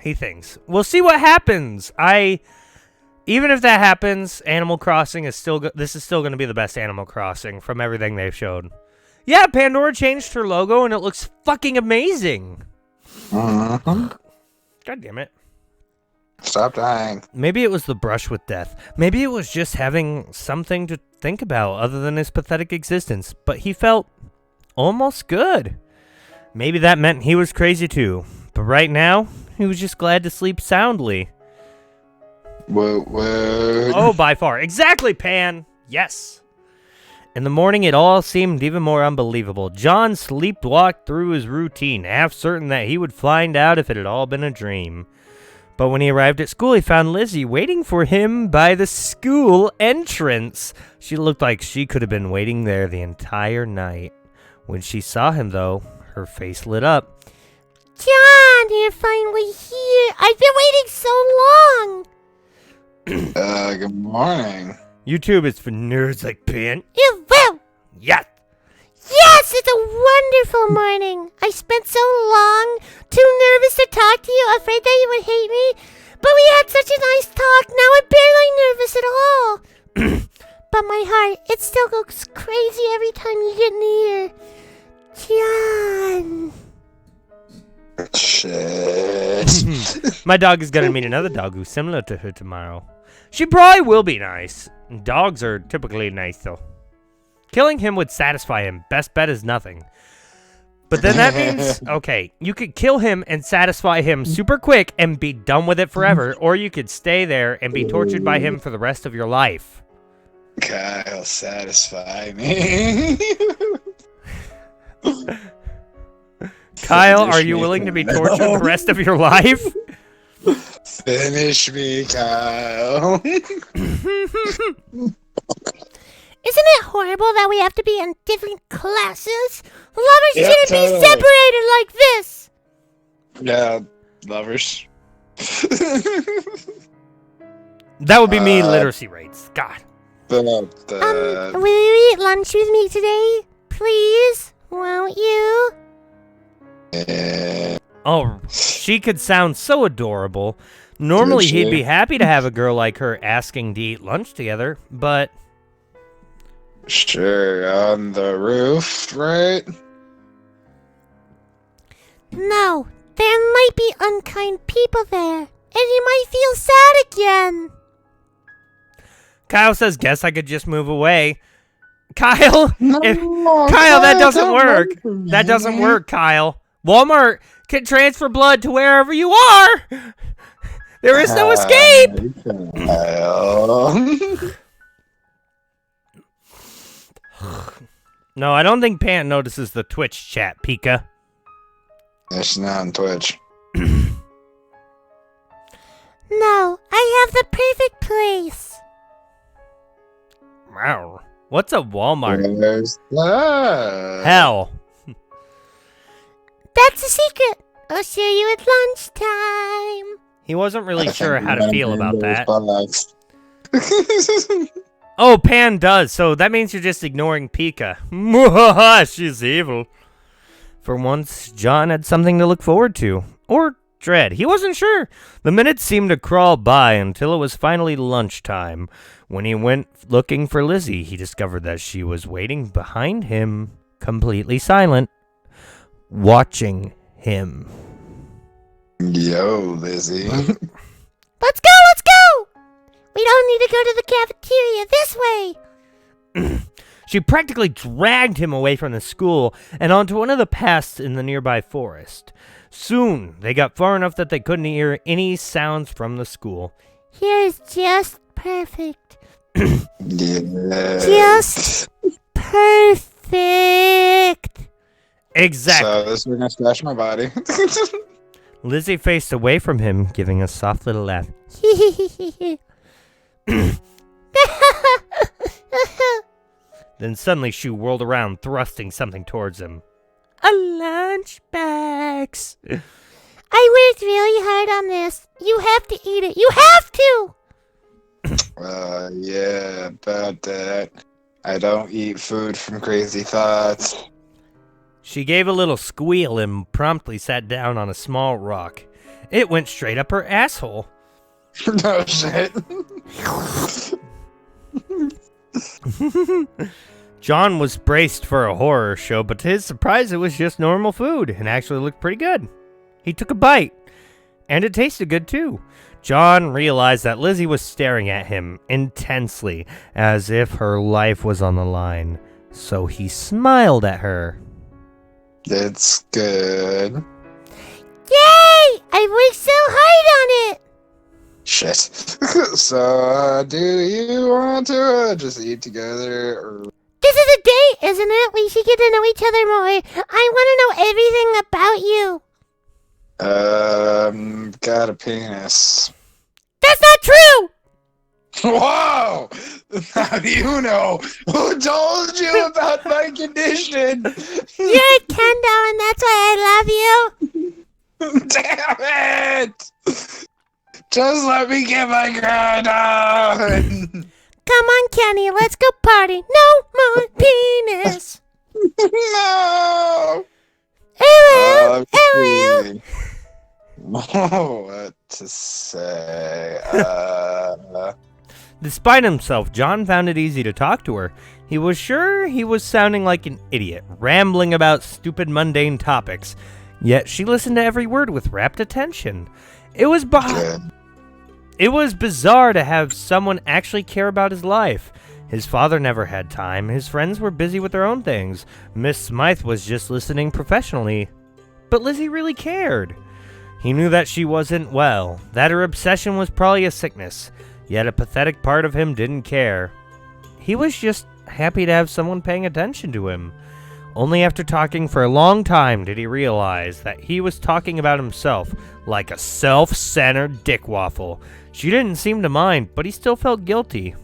He thinks. We'll see what happens. Even if that happens, Animal Crossing is still this is still going to be the best Animal Crossing from everything they've showed. Yeah, Pandora changed her logo and it looks fucking amazing. Uh-huh. God damn it. Stop dying. Maybe it was the brush with death. Maybe it was just having something to think about other than his pathetic existence. But he felt almost good. Maybe that meant he was crazy too. But right now, he was just glad to sleep soundly. Whoa. Oh, by far. Exactly, Pan. Yes. In the morning, it all seemed even more unbelievable. John sleepwalked through his routine, half certain that he would find out if it had all been a dream. But when he arrived at school, he found Lizzie waiting for him by the school entrance. She looked like she could have been waiting there the entire night. When she saw him, though, her face lit up. John, you're finally here. I've been waiting so long. Good morning. YouTube is for nerds like Pan. You will. Yes. Yes, it's a wonderful morning. I spent so long, too nervous to talk to you, afraid that you would hate me. But we had such a nice talk, now I'm barely nervous at all. But my heart, it still goes crazy every time you get near. John. Shit. My dog is going to meet another dog who's similar to her tomorrow. She probably will be nice. Dogs are typically nice, though. Killing him would satisfy him. Best bet is nothing. But then that means, okay, you could kill him and satisfy him super quick and be done with it forever, or you could stay there and be tortured by him for the rest of your life. Kyle, satisfy me. Kyle, Finish are you me, willing to be Kyle. tortured the rest of your life? Finish me, Kyle. Isn't it horrible that we have to be in different classes? Lovers Yeah, shouldn't be totally. separated like this. Yeah, lovers. That would be me literacy rates. God. Will you eat lunch with me today? Please? Won't you? Oh, she could sound so adorable. Normally, Could he'd she? be happy to have a girl like her asking to eat lunch together, but Sure, on the roof, right? No, there might be unkind people there, and you might feel sad again. Kyle says, guess I could just move away. Kyle, No, Kyle, that doesn't don't work. work for me. That doesn't work, Kyle. Walmart can transfer blood to wherever you are. There is no escape. Kyle. No, I don't think Pant notices the Twitch chat, Pika. It's not on Twitch. No, I have the perfect place. Wow. What's a Walmart? Where's that? Hell. That's a secret. I'll show you at lunchtime. He wasn't really sure how to feel about that. Buttocks. Oh, Pan does, so that means you're just ignoring Pika. She's evil. For once, John had something to look forward to. Or dread. He wasn't sure. The minutes seemed to crawl by until it was finally lunchtime. When he went looking for Lizzie, he discovered that she was waiting behind him, completely silent, watching him. Yo, Lizzie. Let's go, let's go! We don't need to go to the cafeteria this way. She practically dragged him away from the school and onto one of the paths in the nearby forest. Soon, they got far enough that they couldn't hear any sounds from the school. Here's just perfect. Yeah. Just perfect. Exactly. So this is gonna scratch my body. Lizzie faced away from him, giving a soft little laugh. Then suddenly she whirled around, thrusting something towards him. A lunchbox. I worked really hard on this. You have to eat it. You have to! Yeah, about that. I don't eat food from crazy thoughts. She gave a little squeal and promptly sat down on a small rock. It went straight up her asshole. No shit. John was braced for a horror show, but to his surprise, it was just normal food and actually looked pretty good. He took a bite, and it tasted good too. John realized that Lizzie was staring at him intensely, as if her life was on the line. So he smiled at her. It's good. Yay! I worked so hard on it! Shit. So, do you want to just eat together, or... This is a date, isn't it? We should get to know each other more. I want to know everything about you. Got a penis. That's not true! Whoa! How do you know? Who told you about my condition? You're a Kendall, and that's why I love you. Damn it! Just let me get my grind on! Come on, Kenny, let's go party. No more penis. No! Ew, ew. What to say? Despite himself, John found it easy to talk to her. He was sure he was sounding like an idiot, rambling about stupid mundane topics. Yet she listened to every word with rapt attention. It was bizarre to have someone actually care about his life. His father never had time. His friends were busy with their own things. Miss Smythe was just listening professionally. But Lizzie really cared. He knew that she wasn't well, that her obsession was probably a sickness. Yet a pathetic part of him didn't care. He was just happy to have someone paying attention to him. Only after talking for a long time did he realize that he was talking about himself like a self-centered dickwaffle. She didn't seem to mind, but he still felt guilty.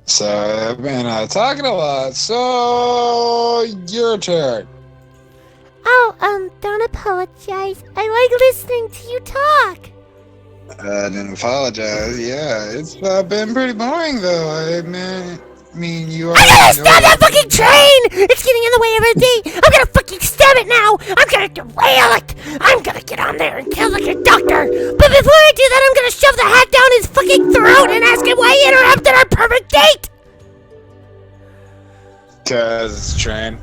So, I've been talking a lot, so your turn. Oh, don't apologize. I like listening to you talk. I didn't apologize. Yeah, it's been pretty boring though. I mean, you are. I gotta stop that fucking train! It's getting in the way of our date. I'm gonna fucking stab it now. I'm gonna derail it. I'm gonna get on there and kill the conductor. But before I do that, I'm gonna shove the hat down his fucking throat and ask him why he interrupted our perfect date. 'Cause it's train.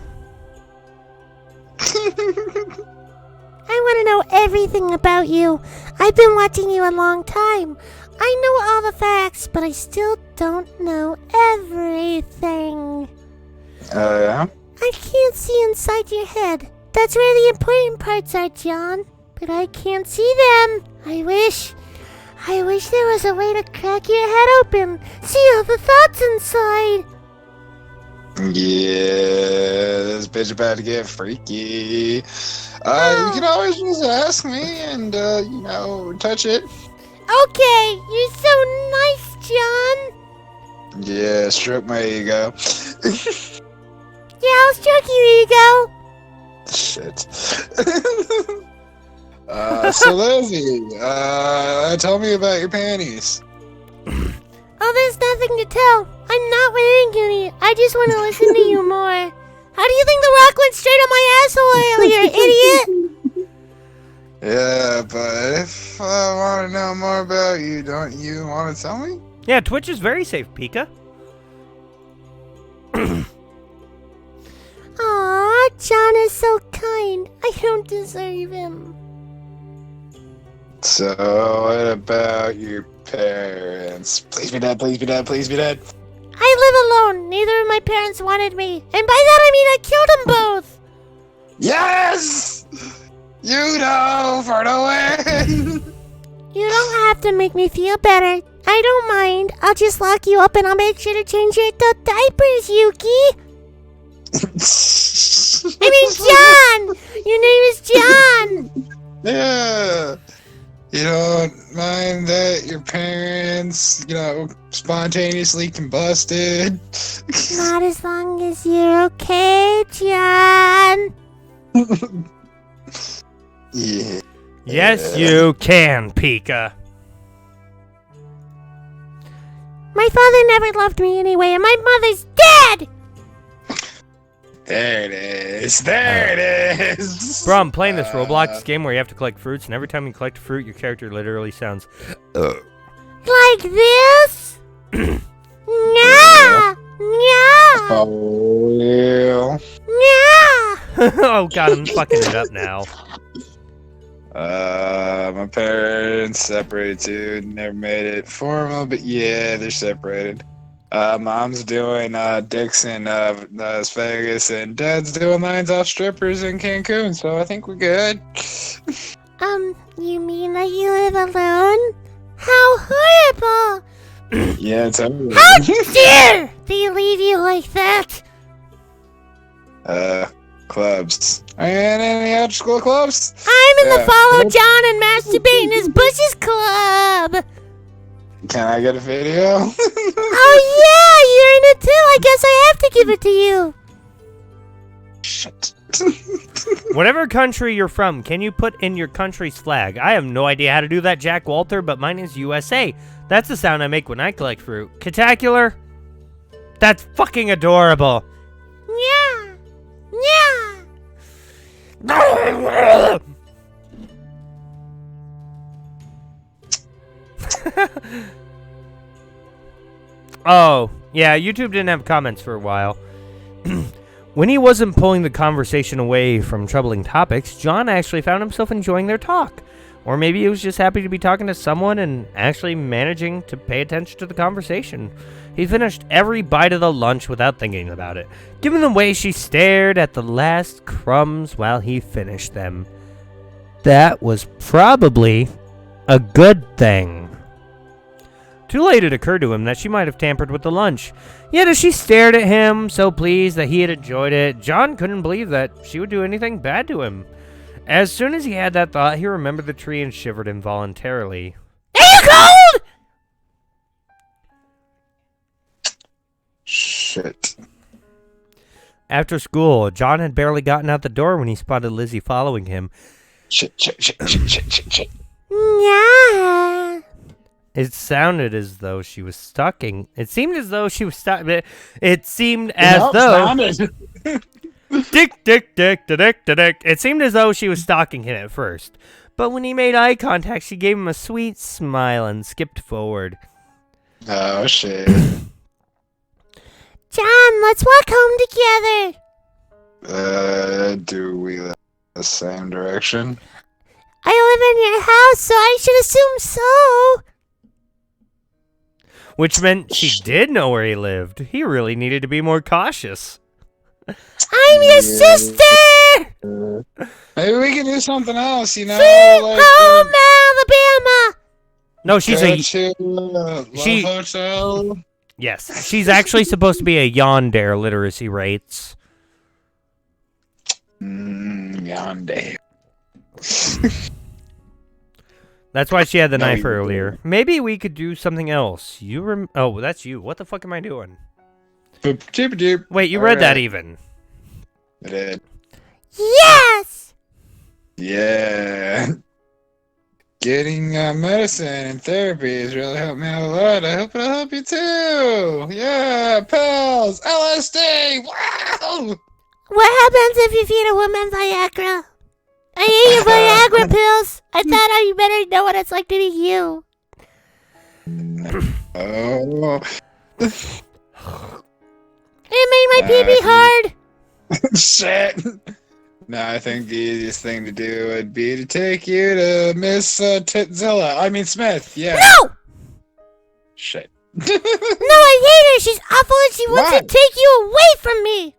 I want to know everything about you. I've been watching you a long time. I know all the facts, but I still don't know everything. Yeah? I can't see inside your head. That's where the important parts are, John. But I can't see them. I wish there was a way to crack your head open. See all the thoughts inside. Yeah, this bitch about to get freaky. You can always just ask me and, touch it. Okay, you're so nice, John. Yeah, stroke my ego. Yeah, I'll stroke your ego. Shit. So Lizzie, tell me about your panties. Oh, there's nothing to tell. I'm not wearing any. I just want to listen to you more. How do you think the rock went straight on my asshole earlier, idiot? Yeah, but if I want to know more about you, don't you want to tell me? Yeah, Twitch is very safe, Pika. Aw, John is so kind. I don't deserve him. So, what about your parents? Please be dead, please be dead, please be dead. I live alone. Neither of my parents wanted me. And by that I mean I killed them both. Yes! You know, for the win! You don't have to make me feel better. I don't mind. I'll just lock you up and I'll make sure to change your diapers, Yuki. I mean, John! Your name is John! Yeah. You don't mind that your parents, spontaneously combusted? Not as long as you're okay, John. Yeah. Yes, you can, Pika. My father never loved me anyway, and my mother's dead! There it is. There it is. Bro, I'm playing this Roblox game where you have to collect fruits, and every time you collect a fruit, your character literally sounds... Like this? Yeah! Yeah! Oh, yeah. Yeah! Oh god, I'm fucking it up now. My parents separated too. Never made it formal, but yeah, they're separated. Mom's doing dicks in Las Vegas, and Dad's doing lines off strippers in Cancun. So I think we're good. You mean that you live alone? How horrible! Yeah, totally. How dare they leave you like that? Clubs. And any after school clubs? I'm in the Yeah. Follow John and Masturbate in His Bushes Club! Can I get a video? Oh yeah, you're in it too. I guess I have to give it to you. Shit. Whatever country you're from, can you put in your country's flag? I have no idea how to do that, Jack Walter, but mine is USA. That's the sound I make when I collect fruit. Catacular? That's fucking adorable. Yeah. Yeah. Oh, yeah, YouTube didn't have comments for a while. When he wasn't pulling the conversation away from troubling topics, John actually found himself enjoying their talk. Or maybe he was just happy to be talking to someone and actually managing to pay attention to the conversation. He finished every bite of the lunch without thinking about it, given the way she stared at the last crumbs while he finished them. That was probably a good thing. Too late it occurred to him that she might have tampered with the lunch. Yet as she stared at him, so pleased that he had enjoyed it, John couldn't believe that she would do anything bad to him. As soon as he had that thought, he remembered the tree and shivered involuntarily. Are you cold? Shit. After school, John had barely gotten out the door when he spotted Lizzie following him. Shit. Yeah. It sounded as though she was stalking. It seemed as though she was stalking. It seemed as though... Dick. It seemed as though she was stalking him at first. But when he made eye contact, she gave him a sweet smile and skipped forward. Oh, shit. John, let's walk home together. Do we live the same direction? I live in your house, so I should assume so. Which meant she did know where he lived. He really needed to be more cautious. I'm your sister! Maybe we can do something else, you know? Sweet home Alabama! No, she's go a... to Love Hotel. Yes, she's actually supposed to be a yandere literacy rates. Yonder. That's why she had the No, knife you earlier. Maybe we could do something else. Oh, that's you. What the fuck am I doing? Boop. Wait, you All read that right. even. I did. Yes! Yeah. Getting medicine and therapy has really helped me out a lot. I hope it'll help you too. Yeah, pals, LSD. Wow. What happens if you feed a woman Viagra? I ate your Viagra pills. I thought you better know what it's like to be you. Oh. It made my pee-pee hard. Shit. No, I think the easiest thing to do would be to take you to Miss Titzilla. I mean Smith. Yeah. No! Shit. No, I hate her. She's awful and she wants Why? to take you away from me.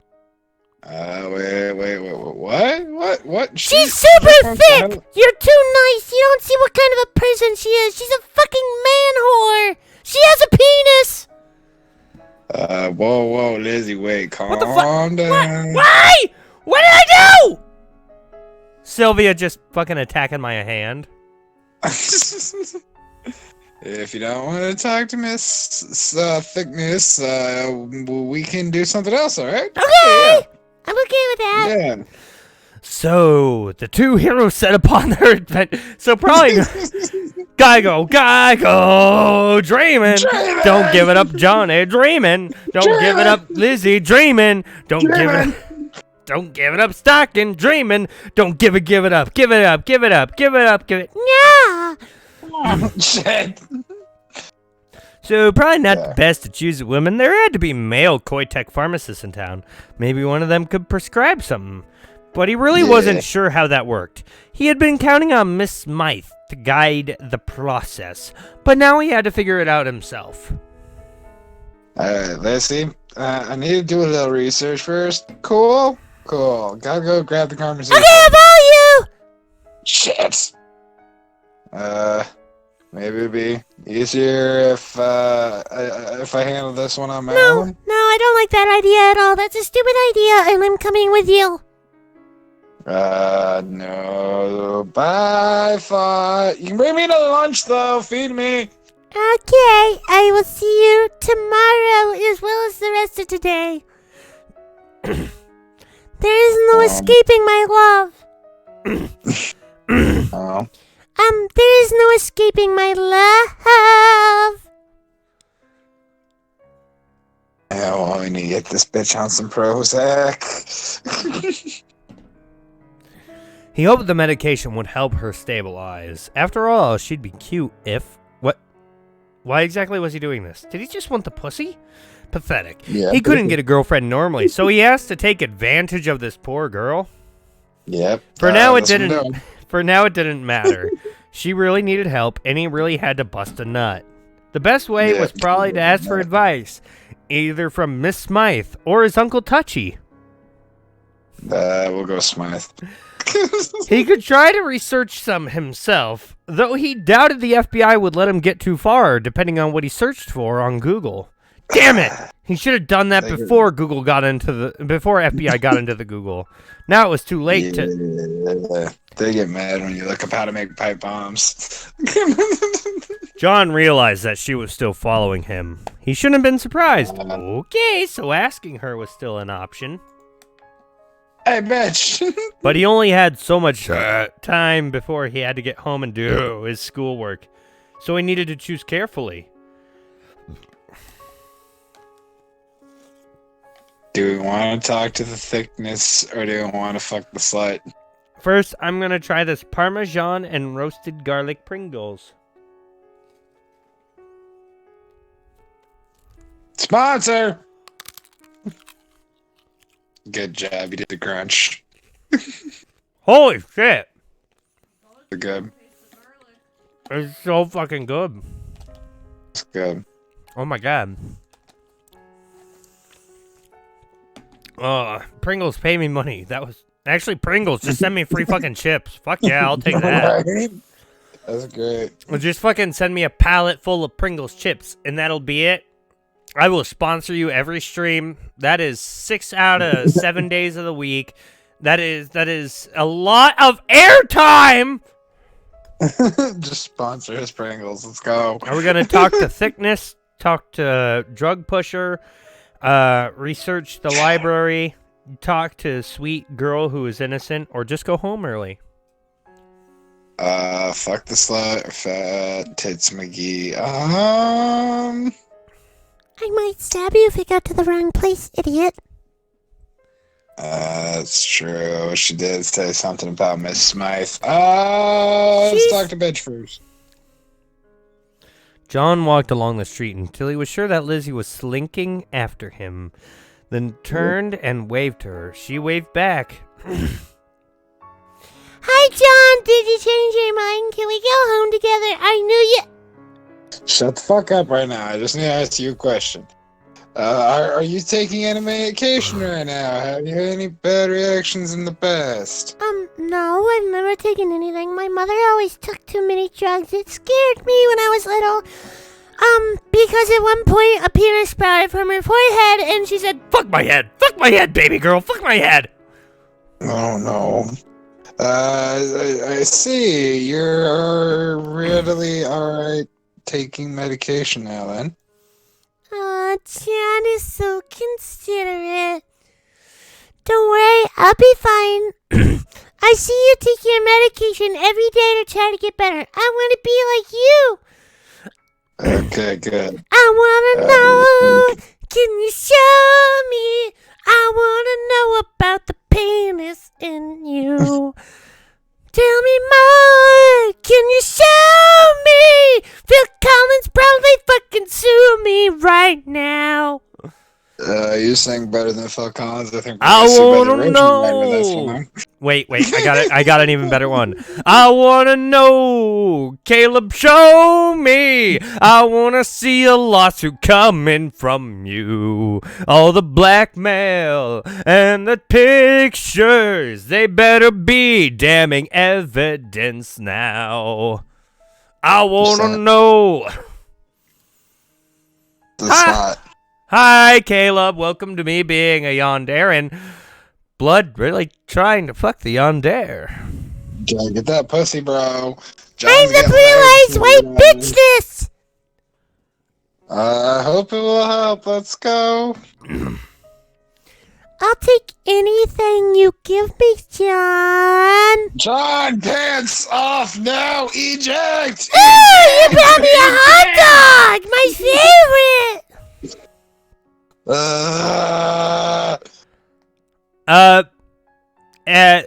Wait. What? She's super thick. You're too nice. You don't see what kind of a person she is. She's a fucking man whore. She has a penis. Whoa, Lizzie, wait, calm What the fuck? down. Why? What did I do? Sylvia just fucking attacking my hand. If you don't want to talk to Miss Thickness, we can do something else, alright? Okay. I'm okay with that. Yeah. So, the two heroes set upon their adventure. So, probably. Geigo, dreaming. Don't give it up, Johnny, dreaming. Don't give it up, Lizzie, dreaming. Don't give it up. Don't give it up, Stocking, dreaming. Don't give it up. Give it up, give it up, give it up, give it. Yeah. Oh, shit. So, probably not the best to choose women. There had to be male Koitek pharmacists in town. Maybe one of them could prescribe something. But he really wasn't sure how that worked. He had been counting on Miss Smythe to guide the process, but now he had to figure it out himself. Alright, let's see. I need to do a little research first. Cool. Gotta go grab the conversation. Okay, I'll follow you. Shit. Maybe it'd be easier if I handle this one on my own. No, I don't like that idea at all. That's a stupid idea, and I'm coming with you. No. Bye, Fa. You can bring me to lunch, though. Feed me. Okay, I will see you tomorrow as well as the rest of today. There is no escaping my love. Oh. There is no escaping my love. Yeah, well, we need to get this bitch on some Prozac. He hoped the medication would help her stabilize. After all, she'd be cute if... What? Why exactly was he doing this? Did he just want the pussy? Pathetic. Yeah. He couldn't get a girlfriend normally, so he asked to take advantage of this poor girl. Yep. For now, it that's what I'm didn't. doing. For now, it didn't matter. She really needed help, and he really had to bust a nut. The best way was probably to ask for advice, either from Miss Smythe or his Uncle Touchy. We'll go Smythe. He could try to research some himself, though he doubted the FBI would let him get too far, depending on what he searched for on Google. Damn it! He should have done that before Google got into before FBI got into the Google. Now it was too late to... They get mad when you look up how to make pipe bombs. John realized that she was still following him. He shouldn't have been surprised. Okay, so asking her was still an option. Hey, bitch! But he only had so much time before he had to get home and do his schoolwork. So he needed to choose carefully. Do we want to talk to the thickness, or do we want to fuck the slut? First, I'm going to try this Parmesan and roasted garlic Pringles. Sponsor! Good job, you did the crunch. Holy shit! Good. It's so fucking good. It's good. Oh my god. Pringles pay me money. That was... Actually, Pringles, just send me free fucking chips. Fuck yeah, I'll take that. Right? That's great. Well, just fucking send me a pallet full of Pringles chips, and that'll be it. I will sponsor you every stream. That is 6 out of 7 days of the week. That is a lot of airtime. Just sponsor his Pringles. Let's go. Are we gonna talk to Thickness? Talk to Drug Pusher? Research the library? Talk to Sweet Girl who is innocent? Or just go home early? Fuck the slut or fat tits McGee. I might stab you if you got to the wrong place, idiot. That's true. She did say something about Miss Smythe. Let's talk to bitch first. John walked along the street until he was sure that Lizzie was slinking after him, then turned and waved to her. She waved back. Hi, John. Did you change your mind? Can we go home together? I knew you... Shut the fuck up right now. I just need to ask you a question. Are you taking any medication right now? Have you had any bad reactions in the past? No, I've never taken anything. My mother always took too many drugs. It scared me when I was little. Because at one point a penis sprouted from her forehead and she said, Fuck my head, baby girl, fuck my head. Oh no. I see. You're really alright taking medication now then. John is so considerate. Don't worry, I'll be fine. I see you take your medication every day to try to get better. I want to be like you. Okay, good. I want to know, can you show me? I want to know about the penis in you. Tell me more, can you show me? Phil Collins probably fucking sue me right now. You sang better than Phil Collins. I think I wanna know. know. Wait, I got an even better one. I wanna know, Caleb, show me. I wanna see a lawsuit coming from you. All the blackmail and the pictures, they better be damning evidence now. I wanna know. It's not. Hi, Caleb. Welcome to me being a yandere and Blood really trying to fuck the yandere. Gotta get that pussy, bro. I'm the blue-eyes white bitchness. I hope it will help. Let's go. I'll take anything you give me, John. John, pants off now. Eject. Oh, you brought me a hot dog, my favorite.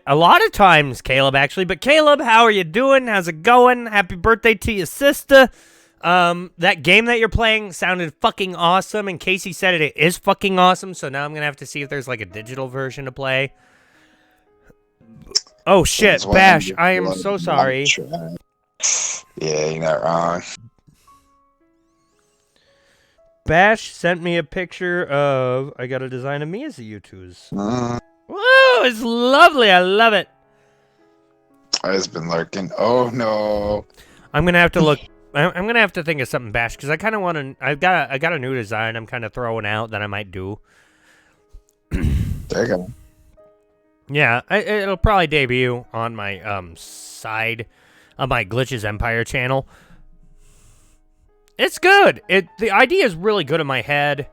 A lot of times, Caleb, actually. But Caleb, how are you doing? How's it going? Happy birthday to your sister. That game that you're playing sounded fucking awesome, and Casey said it is fucking awesome, so now I'm gonna have to see if there's like a digital version to play. Oh shit, Bash, I am so sorry. Yeah, you're not wrong. Bash sent me a picture of, I got a design of me as a U2's. Whoa, it's lovely, I love it. I've been lurking. Oh no. I'm gonna have to look. I'm gonna have to think of something, Bash, because I kind of want to. I got a new design. I'm kind of throwing out that I might do. There you go. Yeah, it'll probably debut on my side of my Gliitchzz Empire channel. It's good. The idea is really good in my head,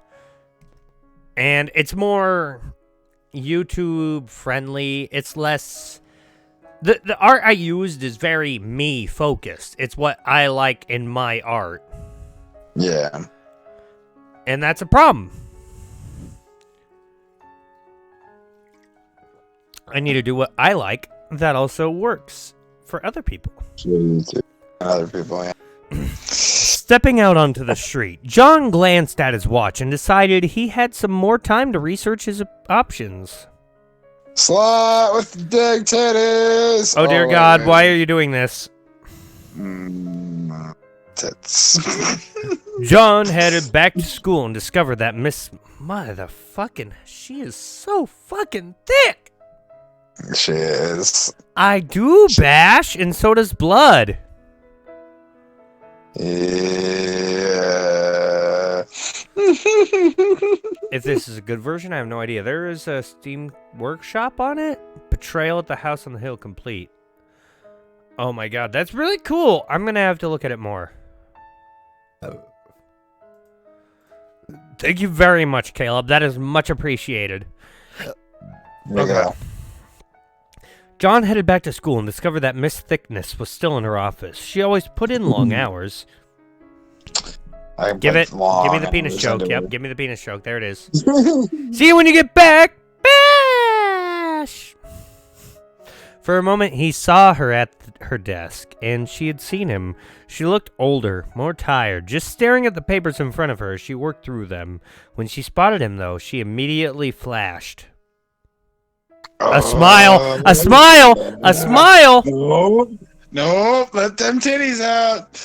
and it's more YouTube friendly. It's less. The art I used is very me focused. It's what I like in my art. Yeah. And that's a problem. I need to do what I like that also works for other people. Other people, yeah. Stepping out onto the street, John glanced at his watch and decided he had some more time to research his options. Slut with the big titties. Oh dear God, why are you doing this? Tits. John headed back to school and discovered that Miss Motherfucking, she is so fucking thick. She is. I do, Bash, and so does Blood. Yeah. If this is a good version, I have no idea. There is a Steam workshop on it. Betrayal at the House on the Hill complete. Oh my God, that's really cool. I'm gonna have to look at it more. Thank you very much, Caleb. That is much appreciated. There you go. John headed back to school and discovered that Miss Thickness was still in her office. She always put in long hours. Give me the penis joke. Yep, give me the penis joke. There it is. See you when you get back, Bash! For a moment, he saw her at her desk, and she had seen him. She looked older, more tired, just staring at the papers in front of her as she worked through them. When she spotted him, though, she immediately flashed. A smile! A smile! A smile! No, no, let them titties out.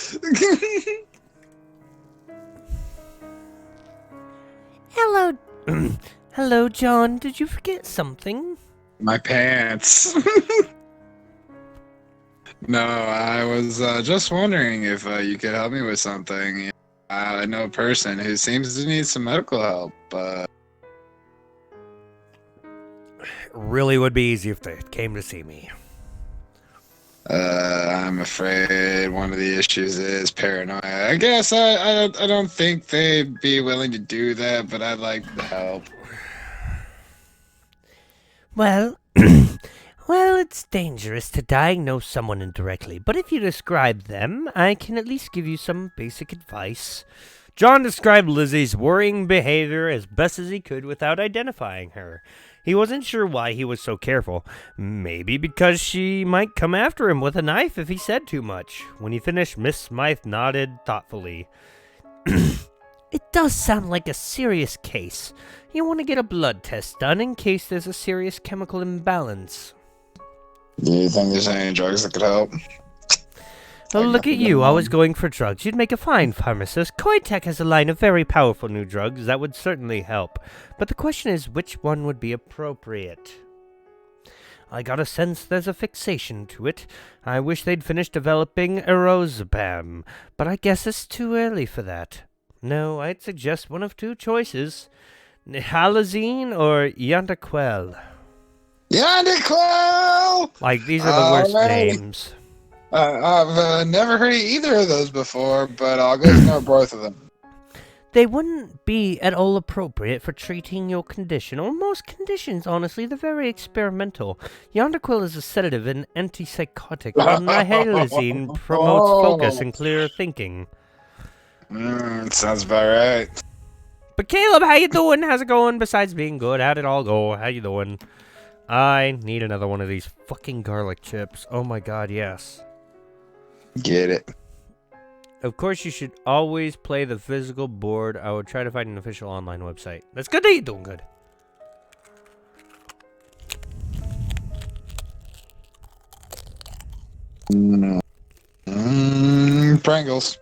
Hello. Hello, John. Did you forget something? My pants. No, I was just wondering if you could help me with something. I know a person who seems to need some medical help. Really would be easy if they came to see me. I'm afraid one of the issues is paranoia. I guess I don't think they'd be willing to do that, but I'd like the help. Well, well, it's dangerous to diagnose someone indirectly, but if you describe them, I can at least give you some basic advice. John described Lizzie's worrying behavior as best as he could without identifying her. He wasn't sure why he was so careful. Maybe because she might come after him with a knife if he said too much. When he finished, Miss Smythe nodded thoughtfully. It does sound like a serious case. You want to get a blood test done in case there's a serious chemical imbalance. Do you think there's any drugs that could help? Oh, look at you, always going for drugs. You'd make a fine pharmacist. Koitek has a line of very powerful new drugs that would certainly help. But the question is, which one would be appropriate? I got a sense there's a fixation to it. I wish they'd finished developing erozepam, but I guess it's too early for that. No, I'd suggest one of two choices. Halazine or Yandaquel. Yandaquel! Like, these are the worst names. I've never heard of either of those before, but I'll go ignore both of them. They wouldn't be at all appropriate for treating your condition, or most conditions, honestly. They're very experimental. Yandaquil is a sedative and antipsychotic, while Nihalazine promotes focus and clear thinking. Sounds about right. But Caleb, how you doing? How's it going? Besides being good, how'd it all go? How you doing? I need another one of these fucking garlic chips. Oh my god, yes. Get it. Of course, you should always play the physical board. I will try to find an official online website. That's good that you're doing good. Pringles.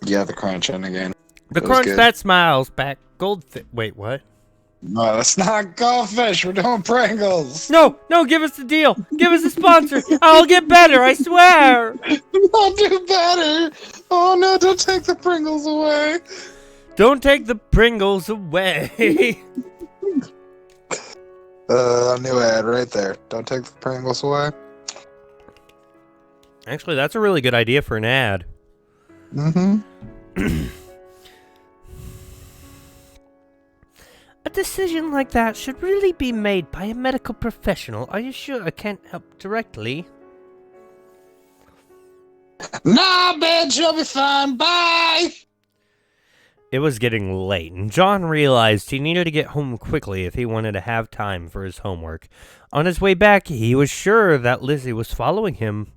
Yeah, the crunch in again. The That was crunch good. that smiles back. Goldfish. Wait, what? No, that's not goldfish. We're doing Pringles. No, give us the deal. Give us a sponsor. I'll get better, I swear. I'll do better. Oh no, don't take the Pringles away. Don't take the Pringles away. New ad right there. Don't take the Pringles away. Actually, that's a really good idea for an ad. Mm-hmm. A decision like that should really be made by a medical professional. Are you sure I can't help directly? Nah, bitch, you'll be fine. Bye. It was getting late, and John realized he needed to get home quickly if he wanted to have time for his homework. On his way back, he was sure that Lizzie was following him.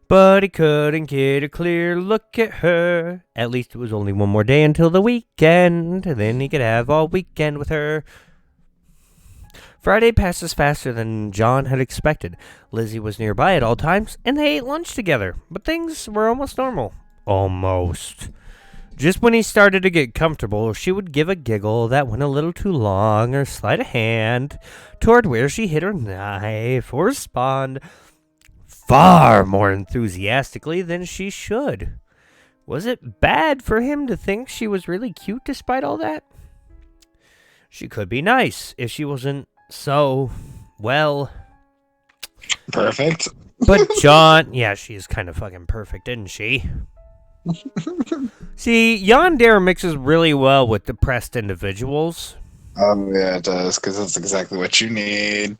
But he couldn't get a clear look at her. At least it was only one more day until the weekend. Then he could have all weekend with her. Friday passes faster than John had expected. Lizzie was nearby at all times, and they ate lunch together. But things were almost normal. Almost. Just when he started to get comfortable, she would give a giggle that went a little too long, or slide a hand toward where she hid her knife, or respond far more enthusiastically than she should. Was it bad for him to think she was really cute despite all that? She could be nice if she wasn't so, well... Perfect. But John... Yeah, she is kind of fucking perfect, isn't she? See, yandere mixes really well with depressed individuals. Oh, yeah, it does, because that's exactly what you need.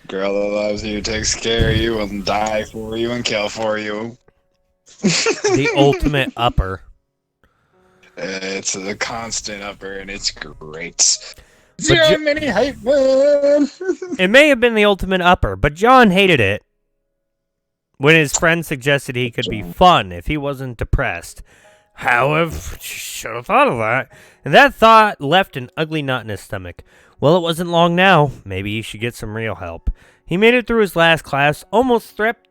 Girl that loves you, takes care of you, will die for you and kill for you. The ultimate upper. It's a constant upper, and it's great. But Mini hype man. It may have been the ultimate upper, but John hated it when his friend suggested he could be fun if he wasn't depressed. However, should have thought of that. And that thought left an ugly knot in his stomach. Well, it wasn't long now. Maybe he should get some real help. He made it through his last class, almost slept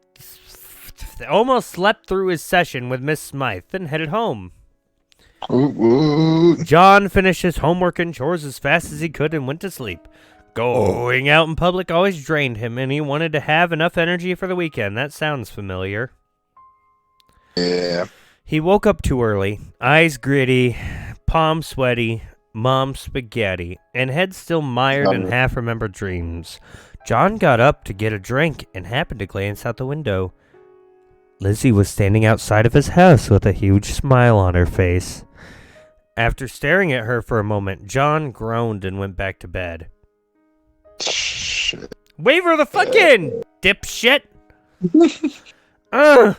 through his session with Miss Smythe, and headed home. Ooh. John finished his homework and chores as fast as he could and went to sleep. Going out in public always drained him, and he wanted to have enough energy for the weekend. That sounds familiar. Yeah. He woke up too early, eyes gritty, palms sweaty, mom spaghetti, and head still mired in half-remembered dreams. John got up to get a drink and happened to glance out the window. Lizzie was standing outside of his house with a huge smile on her face. After staring at her for a moment, John groaned and went back to bed. Shit. Wave her the fuck in, dipshit! The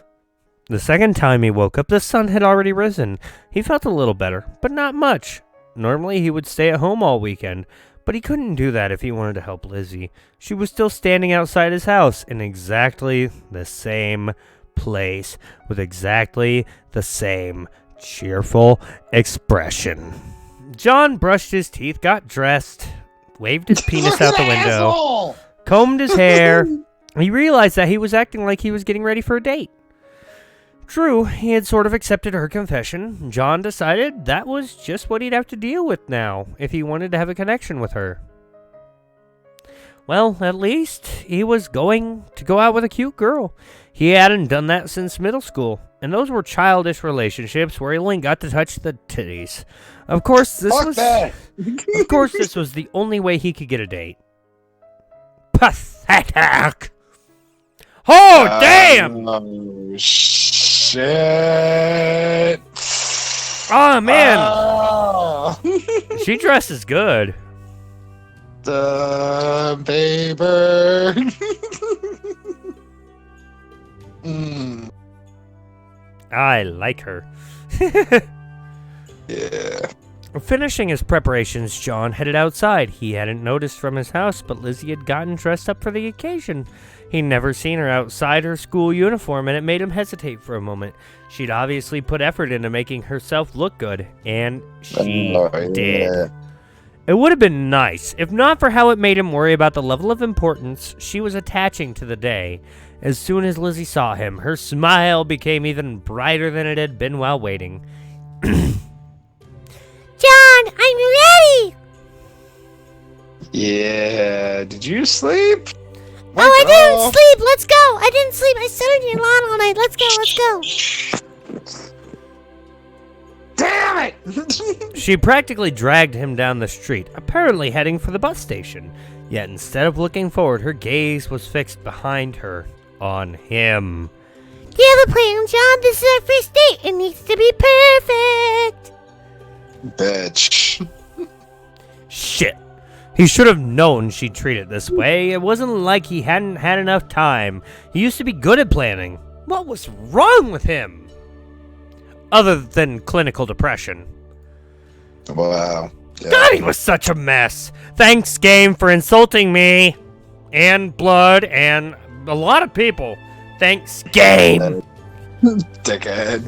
second time he woke up, the sun had already risen. He felt a little better, but not much. Normally he would stay at home all weekend, but he couldn't do that if he wanted to help Lizzie. She was still standing outside his house in exactly the same place, with exactly the same cheerful expression. John brushed his teeth, got dressed, waved his penis out the window, Asshole! combed his hair. He realized that he was acting like he was getting ready for a date. True, he had sort of accepted her confession. John decided that was just what he'd have to deal with now if he wanted to have a connection with her. Well, at least he was going to go out with a cute girl. He hadn't done that since middle school, and those were childish relationships where he only got to touch the titties. Of course, this was the only way he could get a date. Pathetic. Oh, damn! Oh, shit. Oh, man. Oh. She dresses good. The paper. I like her. Yeah. Finishing his preparations, John headed outside. He hadn't noticed from his house, but Lizzie had gotten dressed up for the occasion. He'd never seen her outside her school uniform, and it made him hesitate for a moment. She'd obviously put effort into making herself look good, and she did. It would have been nice, if not for how it made him worry about the level of importance she was attaching to the day. As soon as Lizzie saw him, her smile became even brighter than it had been while waiting. John, I'm ready! Yeah. Did you sleep? Oh, I didn't sleep! Let's go! I didn't sleep! I sat on your lawn all night! Let's go! Damn it! She practically dragged him down the street, apparently heading for the bus station. Yet instead of looking forward, her gaze was fixed behind her, on him. Do you have a plan, John? This is our first date. It needs to be perfect. Bitch. Shit. He should have known she'd treat it this way. It wasn't like he hadn't had enough time. He used to be good at planning. What was wrong with him? Other than clinical depression. Wow. Yeah. God, he was such a mess. Thanks, game, for insulting me. And Blood, and a lot of people. Thanks, game. Dickhead.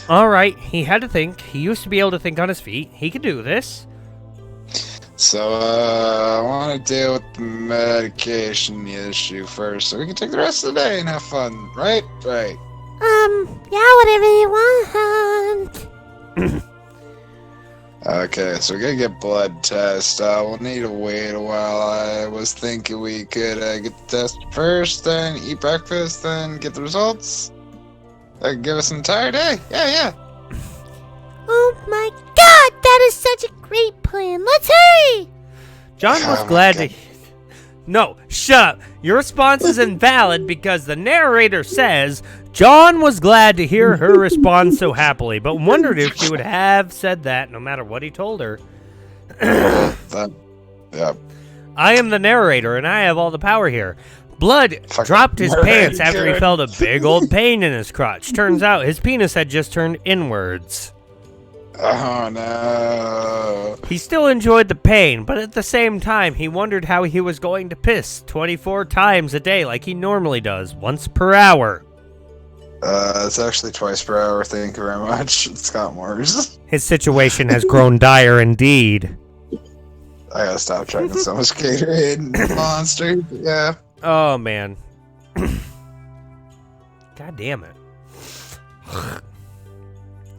Alright, he had to think. He used to be able to think on his feet. He could do this. So, I want to deal with the medication issue first, so we can take the rest of the day and have fun, right? Right. Yeah, whatever you want. Okay, so we're gonna get blood test. We'll need to wait a while. I was thinking we could get the test first, then eat breakfast, then get the results. That could give us an entire day. Yeah. Oh my god, that is such a great plan. Let's hurry! John was Oh my glad God. to... No, shut up. Your response is invalid because the narrator says John was glad to hear her respond so happily, but wondered if she would have said that no matter what he told her. Yeah. I am the narrator, and I have all the power here. Blood Fucking dropped his pants narrator. after he felt a big old pain in his crotch. Turns out his penis had just turned inwards. Oh no. He still enjoyed the pain, but at the same time, he wondered how he was going to piss 24 times a day like he normally does, once per hour. It's actually twice per hour, thank you very much. It's gotten worse. His situation has grown dire indeed. I gotta stop drinking so much Gatorade and Monster. Yeah. Oh, man. God damn it.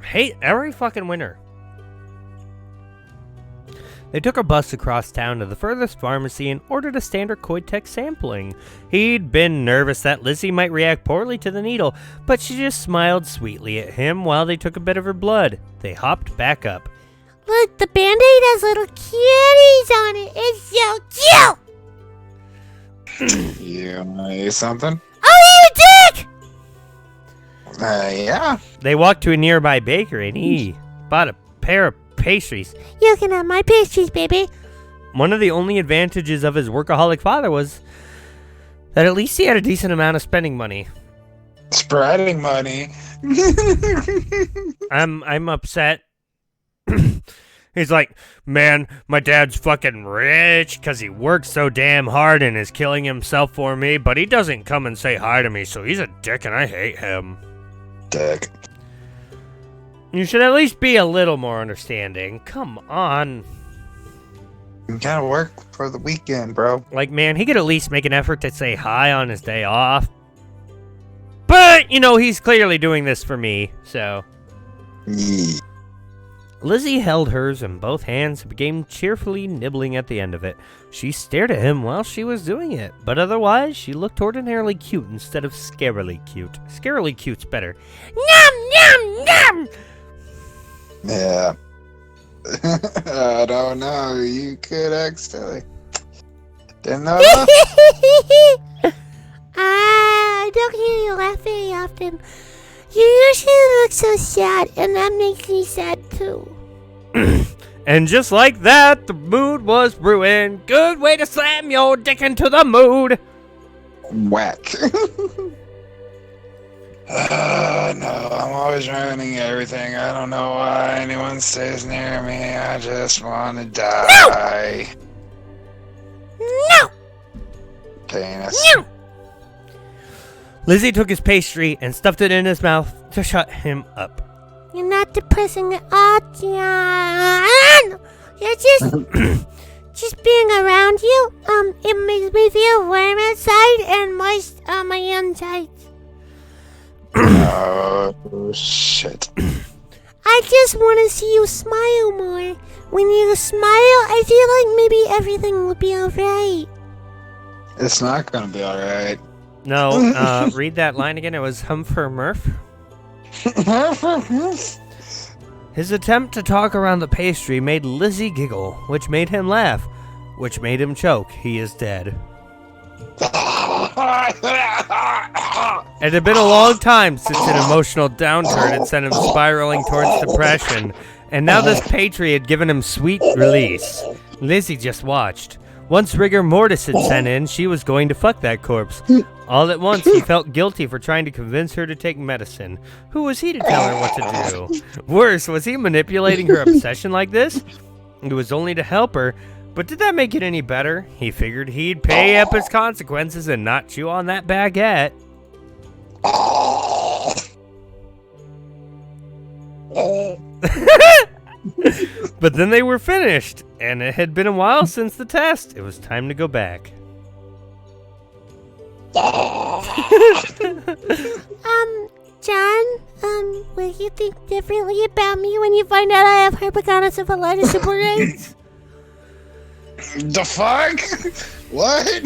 Hate every fucking winter. They took a bus across town to the furthest pharmacy and ordered a standard Koitek sampling. He'd been nervous that Lizzie might react poorly to the needle, but she just smiled sweetly at him while they took a bit of her blood. They hopped back up. Look, the Band-Aid has little kitties on it. It's so cute! You wanna eat something? Oh, you dick! Yeah. They walked to a nearby bakery and he bought a pair of pastries. You can have my pastries, baby. One of the only advantages of his workaholic father was that at least he had a decent amount of spending money. Spreading money. I'm upset. He's like, man, my dad's fucking rich because he works so damn hard and is killing himself for me, but he doesn't come and say hi to me, so he's a dick and I hate him. Dick. You should at least be a little more understanding. Come on. You gotta work for the weekend, bro. Like, man, he could at least make an effort to say hi on his day off. But, you know, he's clearly doing this for me, so. Yeah. Lizzie held hers in both hands and began cheerfully nibbling at the end of it. She stared at him while she was doing it, but otherwise, she looked ordinarily cute instead of scarily cute. Scarily cute's better. Nom, nom, nom! Yeah. I don't know. You could accidentally. Didn't know that? I don't hear you laugh very often. You usually look so sad, and that makes me sad too. And just like that, the mood was ruined. Good way to slam your dick into the mood. Whack. No, I'm always ruining everything. I don't know why anyone stays near me. I just want to die. No! Penis. No! Lizzie took his pastry and stuffed it in his mouth to shut him up. You're not depressing at all, John. You're just being around you. It makes me feel warm outside and moist on my insides. Oh, shit. I just want to see you smile more. When you smile, I feel like maybe everything will be alright. It's not gonna be alright. No, read that line again. It was Humfer Murph. His attempt to talk around the pastry made Lizzie giggle, which made him laugh, which made him choke. He is dead. It had been a long time since an emotional downturn had sent him spiraling towards depression, and now this pastry had given him sweet release. Lizzie just watched. Once rigor mortis had set in, she was going to fuck that corpse. All at once, he felt guilty for trying to convince her to take medicine. Who was he to tell her what to do? Worse, was he manipulating her obsession like this? It was only to help her, but did that make it any better? He figured he'd pay up his consequences and not chew on that baguette. But then they were finished, and it had been a while since the test. It was time to go back. John, will you think differently about me when you find out I have hypogonadal separate? The fuck? What?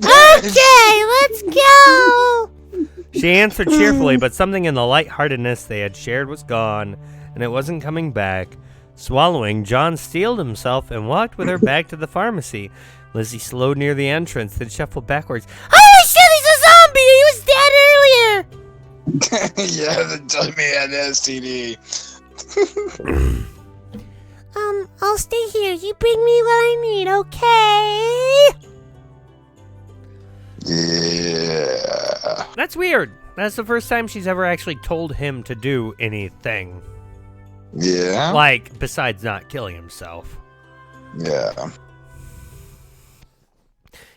Okay, let's go! She answered cheerfully, but something in the lightheartedness they had shared was gone, and it wasn't coming back. Swallowing, John steeled himself and walked with her back to the pharmacy. Lizzie slowed near the entrance, then shuffled backwards. Holy shit, he's a zombie! He was dead earlier! Yeah, the dummy had STD. I'll stay here. You bring me what I need, okay? Yeah. That's weird. That's the first time she's ever actually told him to do anything. Yeah. Like, besides not killing himself. Yeah.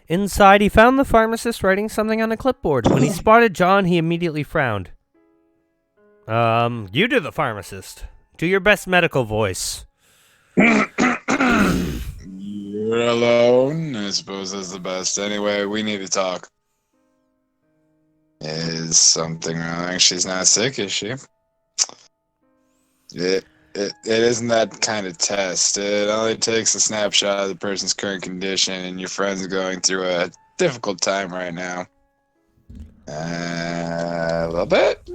Inside, he found the pharmacist writing something on a clipboard. When he spotted John, he immediately frowned. You do the pharmacist. Do your best medical voice. You're alone? I suppose that's the best. Anyway, we need to talk. Is something wrong? She's not sick, is she? It isn't that kind of test. It only takes a snapshot of the person's current condition, and your friend's going through a difficult time right now. A little bit.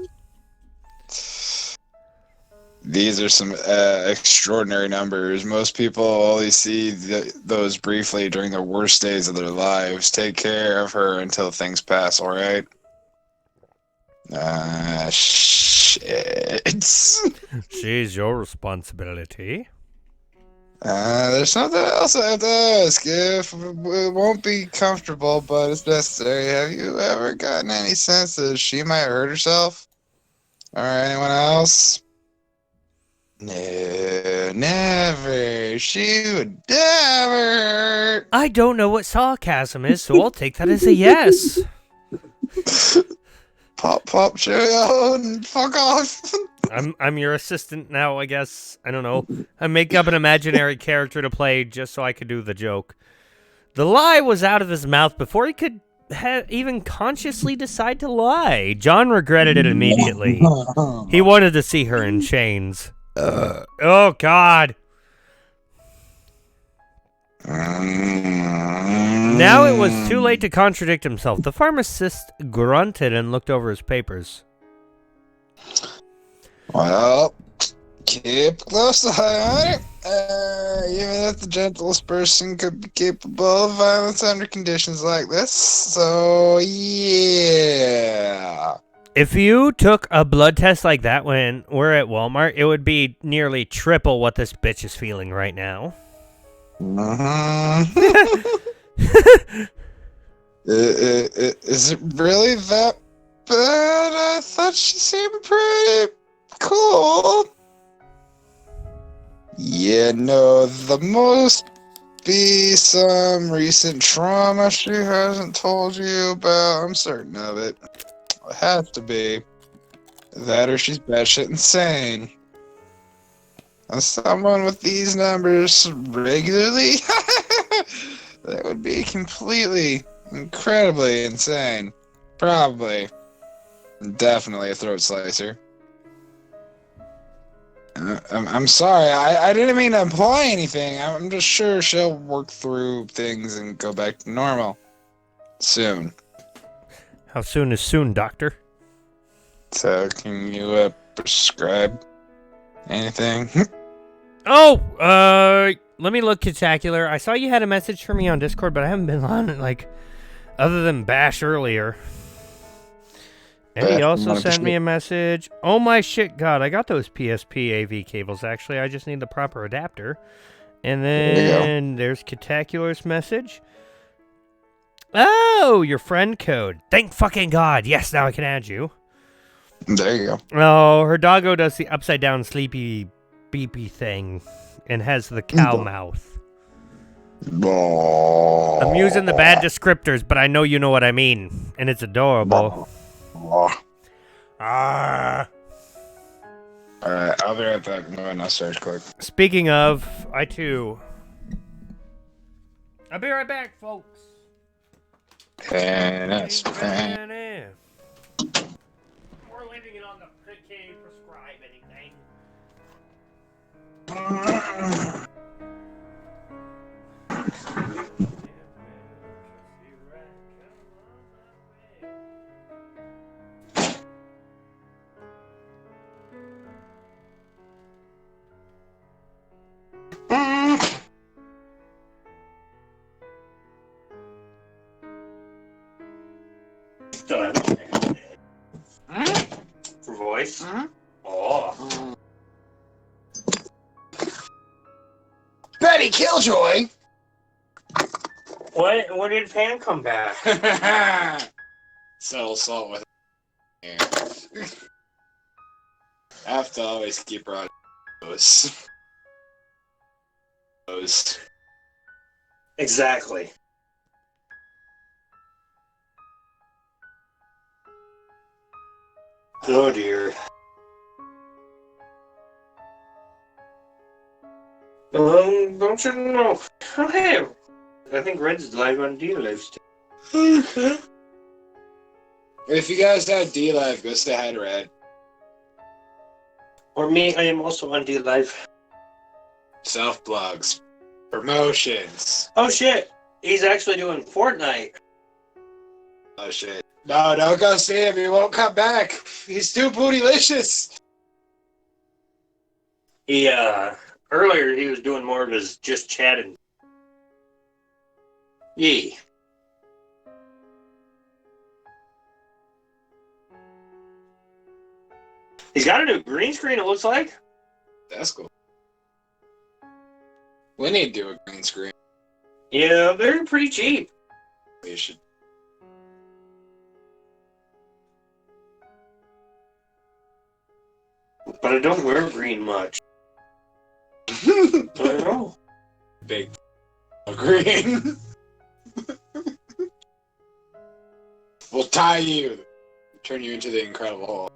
These are some extraordinary numbers. Most people only see those briefly during the worst days of their lives. Take care of her until things pass, alright? Shit. She's your responsibility. There's something else I have to ask. If it won't be comfortable, but it's necessary. Have you ever gotten any sense that she might hurt herself? Or anyone else? No, never. She would never. I don't know what sarcasm is, so I'll take that as a yes. Pop, cheerio, and fuck off. I'm your assistant now, I guess. I don't know. I make up an imaginary character to play just so I could do the joke. The lie was out of his mouth before he could even consciously decide to lie. John regretted it immediately. He wanted to see her in chains. Oh, God. Now it was too late to contradict himself. The pharmacist grunted and looked over his papers. Well, keep close eye on it. Even if the gentlest person could be capable of violence under conditions like this. So, yeah. If you took a blood test like that when we're at Walmart, it would be nearly triple what this bitch is feeling right now. Is it really that bad? I thought she seemed pretty cool. Yeah, no, the most be some recent trauma she hasn't told you about. I'm certain of it. It has to be. That or she's batshit insane. As someone with these numbers regularly, that would be completely, incredibly insane. Probably. Definitely a throat slicer. I'm sorry, I didn't mean to imply anything. I'm just sure she'll work through things and go back to normal. Soon. How soon is soon, doctor? So, can you prescribe anything? Oh, let me look, Spectacular. I saw you had a message for me on Discord, but I haven't been on it, like, other than Bash earlier. And he also sent me a message. Oh my shit, God, I got those PSP AV cables, actually. I just need the proper adapter. And then there's Spectacular's message. Oh, your friend code. Thank fucking God. Yes, now I can add you. There you go. Oh, her doggo does the upside down sleepy beepy thing and has the cow mouth. I'm using the bad descriptors, but I know you know what I mean. And it's adorable. Alright, I'll be right back. I'm going to search quick. Speaking of, I too. I'll be right back, folks. Tennis. We're leaving it on the can't prescribe anything. Done. For voice. Oh. Betty Killjoy! What did Pam come back? Settle salt with I have to always keep her on those. Exactly. Oh dear. Don't you know? Oh, hey, I think Red's live on Dlive still. If you guys have Dlive, go say hi to Red. Or me, I am also on Dlive. Self-blogs. Promotions. Oh shit, he's actually doing Fortnite. Oh shit. No, don't go see him. He won't come back. He's too bootylicious. He, earlier he was doing more of his just chatting. Yee. He's got a new green screen, it looks like. That's cool. We need to do a green screen. Yeah, they're pretty cheap. We should. But I don't wear green much. I don't know. Big green. We'll tie you. Turn you into the Incredible Hulk.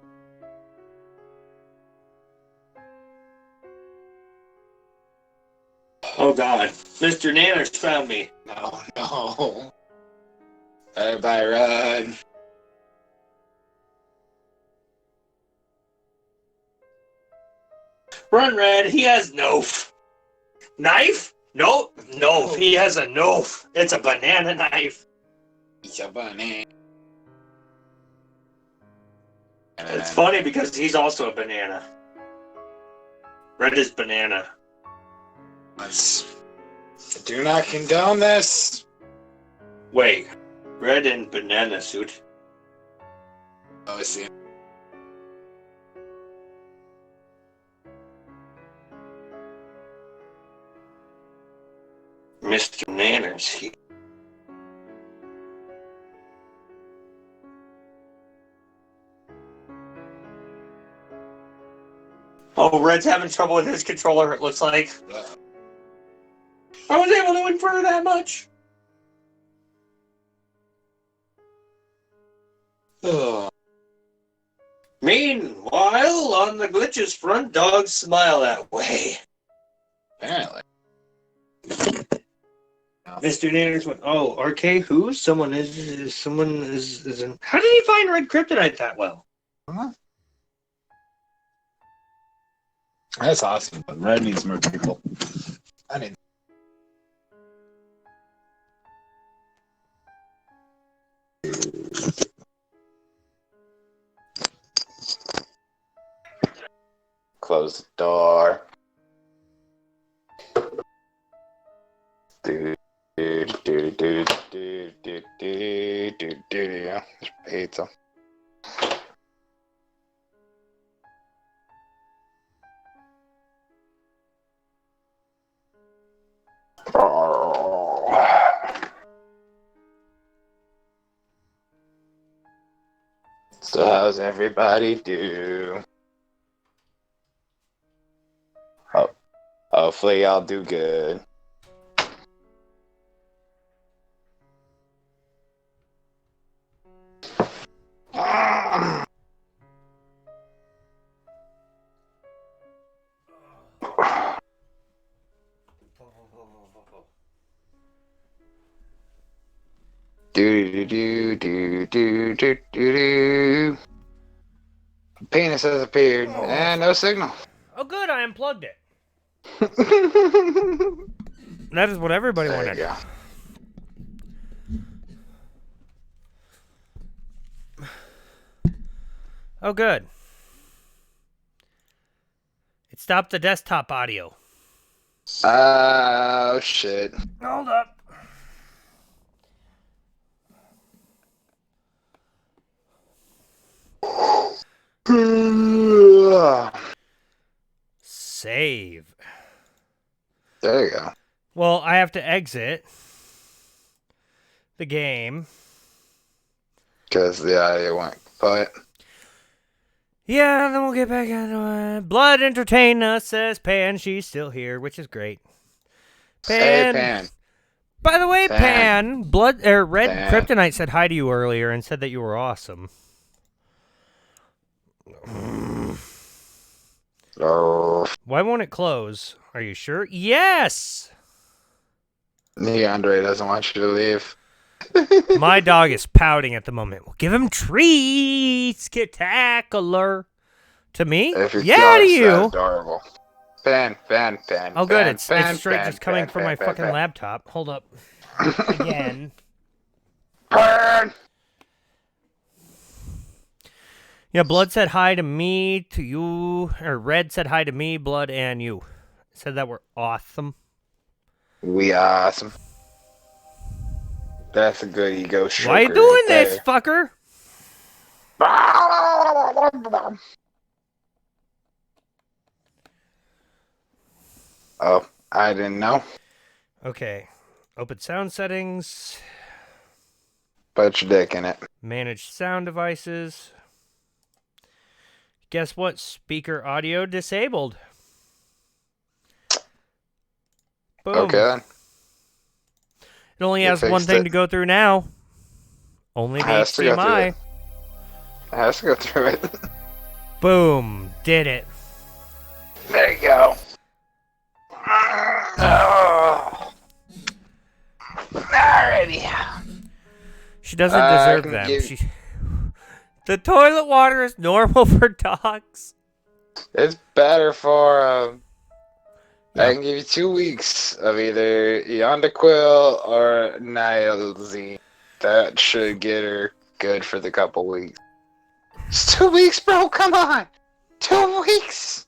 Oh god. Mr. Nanners found me. No, no. Everybody run. Run, Red. He has knife. Knife? No, he has a knife. It's a banana knife. It's a banana. It's funny because he's also a banana. Red is banana. Do not condone this. Wait, Red in banana suit. Oh, I see. Mr. Nanners. Oh, Red's having trouble with his controller, it looks like. I was able to infer that much. Oh. Meanwhile, on the Gliitchzz front, dogs smile that way. Apparently. Mr. Nanners went, oh, RK who? Someone is in... How did he find red kryptonite that well? Huh? That's awesome, but Red needs more people. I need. Close the door. Do do do do do do do do do. Pizza. So how's everybody do? Oh, hopefully I'll do good. Do do do do do do do. Penis has appeared and no signal. Oh, good, I unplugged it. That is what everybody There wanted. you go. Oh, good. It stopped the desktop audio. Oh shit. Hold up. Save. There you go. Well, I have to exit the game. Because it went quiet. Yeah, then we'll get back into it. Blood entertain us, says Pan. She's still here, which is great. Hey, Pan. By the way, Pan. Red Pan. Kryptonite said hi to you earlier and said that you were awesome. Oh. Why won't it close? Are you sure? Yes! Andre doesn't want you to leave. My dog is pouting at the moment. We'll give him treats. Spectacular. To me? If your Yeah, to dog's you. that adorable. Pan. Oh, good. Pan, It's pan, straight pan, just coming pan, from pan, my pan, fucking pan. laptop. Hold up. Again. Pan. Yeah, Blood said hi to me, to you. Or Red said hi to me, Blood, and you. Said that we're awesome. We awesome. That's a good ego stroker. Why you doing right this, fucker? there. Oh, I didn't know. Okay. Open sound settings. Put your dick in it. Manage sound devices. Guess what? Speaker audio disabled. Boom. Okay then. It only You has one fixed thing it. to go through now. Only the Has to go through HDMI. it. I have to go through it. Boom. Did it. There you go. Oh. Alrighty. She doesn't I deserve can them. give- The toilet water is normal for dogs. It's better for Yeah. I can give you 2 weeks of either Yondaquil or Nilesine. That should get her good for the couple weeks. It's 2 weeks, bro. Come on, 2 weeks.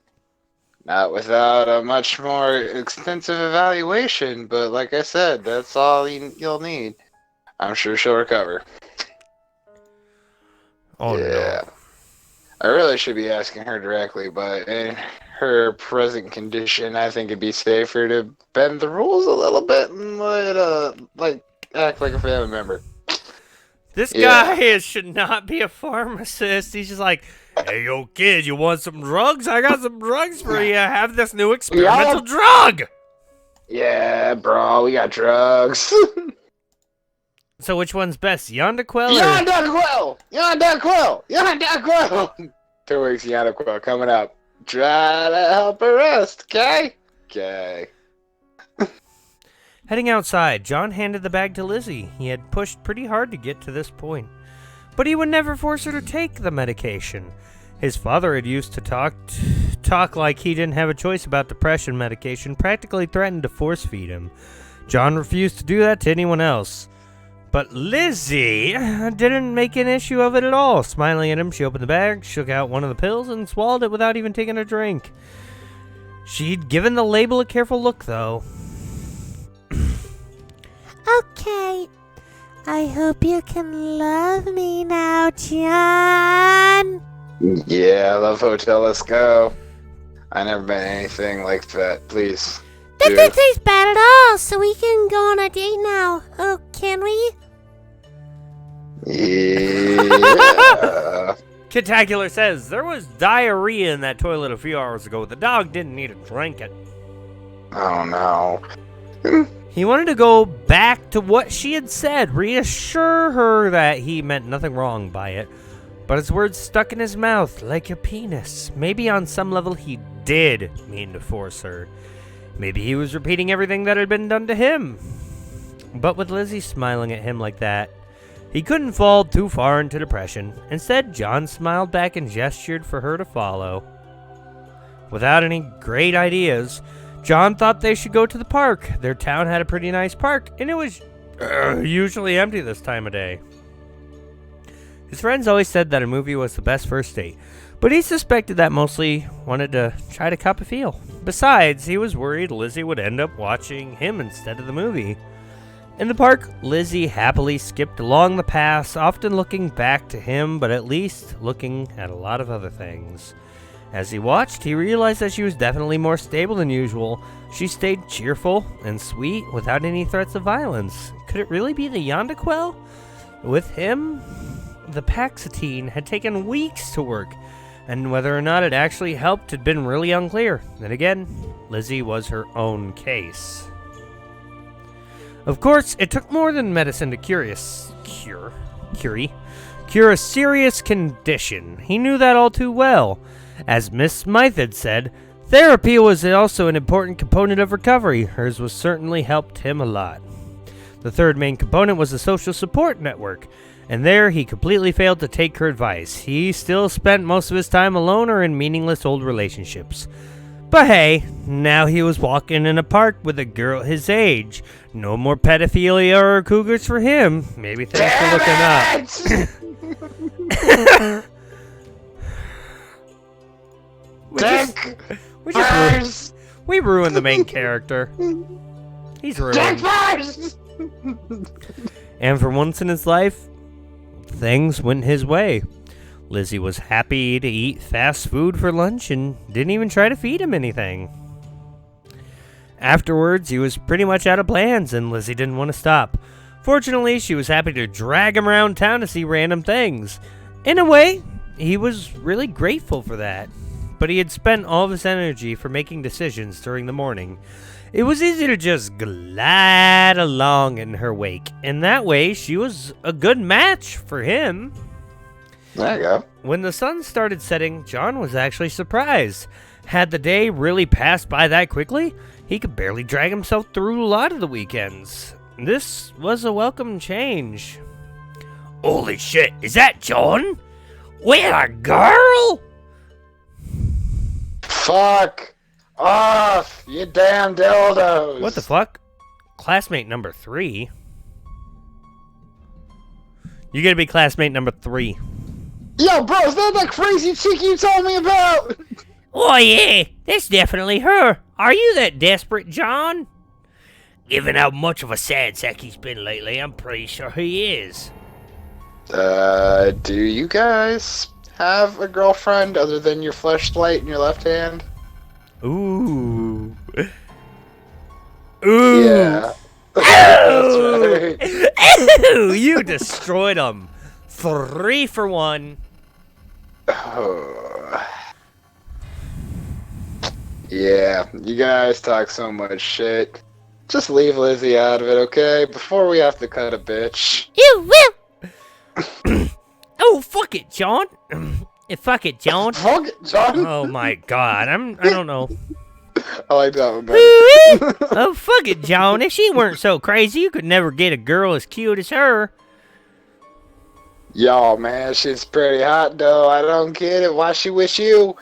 Not without a much more extensive evaluation, but like I said, that's all you'll need. I'm sure she'll recover. Oh Yeah. no. I really should be asking her directly, but in her present condition, I think it'd be safer to bend the rules a little bit and act like a family member. This Yeah. guy should not be a pharmacist. He's just like, hey, yo, kid, you want some drugs? I got some drugs for you. Have this new experimental drug. Yeah, bro, we got drugs. So which one's best, Yondaquil or... Yondaquil! Yondaquil! Yondaquil! 2 weeks Yondaquil coming up. Try to help her rest, okay? Okay. Heading outside, John handed the bag to Lizzie. He had pushed pretty hard to get to this point. But he would never force her to take the medication. His father had used to talk like he didn't have a choice about depression medication, practically threatened to force feed him. John refused to do that to anyone else. But Lizzie didn't make an issue of it at all. Smiling at him, she opened the bag, shook out one of the pills, and swallowed it without even taking a drink. She'd given the label a careful look, though. Okay. I hope you can love me now, John. Yeah, Love Hotel, let's go. I never been anything like that. Please. That do. doesn't taste bad at all, so we can go on a date now. Oh, can we? Yeah. Kitacular says, there was diarrhea in that toilet a few hours ago. The dog didn't need to drink it. Oh no. He wanted to go back to what she had said, reassure her that he meant nothing wrong by it. But his words stuck in his mouth like a penis. Maybe on some level he did mean to force her. Maybe he was repeating everything that had been done to him. But with Lizzie smiling at him like that, he couldn't fall too far into depression. Instead, John smiled back and gestured for her to follow. Without any great ideas, John thought they should go to the park. Their town had a pretty nice park, and it was usually empty this time of day. His friends always said that a movie was the best first date, but he suspected that mostly wanted to try to cop a feel. Besides, he was worried Lizzie would end up watching him instead of the movie. In the park, Lizzie happily skipped along the paths, often looking back to him, but at least looking at a lot of other things. As he watched, he realized that she was definitely more stable than usual. She stayed cheerful and sweet without any threats of violence. Could it really be the Yondaquil? With him, the Paxatine had taken weeks to work, and whether or not it actually helped had been really unclear. Then again, Lizzie was her own case. Of course, it took more than medicine to cure a serious condition. He knew that all too well. As Miss Smythe had said, therapy was also an important component of recovery. Hers was certainly helped him a lot. The third main component was the social support network, and there he completely failed to take her advice. He still spent most of his time alone or in meaningless old relationships. But hey, now he was walking in a park with a girl his age. No more pedophilia or cougars for him. Maybe thanks for looking up. We ruined the main character. He's ruined. And for once in his life, things went his way. Lizzie was happy to eat fast food for lunch and didn't even try to feed him anything. Afterwards, he was pretty much out of plans, and Lizzie didn't want to stop. Fortunately, she was happy to drag him around town to see random things. In a way, he was really grateful for that. But he had spent all of his energy for making decisions during the morning. It was easy to just glide along in her wake, and that way she was a good match for him. There you go. When the sun started setting, John was actually surprised. Had the day really passed by that quickly? He could barely drag himself through a lot of the weekends. This was a welcome change. Holy shit, is that John? With a girl? Fuck off, you damn dildos. What the fuck? Classmate number 3? You're gonna be classmate number 3. Yo, bro, is that crazy chick you told me about? Oh yeah, that's definitely her. Are you that desperate, John? Given how much of a sad sack he's been lately, I'm pretty sure he is. Do you guys have a girlfriend other than your fleshlight in your left hand? Ooh. Ooh. Yeah. Ooh. That's right. Ooh, you destroyed him. 3 for 1. Oh. Yeah, you guys talk so much shit. Just leave Lizzie out of it, okay? Before we have to cut a bitch. You will. Oh, fuck it, John. Fuck it, John. Fuck it, John. Oh my god, I don't know. I like that one better. Oh, fuck it, John. If she weren't so crazy, you could never get a girl as cute as her. Yo, man, she's pretty hot, though. I don't get it. Why she wish you?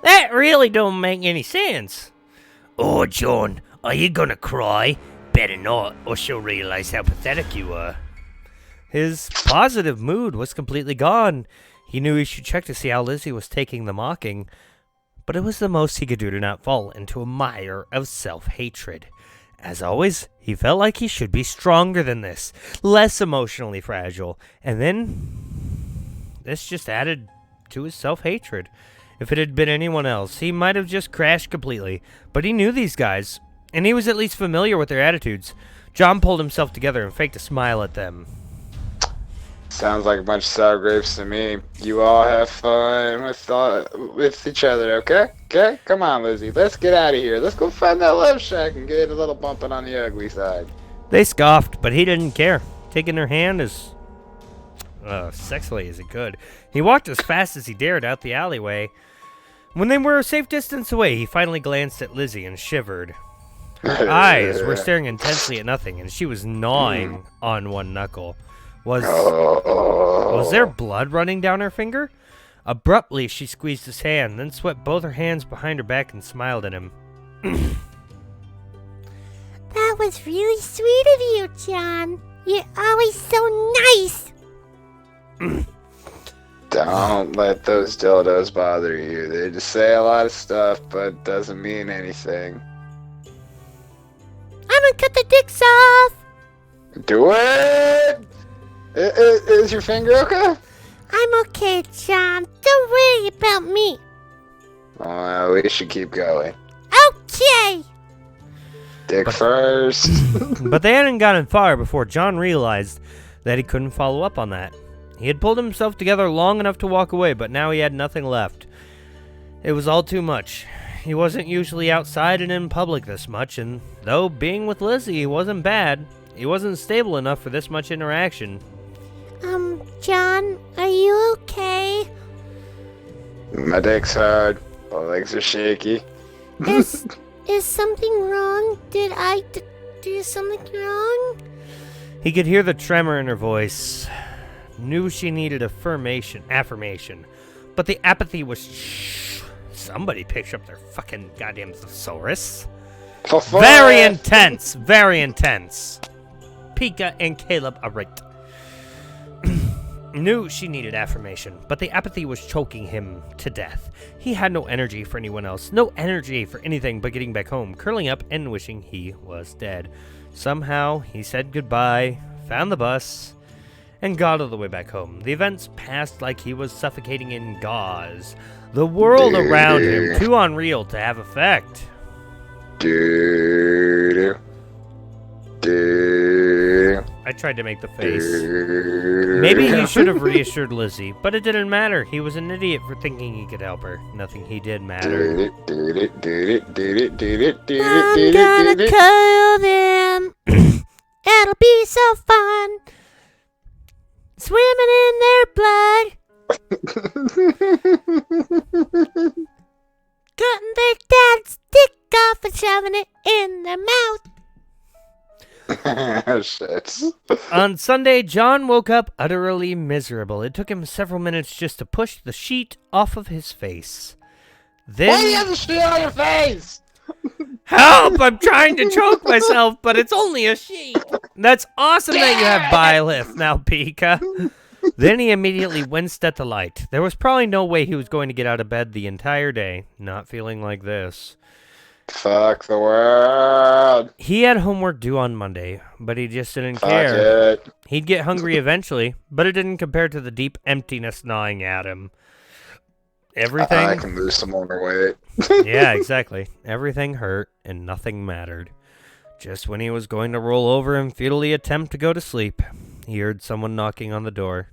That really don't make any sense. Oh, John, are you gonna cry? Better not, or she'll realize how pathetic you are. His positive mood was completely gone. He knew he should check to see how Lizzie was taking the mocking, but it was the most he could do to not fall into a mire of self-hatred. As always, he felt like he should be stronger than this, less emotionally fragile, and then this just added to his self-hatred. If it had been anyone else, he might have just crashed completely, but he knew these guys, and he was at least familiar with their attitudes. John pulled himself together and faked a smile at them. Sounds like a bunch of sour grapes to me. You all have fun with each other, okay? Okay? Come on, Lizzie. Let's get out of here. Let's go find that love shack and get a little bumping on the ugly side. They scoffed, but he didn't care, taking her hand as sexily as he could. He walked as fast as he dared out the alleyway. When they were a safe distance away, he finally glanced at Lizzie and shivered. Her eyes were staring intensely at nothing, and she was gnawing on one knuckle. Was there blood running down her finger? Abruptly, she squeezed his hand, then swept both her hands behind her back and smiled at him. That was really sweet of you, John. You're always so nice. Don't let those dildos bother you. They just say a lot of stuff, but doesn't mean anything. I'm gonna cut the dicks off. Do it! Is your finger okay? I'm okay, John. Don't worry about me. Well, we should keep going. Okay. Dick first. But they hadn't gotten far before John realized that he couldn't follow up on that. He had pulled himself together long enough to walk away, but now he had nothing left. It was all too much. He wasn't usually outside and in public this much, and though being with Lizzie wasn't bad, he wasn't stable enough for this much interaction. John, are you okay? My dick's hard. My legs are shaky. Is something wrong? Did I do something wrong? He could hear the tremor in her voice. Knew she needed affirmation, but the apathy was somebody picked up their fucking goddamn thesaurus. Very intense, very intense. Pika and Caleb are right. Knew she needed affirmation, but the apathy was choking him to death. He had no energy for anyone else, no energy for anything but getting back home, curling up and wishing he was dead. Somehow, he said goodbye, found the bus, and got all the way back home. The events passed like he was suffocating in gauze. The world around him, too unreal to have effect. Do, do, I tried to make the face. do. Maybe he should have reassured Lizzie, but it didn't matter. He was an idiot for thinking he could help her. Nothing he did mattered. I'm gonna kill them. It'll be so fun. Swimming in their blood. Cutting their dad's dick off and shoving it in their mouth. Shit. On Sunday, John woke up utterly miserable. It took him several minutes just to push the sheet off of his face. Then, Why do you have the shit on your face? help! I'm trying to choke myself, but it's only a sheet. That's awesome that you have bile now, Pika. Then he immediately winced at the light. There was probably no way he was going to get out of bed the entire day, not feeling like this. Fuck the world. He had homework due on Monday, but he just didn't Fuck care. it. He'd get hungry eventually, but it didn't compare to the deep emptiness gnawing at him. Everything... I can lose some more weight. Yeah, exactly. Everything hurt, and nothing mattered. Just when he was going to roll over and futilely attempt to go to sleep, he heard someone knocking on the door.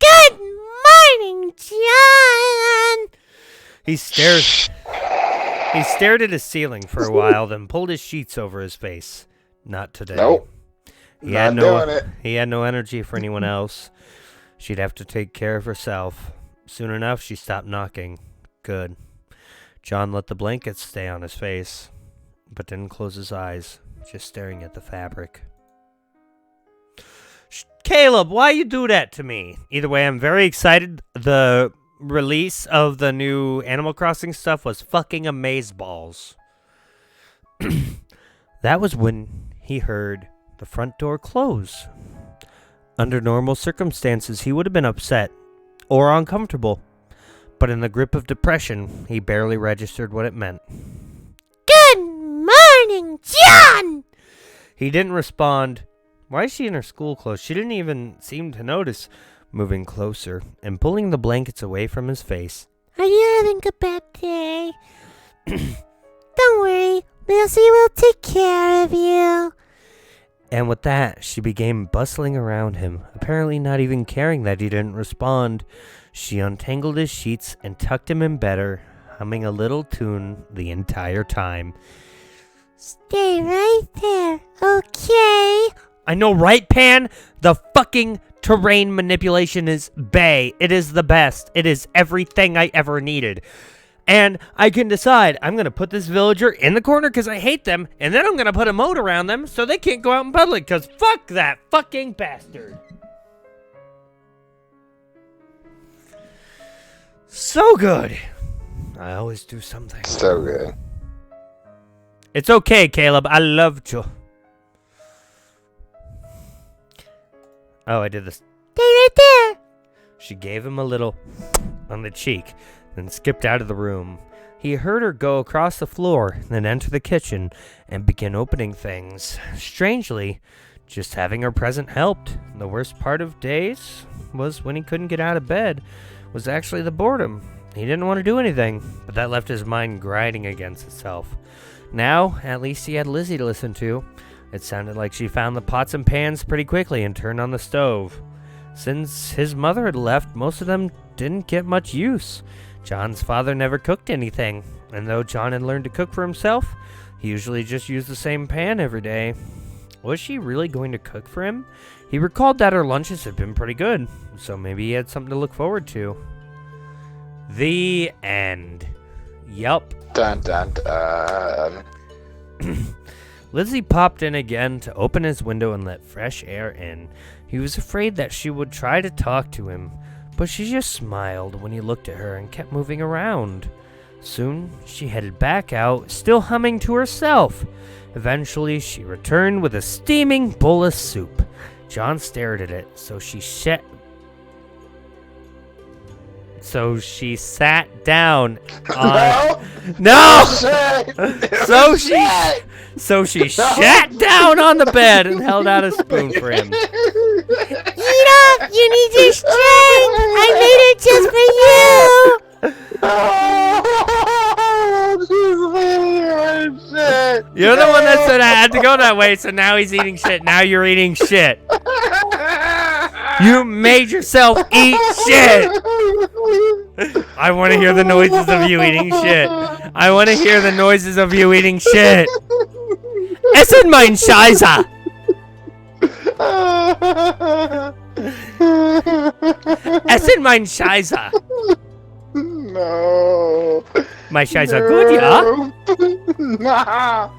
Good morning, John. He stared at his ceiling for a while, then pulled his sheets over his face. Not today. Nope. He had Not doing it. He had no energy for anyone else. She'd have to take care of herself. Soon enough, she stopped knocking. Good. John let the blankets stay on his face, but didn't close his eyes, just staring at the fabric. Caleb, why you do that to me? Either way, I'm very excited. The release of the new Animal Crossing stuff was fucking amazeballs. That was when he heard the front door close. Under normal circumstances, he would have been upset or uncomfortable, but in the grip of depression, he barely registered what it meant. Good morning, John. He didn't respond. Why is she in her school clothes? She didn't even seem to notice. Moving closer and pulling the blankets away from his face. Are you having a bad day? Don't worry, Lucy will take care of you. And with that, she began bustling around him, apparently not even caring that he didn't respond. She untangled his sheets and tucked him in better, humming a little tune the entire time. Stay right there, okay? I know, right, Pan? The fucking terrain manipulation is bae. It is the best. It is everything I ever needed. And I can decide, I'm going to put this villager in the corner because I hate them, and then I'm going to put a moat around them so they can't go out in public because fuck that fucking bastard. So good. I always do something. So good. It's okay, Caleb. I loved you. Oh, I did this. Stay right there. She gave him a little on the cheek, then skipped out of the room. He heard her go across the floor, then enter the kitchen, and begin opening things. Strangely, just having her present helped. The worst part of days was when he couldn't get out of bed, was actually the boredom. He didn't want to do anything, but that left his mind grinding against itself. Now, at least he had Lizzie to listen to. It sounded like she found the pots and pans pretty quickly and turned on the stove. Since his mother had left, most of them didn't get much use. John's father never cooked anything, and though John had learned to cook for himself, he usually just used the same pan every day. Was she really going to cook for him? He recalled that her lunches had been pretty good, so maybe he had something to look forward to. The end. Yup. Dun dun dun. Lizzie popped in again to open his window and let fresh air in. He was afraid that she would try to talk to him, but she just smiled when he looked at her and kept moving around. Soon, she headed back out, still humming to herself. Eventually, she returned with a steaming bowl of soup. John stared at it, so she sat down on... No! So she sat down on the bed and held out a spoon for him. Eat up! You need your strength! I made it just for you! shit. You're the one that said I had to go that way, so now he's eating shit. Now you're eating shit. You made yourself eat shit. I want to hear the noises of you eating shit. I want to hear the noises of you eating shit. Essen mein Scheiße. Essen mein Scheiße. No. My Scheiße good, ja? Nah.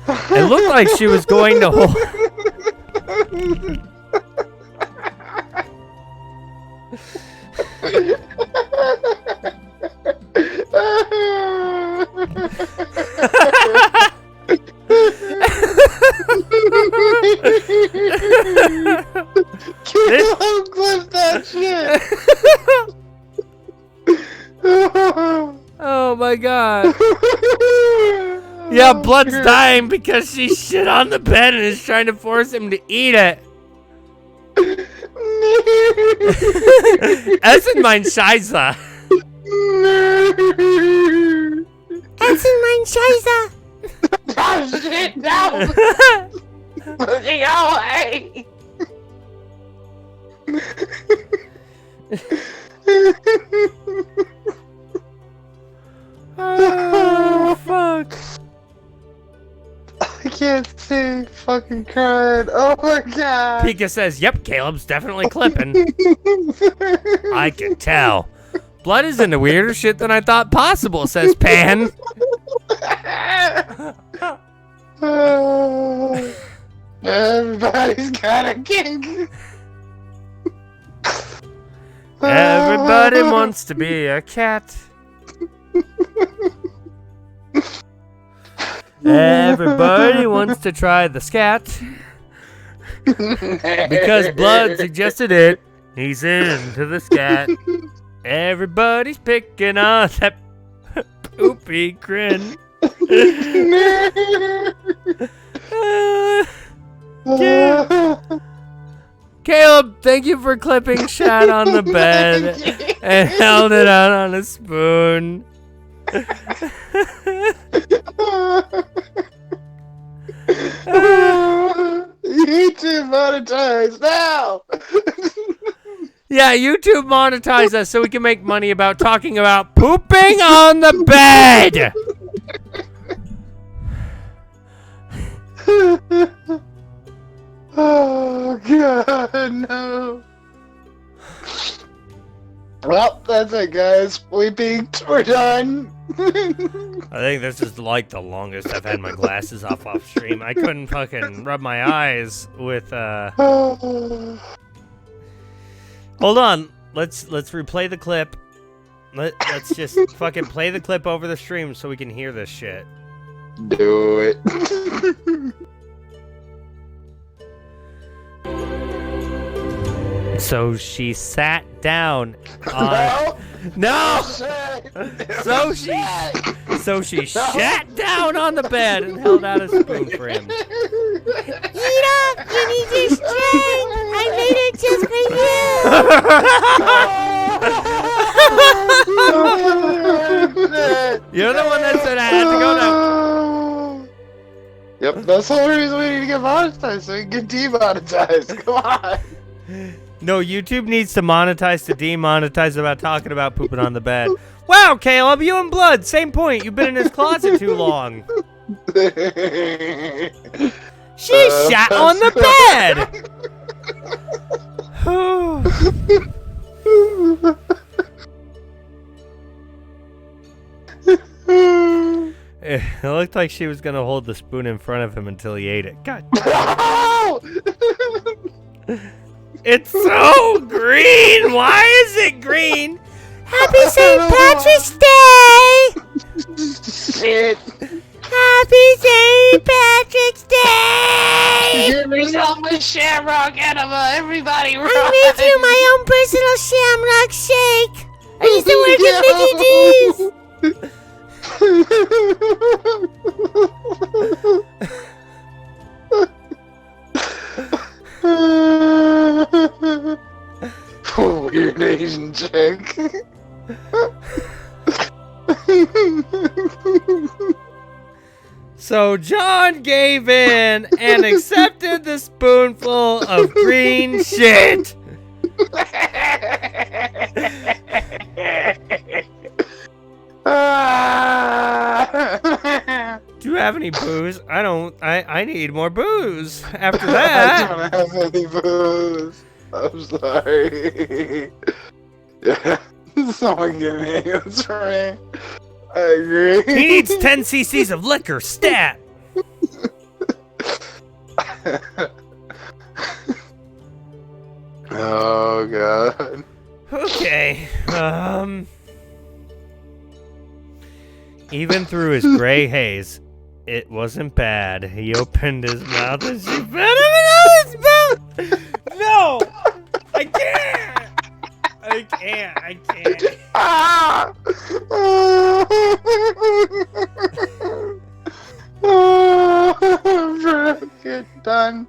It looked like she was going to hold. Caleb, clip that shit. Oh my god. Yeah, Blood's dying because she shit on the bed and is trying to force him to eat it. Essen mein Scheiße. Essen mein Scheiße. Oh shit, no. Looking away. Oh, fuck. I can't see. Fucking crying. Oh my god. Pika says, yep, Caleb's definitely clipping. I can tell. Blood is into weirder shit than I thought possible, says Pan. Everybody's got a kink. Everybody wants to be a cat. Everybody wants to try the scat. Because Blood suggested it, he's into the scat. Everybody's picking on that poopy grin. Caleb, thank you for clipping Shad on the bed and held it out on a spoon. YouTube monetize now. Yeah, YouTube monetize us so we can make money about talking about pooping on the bed. Oh god, no. Well, that's it, guys. We peaked. We're done. I think this is like the longest I've had my glasses off stream. I couldn't fucking rub my eyes with Hold on. Let's replay the clip. Let's just fucking play the clip over the stream so we can hear this shit. Do it. So she sat down on... No! So she sat down on the bed and held out a spoon for him. Eat up! You need your strength! I made it just for you! You're the one that said I had to go now. Yep, that's the whole reason we need to get monetized, so we can get demonetized. Come on. No, YouTube needs to monetize to demonetize about talking about pooping on the bed. Wow, Caleb, you and Blood, same point. You've been in his closet too long. She sat on the bed. It looked like she was going to hold the spoon in front of him until he ate it. God. It's so green! Why is it green? Happy St. Patrick's Day! Shit. Happy St. Patrick's Day! Give yourself a shamrock enema, everybody run! I made you my own personal shamrock shake! I used to work at Mickey D's! Weird Asian chick. So John gave in and accepted the spoonful of green shit. Do you have any booze? I don't. I need more booze. After I that. don't have any booze. I'm sorry. Yeah. Someone give me what's right. I agree. He needs 10 cc's of liquor, stat! Oh, God. Okay, even through his gray haze, it wasn't bad. He opened his mouth and she fed him in his mouth! No! I can't! I can't. Ah! I'm trying to get done.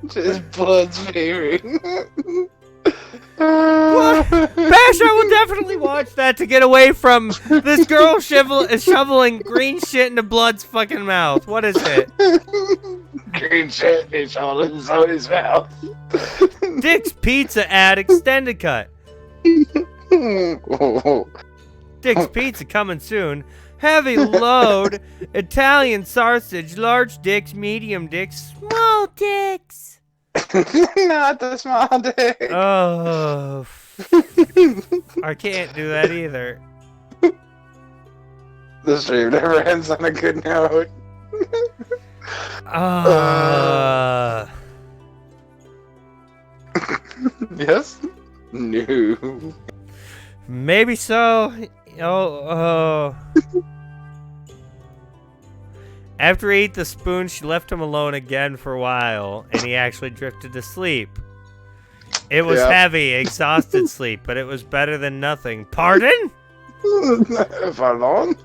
Just blood's favoring. What? Bash, I will definitely watch that to get away from this girl shoveling green shit into Blood's fucking mouth. What is it? Green shit is all in his mouth. Dick's Pizza ad extended cut. Dick's Pizza coming soon. Heavy load, Italian sausage, large dicks, medium dicks, small dicks. Not the small dick. Oh, I can't do that either. The stream never ends on a good note. Yes? No. Maybe so. Oh. After he ate the spoon, she left him alone again for a while, and he actually drifted to sleep. It was heavy, exhausted sleep, but it was better than nothing. Pardon? Pardon?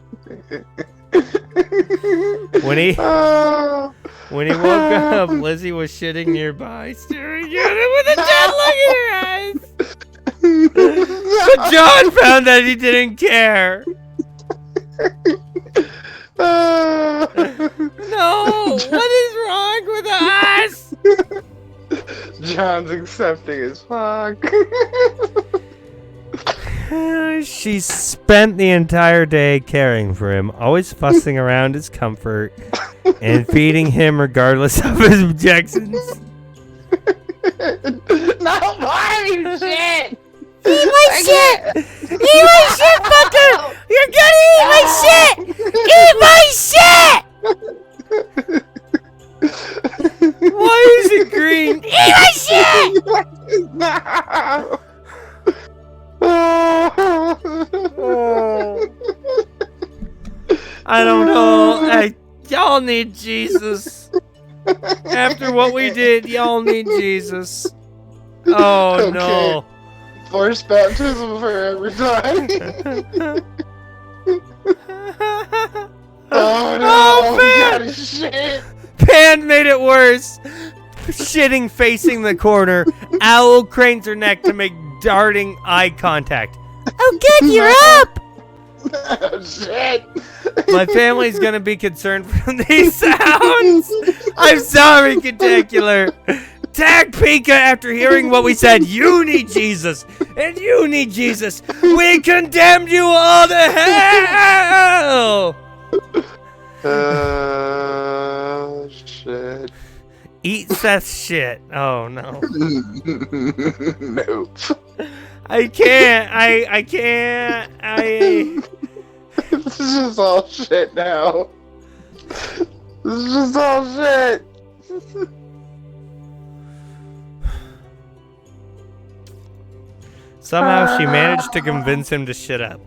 When he woke up, Lizzie was shitting nearby, staring at him with a dead look in her eyes. But John found that he didn't care. No, what is wrong with us? John's accepting as fuck. She spent the entire day caring for him, always fussing around his comfort and feeding him regardless of his objections. Not mine, shit! Eat my shit! Eat my shit, fucker! You're gonna eat my shit! Eat my shit! Why is it green? Eat my shit! No! I don't know. Y'all need Jesus. After what we did, y'all need Jesus. Oh, Okay. no. Forced baptism for every time. Oh no! Oh, God, man. shit! Pan made it worse. Shitting facing the corner. Owl cranes her neck to make darting eye contact. Oh, good, you're up! Oh, shit! My family's gonna be concerned from these sounds. I'm sorry, Catacular. Tag Pika after hearing what we said. You need Jesus, and you need Jesus. We condemned you all to hell. Oh, shit. Eat Seth's shit. Oh no. Nope. I can't. I can't. This is just all shit now. This is just all shit. Somehow she managed to convince him to shut up.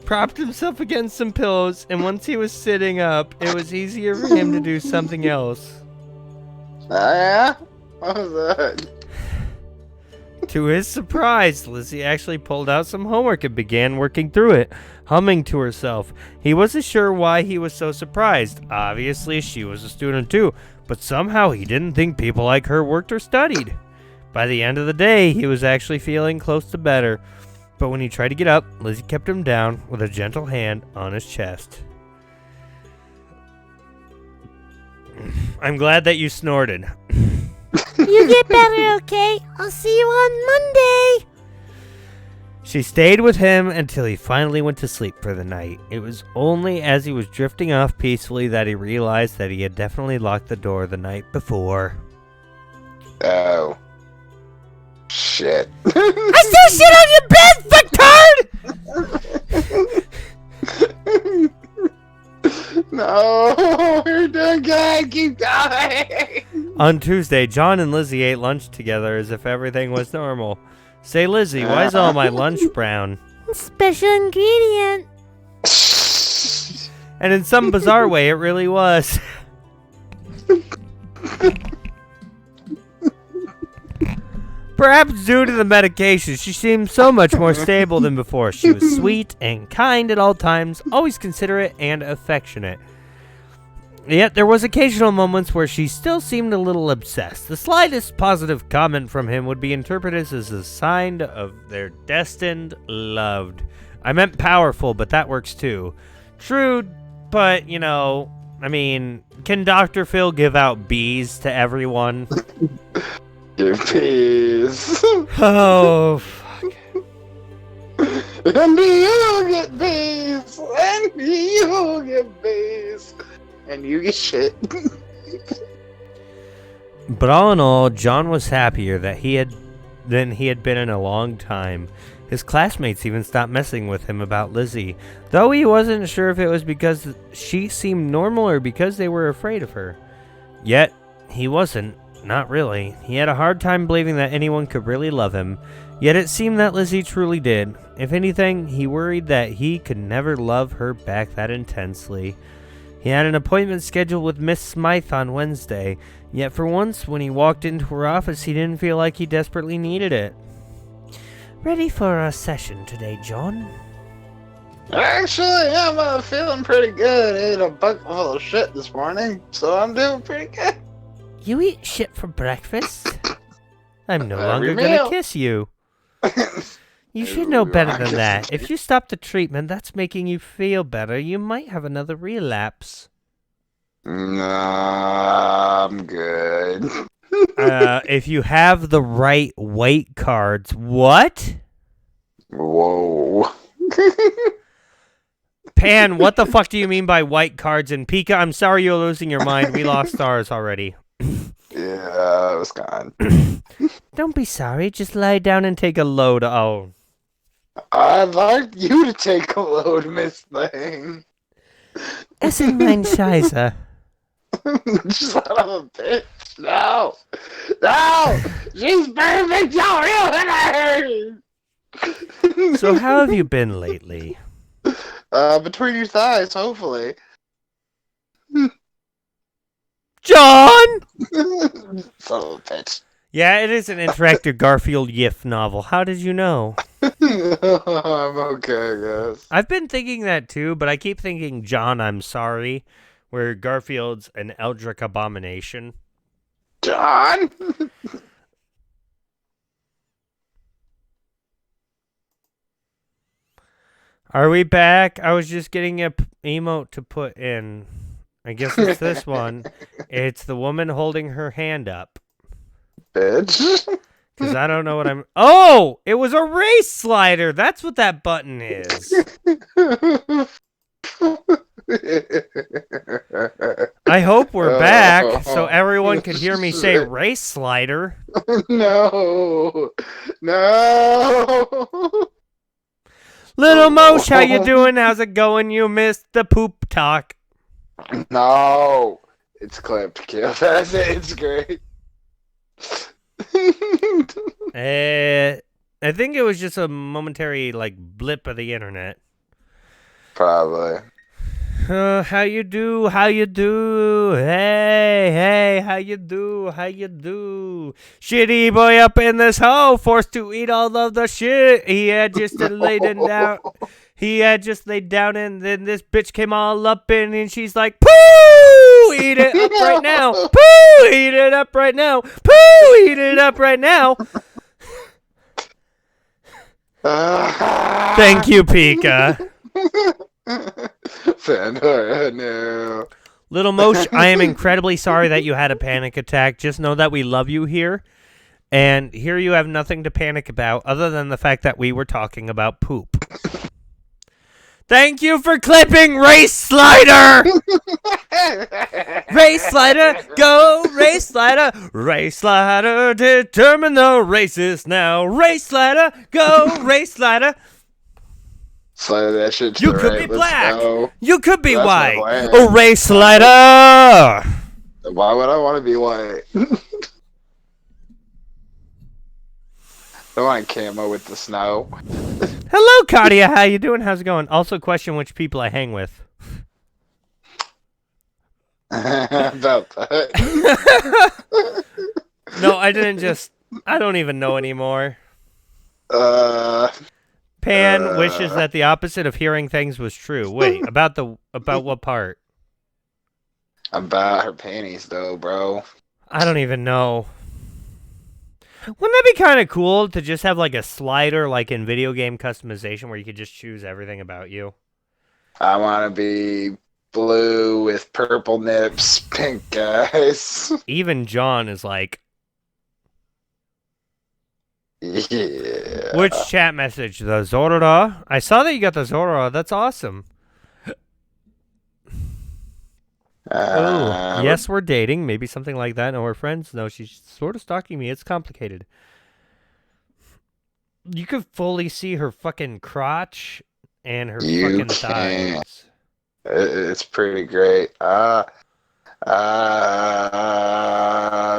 Propped himself against some pillows, and once he was sitting up, it was easier for him to do something else. Yeah? What was that? To his surprise, Lizzie actually pulled out some homework and began working through it, humming to herself. He wasn't sure why he was so surprised. Obviously, she was a student too, but somehow he didn't think people like her worked or studied. By the end of the day, he was actually feeling close to better. But when he tried to get up, Lizzie kept him down with a gentle hand on his chest. I'm glad that you snorted. You get better, okay? I'll see you on Monday. She stayed with him until he finally went to sleep for the night. It was only as he was drifting off peacefully that he realized that he had definitely locked the door the night before. Oh. Shit. I still shit on your bed, fucktard! No, you're doing good. Keep going. On Tuesday, John and Lizzie ate lunch together as if everything was normal. Say, Lizzie, why is all my lunch brown? Special ingredient. And in some bizarre way, it really was. Perhaps due to the medication, she seemed so much more stable than before. She was sweet and kind at all times, always considerate and affectionate. Yet there was occasional moments where she still seemed a little obsessed. The slightest positive comment from him would be interpreted as a sign of their destined loved. I meant powerful, but that works too. True, but, you know, I mean, can Dr. Phil give out bees to everyone? Give peace. Oh, fuck. And you get bees. And you get bees. And you get shit. But all in all, John was happier than he had been in a long time. His classmates even stopped messing with him about Lizzie, though he wasn't sure if it was because she seemed normal or because they were afraid of her. Yet, he wasn't. Not really. He had a hard time believing that anyone could really love him, yet it seemed that Lizzie truly did. If anything, he worried that he could never love her back that intensely. He had an appointment scheduled with Miss Smythe on Wednesday, yet for once, when he walked into her office, he didn't feel like he desperately needed it. Ready for a session today, John? Actually, I'm feeling pretty good. I ate a bucket full of shit this morning, so I'm doing pretty good. You eat shit for breakfast? I'm no Every longer gonna meal. kiss you. You should know better than that. If you stop the treatment that's making you feel better, you might have another relapse. Nah, I'm good. If you have the right white cards, what? Whoa. Pan, what the fuck do you mean by white cards? And Pika, I'm sorry you're losing your mind. We lost ours already. Yeah, it was gone. Don't be sorry. Just lie down and take a load. Oh. I'd like you to take a load, Miss Thing. Es ist mein Scheiße. Son of a bitch. No. No. She's perfect. Y'all real hit her. So how have you been lately? Between your thighs, hopefully. John! Son of a bitch. Yeah, it is an interactive Garfield Yif novel. How did you know? I'm okay, guys. I've been thinking that too, but I keep thinking John, I'm sorry, where Garfield's an Eldritch abomination. John? Are we back? I was just getting a emote to put in. I guess it's this one. It's the woman holding her hand up. Bitch. Because I don't know what I'm... Oh! It was a race slider! That's what that button is. I hope we're back, so everyone could hear me say race slider. No. No. Little Mosh, how you doing? How's it going? You missed the poop talk. No. It's clipped, Kill. That's it. It's great. I think it was just a momentary, blip of the internet. Probably. How you do? How you do? Hey, how you do? How you do? Shitty boy up in this hole, forced to eat all of the shit. He had just laid down. He had just laid down, and then this bitch came all up in, and she's like, "Poo! Eat it up right now! Poo! Eat it up right now! Poo! Eat it up right now!" Thank you, Pika. Pandora, no. Little Mosh, I am incredibly sorry that you had a panic attack. Just know that we love you here. And here you have nothing to panic about other than the fact that we were talking about poop. Thank you for clipping Race Slider! Race Slider, go Race Slider! Race Slider, determine the races now. Race Slider, go Race Slider! Slide that shit to You the could right. be Let's black. go. You could be That's my white. plan. Oh, Race Slider! Why would I want to be white? I want camo with the snow. Hello, Katia. How you doing? How's it going? Also, question which people I hang with. About that. No, I didn't just... I don't even know anymore. Pan wishes that the opposite of hearing things was true. Wait, about what part? About her panties, though, bro. I don't even know. Wouldn't that be kind of cool to just have like a slider like in video game customization where you could just choose everything about you? I want to be blue with purple nips, pink eyes. Even John is like, Yeah. which chat message? The Zorora? I saw that you got the Zorora. That's awesome. Oh, yes, we're dating. Maybe something like that. No, we're friends. No, she's sort of stalking me. It's complicated. You could fully see her fucking crotch and her You fucking can't. thighs. It's pretty great.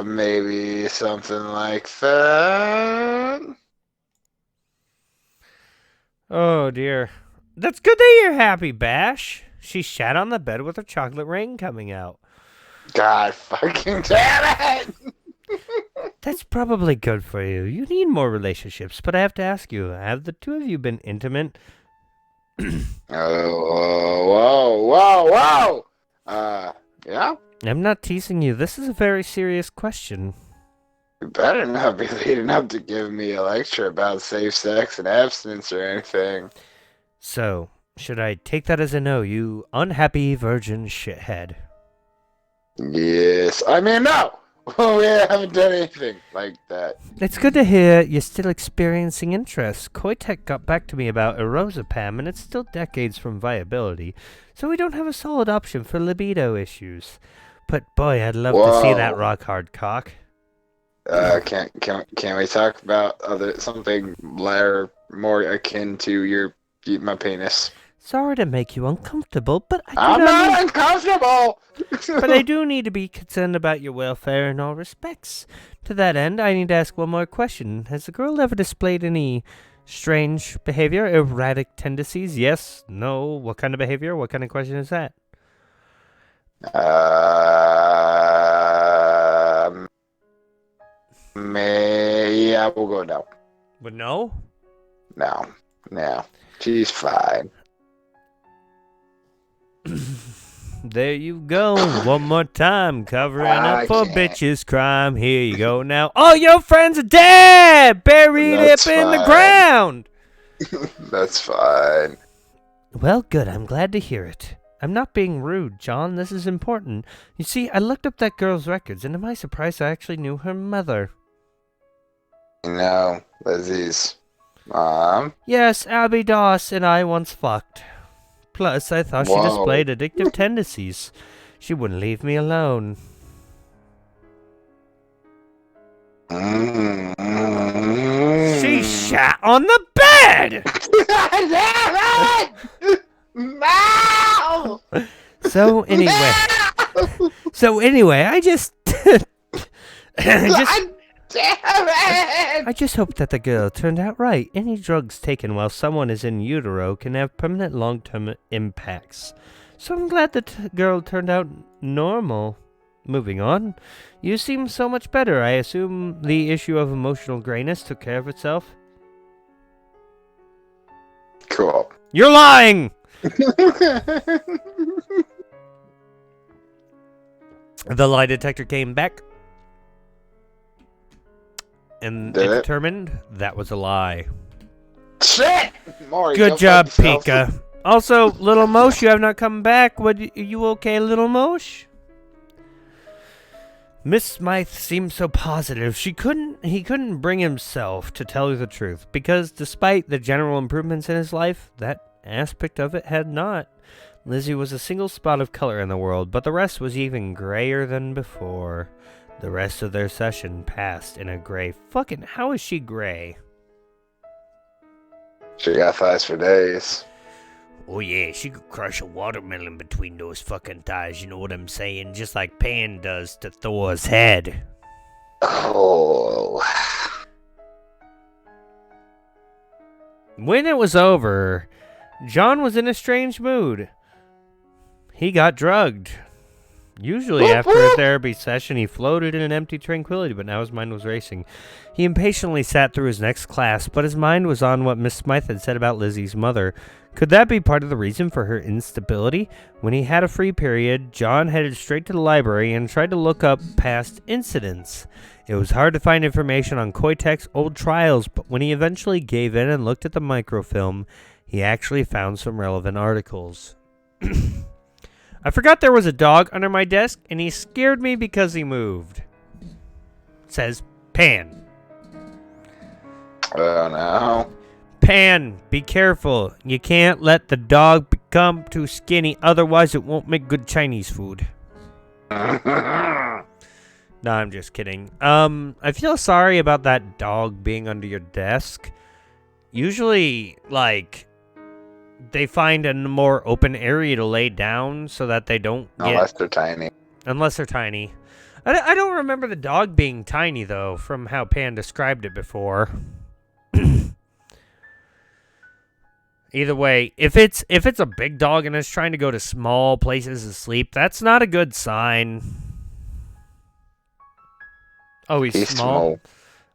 Maybe something like that. Oh, dear. That's good that you're happy, Bash. She sat on the bed with her chocolate rain coming out. God fucking damn it! That's probably good for you. You need more relationships, but I have to ask you, have the two of you been intimate? Whoa. Yeah? I'm not teasing you. This is a very serious question. You better not be leading up to giving me a lecture about safe sex and abstinence or anything. So, should I take that as a no, you unhappy virgin shithead? Yes. I mean, no! We haven't done anything like that. It's good to hear you're still experiencing interest. Koitek got back to me about erosipam, and it's still decades from viability, so we don't have a solid option for libido issues. But boy, I'd love to see that rock hard cock. Can we talk about something more akin to my penis? Sorry to make you uncomfortable, but I'm not uncomfortable! But I do need to be concerned about your welfare in all respects. To that end, I need to ask one more question. Has the girl ever displayed any strange behavior, erratic tendencies? Yes? No? What kind of behavior? What kind of question is that? Yeah, we'll go no. But no? No. She's fine. There you go. One more time. Covering up for bitches crime. Here you go now. All your friends are dead! Buried That's up in the fine. ground! That's fine. Well, good. I'm glad to hear it. I'm not being rude, John. This is important. You see, I looked up that girl's records, and to my surprise, I actually knew her mother. No, Lizzie's mom. Yes, Abby Doss and I once fucked. Plus, I thought she Whoa. displayed addictive tendencies. She wouldn't leave me alone. She shat on the bed! No! So anyway, I just... I just hope that the girl turned out right. Any drugs taken while someone is in utero can have permanent long-term impacts. So I'm glad that girl turned out normal. Moving on. You seem so much better. I assume the issue of emotional grayness took care of itself? Cool. You're lying! The lie detector came back. And Did it it? determined that was a lie. Shit! Maury, Good go job, fuck yourself. Pika. Also, Little Mosh, you have not come back. You okay, Little Mosh? Miss Smythe seemed so positive. He couldn't bring himself to tell her the truth, because despite the general improvements in his life, that aspect of it had not. Lizzie was a single spot of color in the world, but the rest was even grayer than before. The rest of their session passed in a gray. Fucking, how is she gray? She got thighs for days. Oh yeah, she could crush a watermelon between those fucking thighs, you know what I'm saying? Just like Pan does to Thor's head. Oh. When it was over, John was in a strange mood. He got drugged. Usually after a therapy session, he floated in an empty tranquility, but now his mind was racing. He impatiently sat through his next class, but his mind was on what Miss Smythe had said about Lizzie's mother. Could that be part of the reason for her instability? When he had a free period, John headed straight to the library and tried to look up past incidents. It was hard to find information on Koitek's old trials, but when he eventually gave in and looked at the microfilm, he actually found some relevant articles. I forgot there was a dog under my desk, and he scared me because he moved. Says Pan. Oh no. Pan, be careful. You can't let the dog become too skinny, otherwise it won't make good Chinese food. No, I'm just kidding. I feel sorry about that dog being under your desk. Usually, like, they find a more open area to lay down so that they don't get... Unless they're tiny. Unless they're tiny. I don't remember the dog being tiny, though, from how Pan described it before. Either way, if it's a big dog and it's trying to go to small places to sleep, that's not a good sign. Oh, he's small?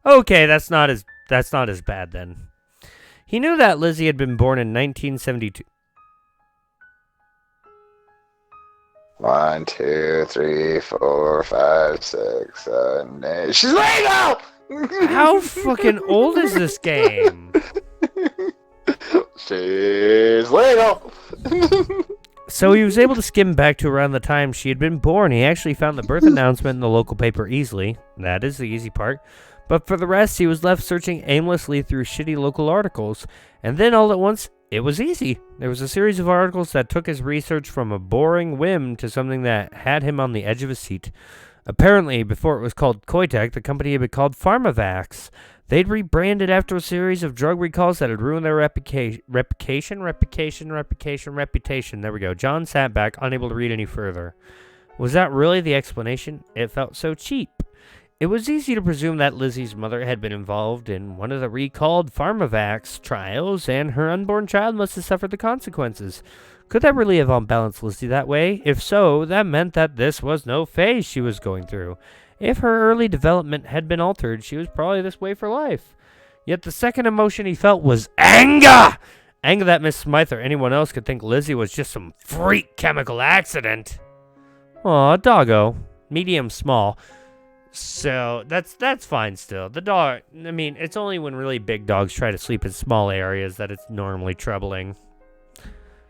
Okay, that's not as bad then. He knew that Lizzie had been born in 1972. 1, 2, 3, 4, 5, 6, 7, 8. She's Lego! How fucking old is this game? She's Lego! So he was able to skim back to around the time she had been born. He actually found the birth announcement in the local paper easily. That is the easy part. But for the rest, he was left searching aimlessly through shitty local articles. And then all at once, it was easy. There was a series of articles that took his research from a boring whim to something that had him on the edge of his seat. Apparently, before it was called Koitek, the company had been called Pharmavax. They'd rebranded after a series of drug recalls that had ruined their reputation. There we go. John sat back, unable to read any further. Was that really the explanation? It felt so cheap. It was easy to presume that Lizzie's mother had been involved in one of the recalled Pharmavax trials, and her unborn child must have suffered the consequences. Could that really have unbalanced Lizzie that way? If so, that meant that this was no phase she was going through. If her early development had been altered, she was probably this way for life. Yet the second emotion he felt was anger! Anger that Miss Smythe or anyone else could think Lizzie was just some freak chemical accident. Aw, doggo. Medium small. So, that's fine still. The dog, I mean, it's only when really big dogs try to sleep in small areas that it's normally troubling.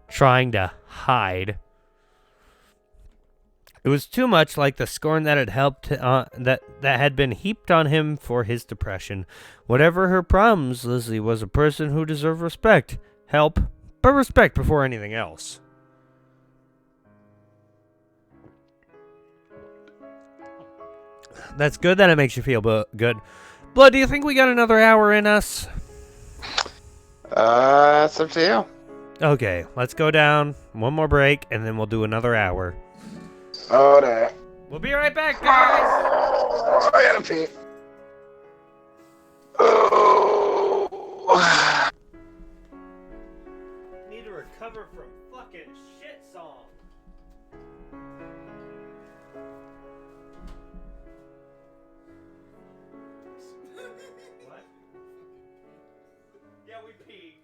Trying to hide. It was too much like the scorn that had helped that had been heaped on him for his depression. Whatever her problems, Lizzie was a person who deserved respect, help, but respect before anything else. That's good that it makes you feel good. Blood, do you think we got another hour in us? It's up to you. Okay, let's go down, one more break, and then we'll do another hour. Oh, there. We'll be right back, guys! Oh, I gotta pee. Oh. Need to recover from fucking shit song. we peaked.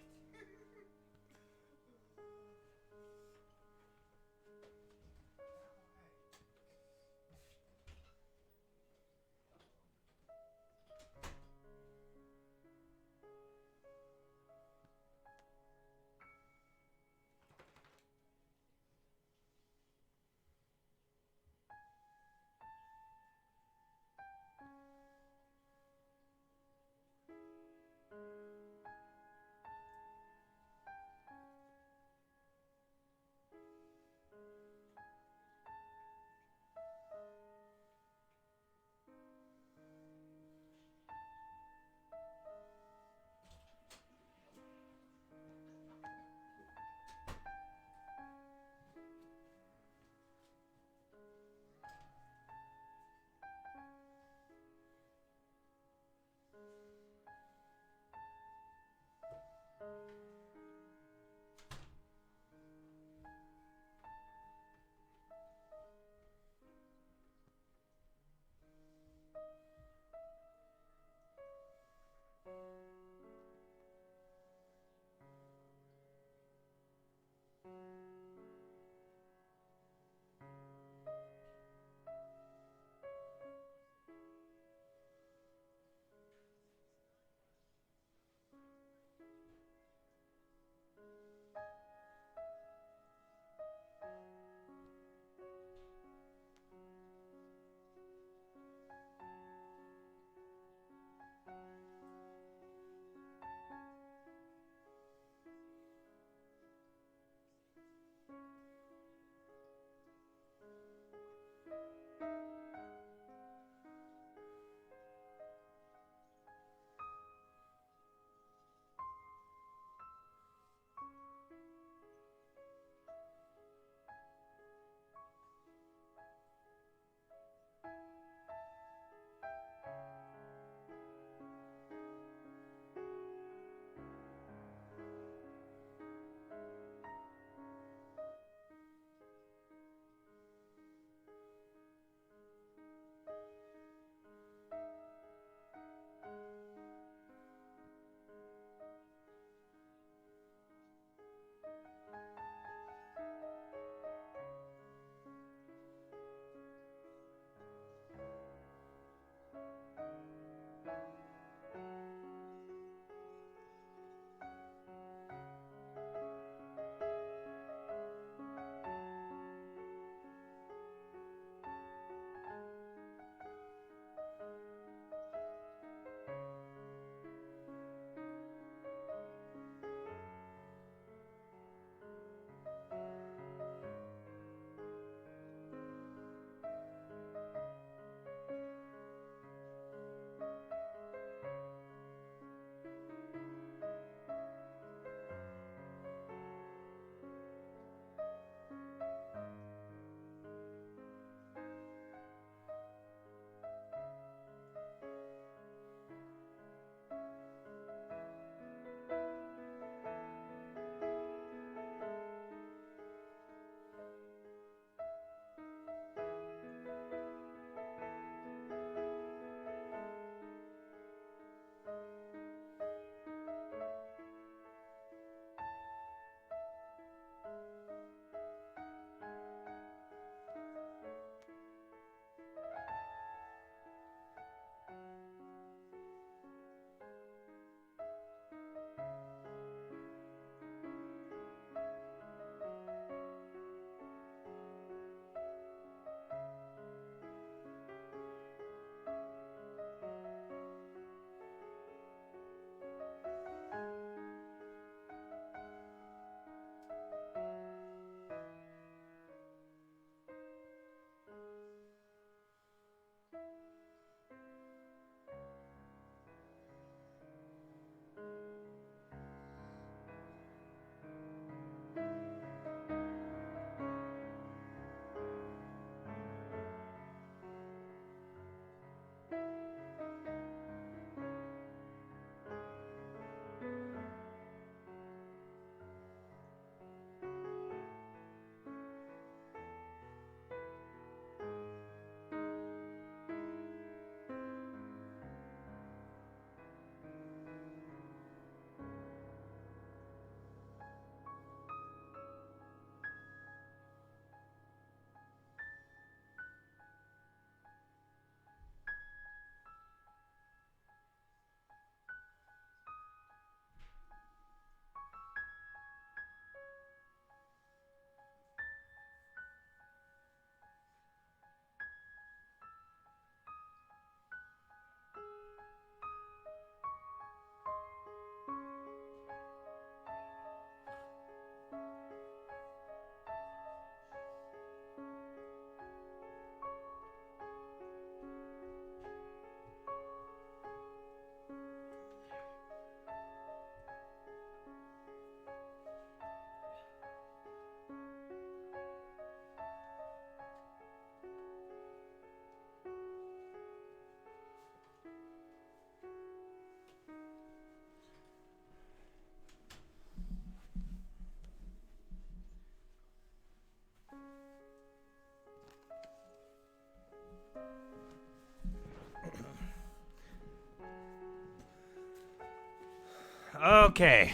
Okay.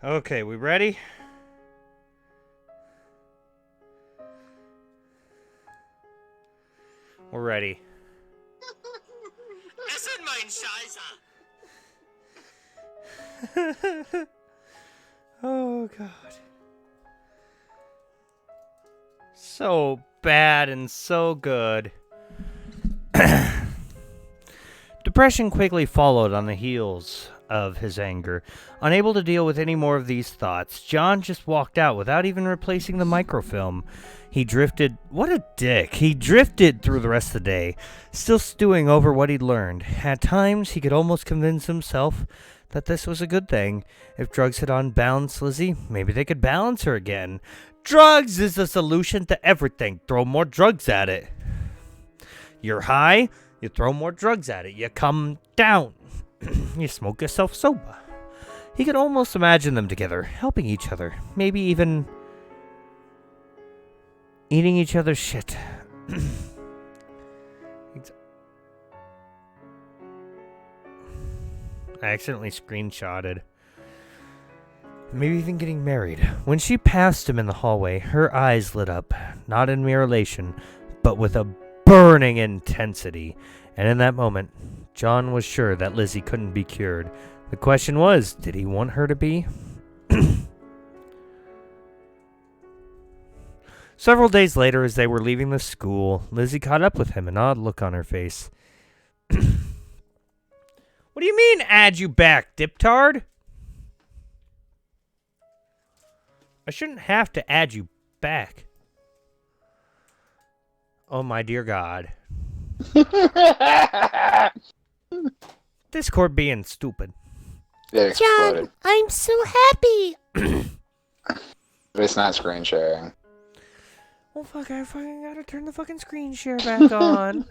Okay, we ready? We're ready. Oh, God. So bad and so good. Depression quickly followed on the heels of his anger. Unable to deal with any more of these thoughts, John just walked out without even replacing the microfilm. He drifted... What a dick. He drifted through the rest of the day, still stewing over what he'd learned. At times, he could almost convince himself that this was a good thing. If drugs had unbalanced Lizzie, maybe they could balance her again. Drugs is the solution to everything. Throw more drugs at it. You're high, you throw more drugs at it. You come down. You smoke yourself sober. He could almost imagine them together, helping each other. Maybe even eating each other's shit. I accidentally screenshotted. Maybe even getting married. When she passed him in the hallway, her eyes lit up, not in mere elation, but with a burning intensity. And in that moment, John was sure that Lizzie couldn't be cured. The question was, did he want her to be? Several days later, as they were leaving the school, Lizzie caught up with him, an odd look on her face. What do you mean, add you back, diptard? I shouldn't have to add you back. Oh, my dear God. Discord being stupid. It John, exploded. I'm so happy. But it's not screen sharing. Oh, fuck, I fucking gotta turn the fucking screen share back on.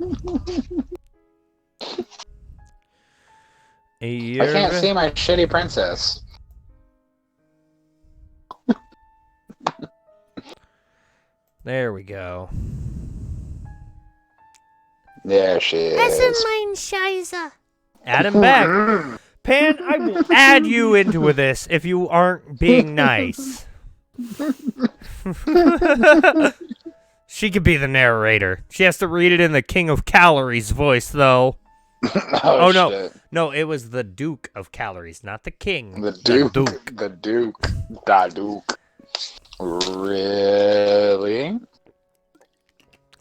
I can't see my shitty princess. There we go. There she is. Das ist mein Scheiße. Add him back. Pan, I will add you into this if you aren't being nice. She could be the narrator. She has to read it in the King of Calories voice, though. Oh, no. Shit. No, it was the Duke of Calories, not the King. The Duke. Duke. The Duke. Da Duke. Really?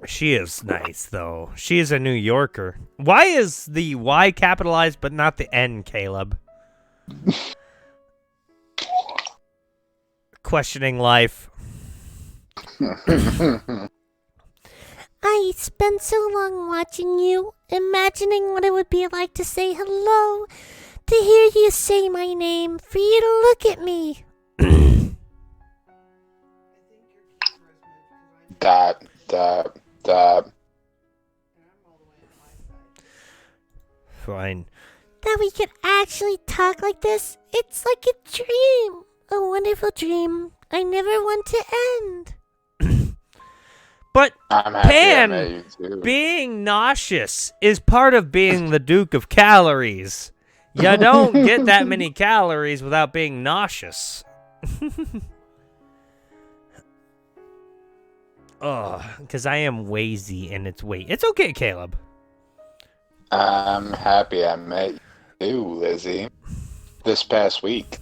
She is nice, though. She is a New Yorker. Why is the Y capitalized but not the N, Caleb? Questioning life. I spent so long watching you, imagining what it would be like to say hello, to hear you say my name, for you to look at me. Dot. Fine. That we could actually talk like this, it's like a dream. A wonderful dream I never want to end. But I'm happy Pan, I met you too. being nauseous is part of being the Duke of Calories. You don't get that many calories without being nauseous. Oh, because I am wazy and it's weight. It's okay, Caleb. I'm happy I met you, Lizzie. This past week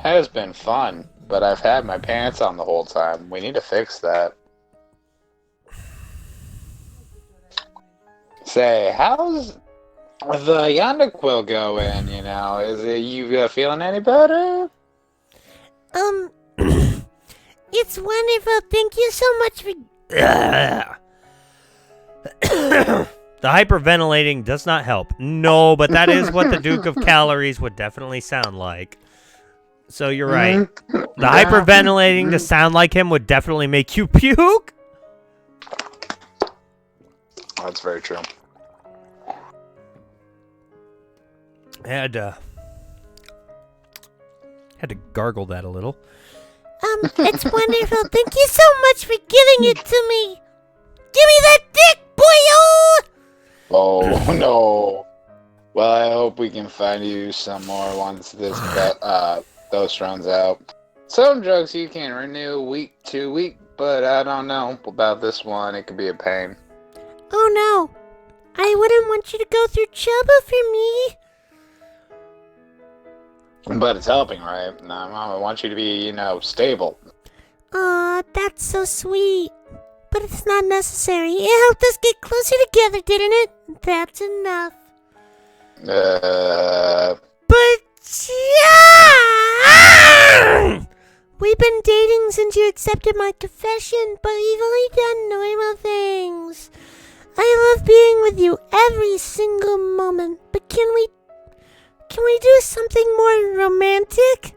has been fun, but I've had my pants on the whole time. We need to fix that. Say, how's the Yonderquill going, you know? Is it you feeling any better? It's wonderful. Thank you so much for... The hyperventilating does not help. No, but that is what the Duke of Calories would definitely sound like. So you're right. The hyperventilating to sound like him would definitely make you puke. That's very true. Had to gargle that a little. It's wonderful. Thank you so much for giving it to me. Give me that dick, boyo! Oh, no. Well, I hope we can find you some more once this dose runs out. Some drugs you can renew week to week, but I don't know about this one. It could be a pain. Oh no, I wouldn't want you to go through trouble for me. But it's helping, right? I want you to be, stable. Aw, that's so sweet. But it's not necessary. It helped us get closer together, didn't it? That's enough. But John! We've been dating since you accepted my confession, but we've only done normal things. I love being with you every single moment, but can we do something more romantic?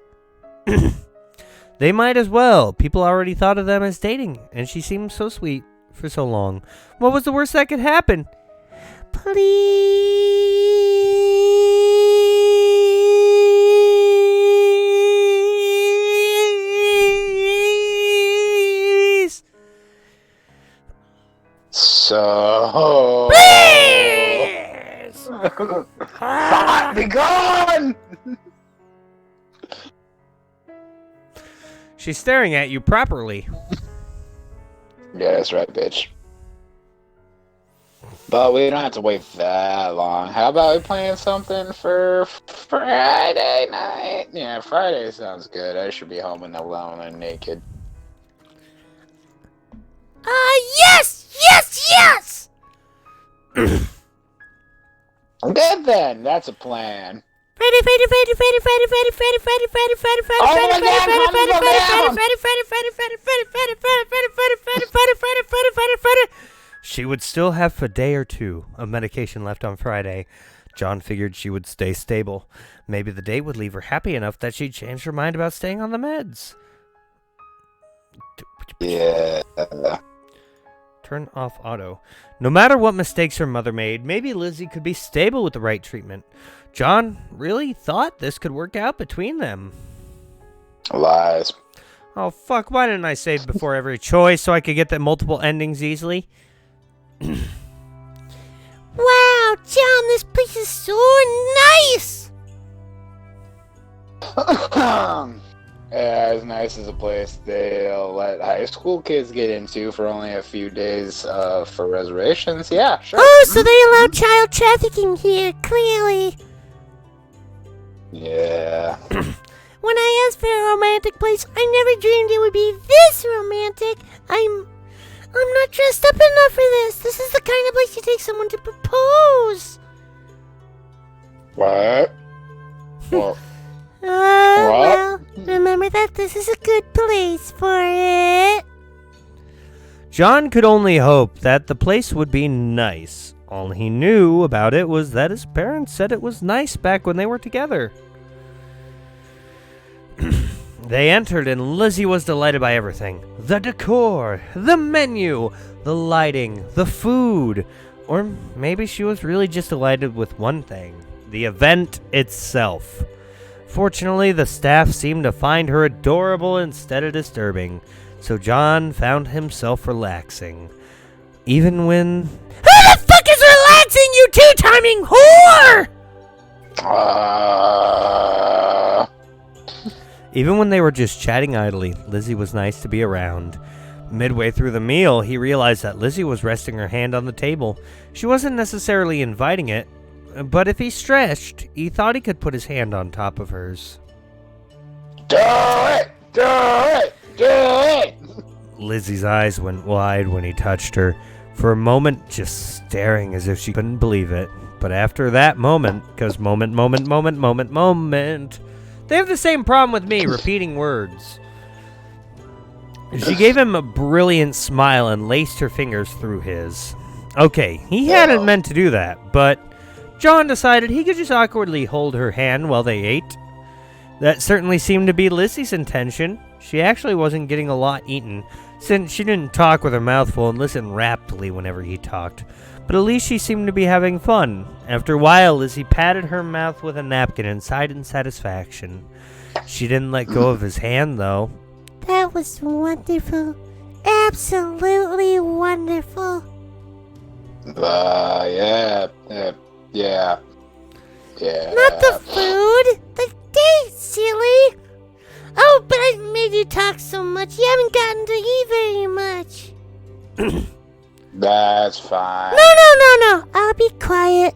They might as well. People already thought of them as dating, and she seemed so sweet for so long. What was the worst that could happen? Please. So... Please. Be gone! She's staring at you properly. Yeah, that's right, bitch. But we don't have to wait that long. How about we plan something for Friday night? Yeah, Friday sounds good. I should be home and alone and naked. Yes! Good then, that's a plan. Freddy. She would still have a day or two of medication left on Friday. John figured she would stay stable. Maybe the date would leave her happy enough that she'd change her mind about staying on the meds. Yeah. Turn off auto. No matter what mistakes her mother made, maybe Lizzie could be stable with the right treatment. John really thought this could work out between them. Lies. Oh, fuck. Why didn't I save before every choice so I could get the multiple endings easily? Wow, John, this place is so nice! As nice as a place they'll let high school kids get into for only a few days for reservations. Yeah, sure. Oh, so they allow child trafficking here, clearly. Yeah. When I asked for a romantic place, I never dreamed it would be this romantic. I'm not dressed up enough for this. This is the kind of place you take someone to propose. What? Well, Well, remember that this is a good place for it. John could only hope that the place would be nice. All he knew about it was that his parents said it was nice back when they were together. They entered and Lizzie was delighted by everything. The decor, the menu, the lighting, the food. Or maybe she was really just delighted with one thing, the event itself. Fortunately, the staff seemed to find her adorable instead of disturbing, so John found himself relaxing. Even when... Who the fuck is relaxing, you two-timing whore? Even when they were just chatting idly, Lizzie was nice to be around. Midway through the meal, he realized that Lizzie was resting her hand on the table. She wasn't necessarily inviting it, but if he stretched, he thought he could put his hand on top of hers. do it! Do it! Do it! Lizzie's eyes went wide when he touched her, for a moment just staring as if she couldn't believe it. But after that moment, because moment, they have the same problem with me, repeating words. She gave him a brilliant smile and laced her fingers through his. Okay, he hadn't meant to do that, but John decided he could just awkwardly hold her hand while they ate. That certainly seemed to be Lizzie's intention. She actually wasn't getting a lot eaten, since she didn't talk with her mouth full and listen raptly whenever he talked. But at least she seemed to be having fun. After a while, Lizzie patted her mouth with a napkin and sighed in satisfaction. She didn't let go of his hand, though. That was wonderful. Absolutely wonderful. Yeah. Yeah. Not the food. The date, silly. Oh, but I made you talk so much. You haven't gotten to eat very much. That's fine. No. I'll be quiet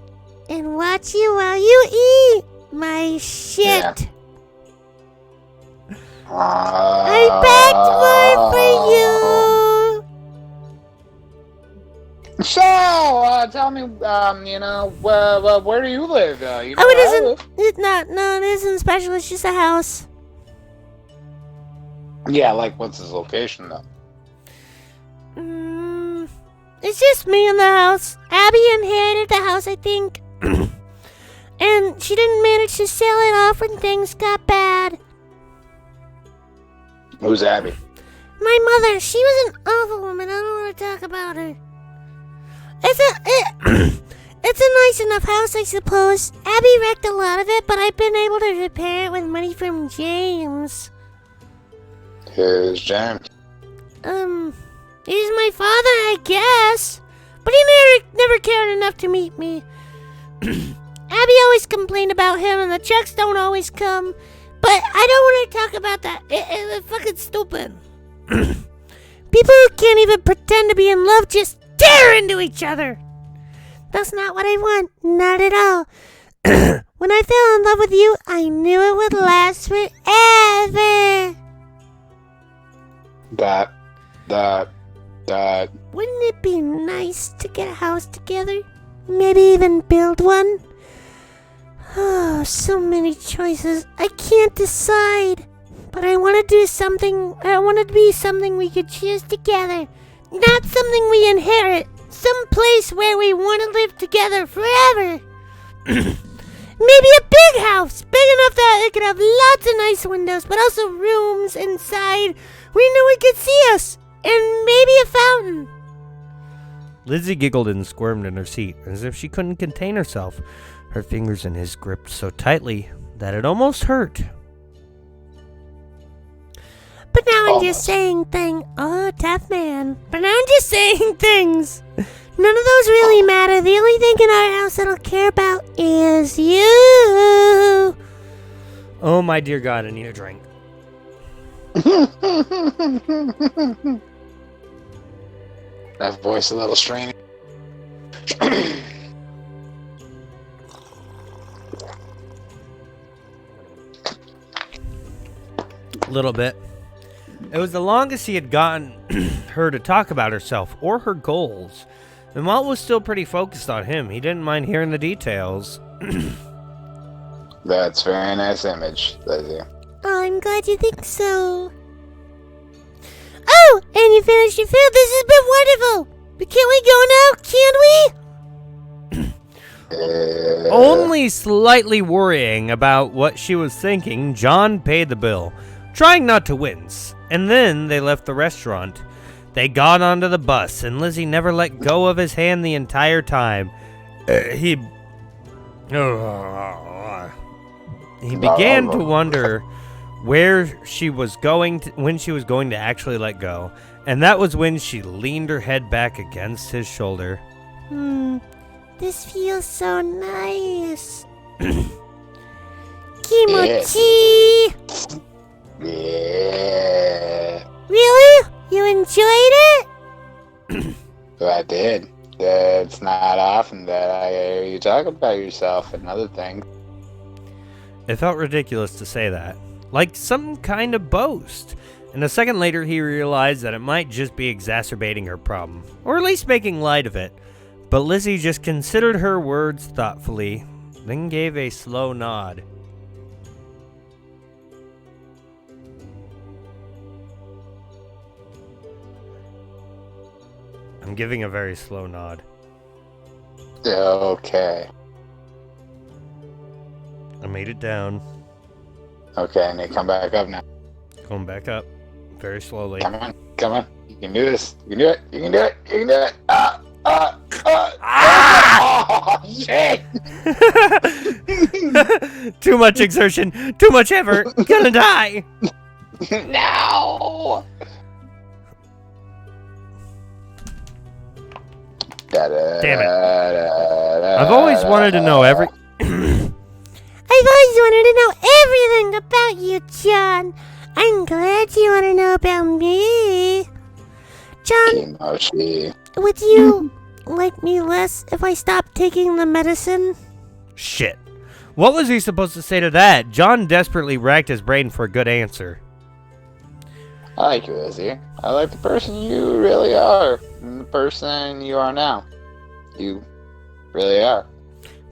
and watch you while you eat my shit. I packed more for you. So, tell me, where do you live? You know Oh, it where I isn't. live. It's not. No, it isn't special. It's just a house. Yeah, like, what's his location, though? It's just me in the house. Abby inherited the house, I think. And she didn't manage to sell it off when things got bad. Who's Abby? My mother, she was an awful woman. I don't want to talk about her. It's a nice enough house, I suppose. Abby wrecked a lot of it, but I've been able to repair it with money from James. Who's James? He's my father, I guess. But he never cared enough to meet me. Abby always complained about him, and the checks don't always come. But I don't want to talk about that. It's fucking stupid. People who can't even pretend to be in love just tear into each other. That's not what I want. Not at all. When I fell in love with you, I knew it would last forever. That. Wouldn't it be nice to get a house together? Maybe even build one? Oh, so many choices. I can't decide. But I want to do something. I want it to be something we could choose together. Not something we inherit. Some place where we want to live together forever. Maybe a big house. Big enough that it could have lots of nice windows, but also rooms inside where no one could see us. And maybe a fountain. Lizzie giggled and squirmed in her seat, as if she couldn't contain herself, her fingers in his gripped so tightly that it almost hurt. But now I'm just saying things. Oh, tough man. But now I'm just saying things. None of those really matter. The only thing in our house that'll care about is you. Oh, my dear God, I need a drink. That voice a little strange. A little bit. It was the longest he had gotten her to talk about herself or her goals. And while it was still pretty focused on him, he didn't mind hearing the details. That's a very nice image, Lizzie. Oh, I'm glad you think so. Oh, and you finished your food. This has been wonderful. But can we go now? Can we? Only slightly worrying about what she was thinking, John paid the bill, trying not to wince. And then they left the restaurant. They got onto the bus, and Lizzie never let go of his hand the entire time. He began to wonder where she was going to, when she was going to actually let go. And that was when she leaned her head back against his shoulder. This feels so nice. Kimochi! Yeah. Really? You enjoyed it? I did. It's not often that I hear you talk about yourself and other things. It felt ridiculous to say that, like some kind of boast. And a second later, he realized that it might just be exacerbating her problem, or at least making light of it. But Lizzie just considered her words thoughtfully, then gave a slow nod. I'm giving a very slow nod. Okay. I made it down. Okay, and they come back up now. Going back up. Very slowly. Come on. You can do this. You can do it. You can do it. You can do it. Oh, shit! Too much exertion. Too much effort. Gonna die. No! Damn it. I've always wanted to know I've always wanted to know everything about you, John. I'm glad you want to know about me. John, Kimochi. would you like me less if I stopped taking the medicine? Shit. What was he supposed to say to that? John desperately racked his brain for a good answer. I like you, Lizzie. I like the person you really are. And the person you are now. You really are.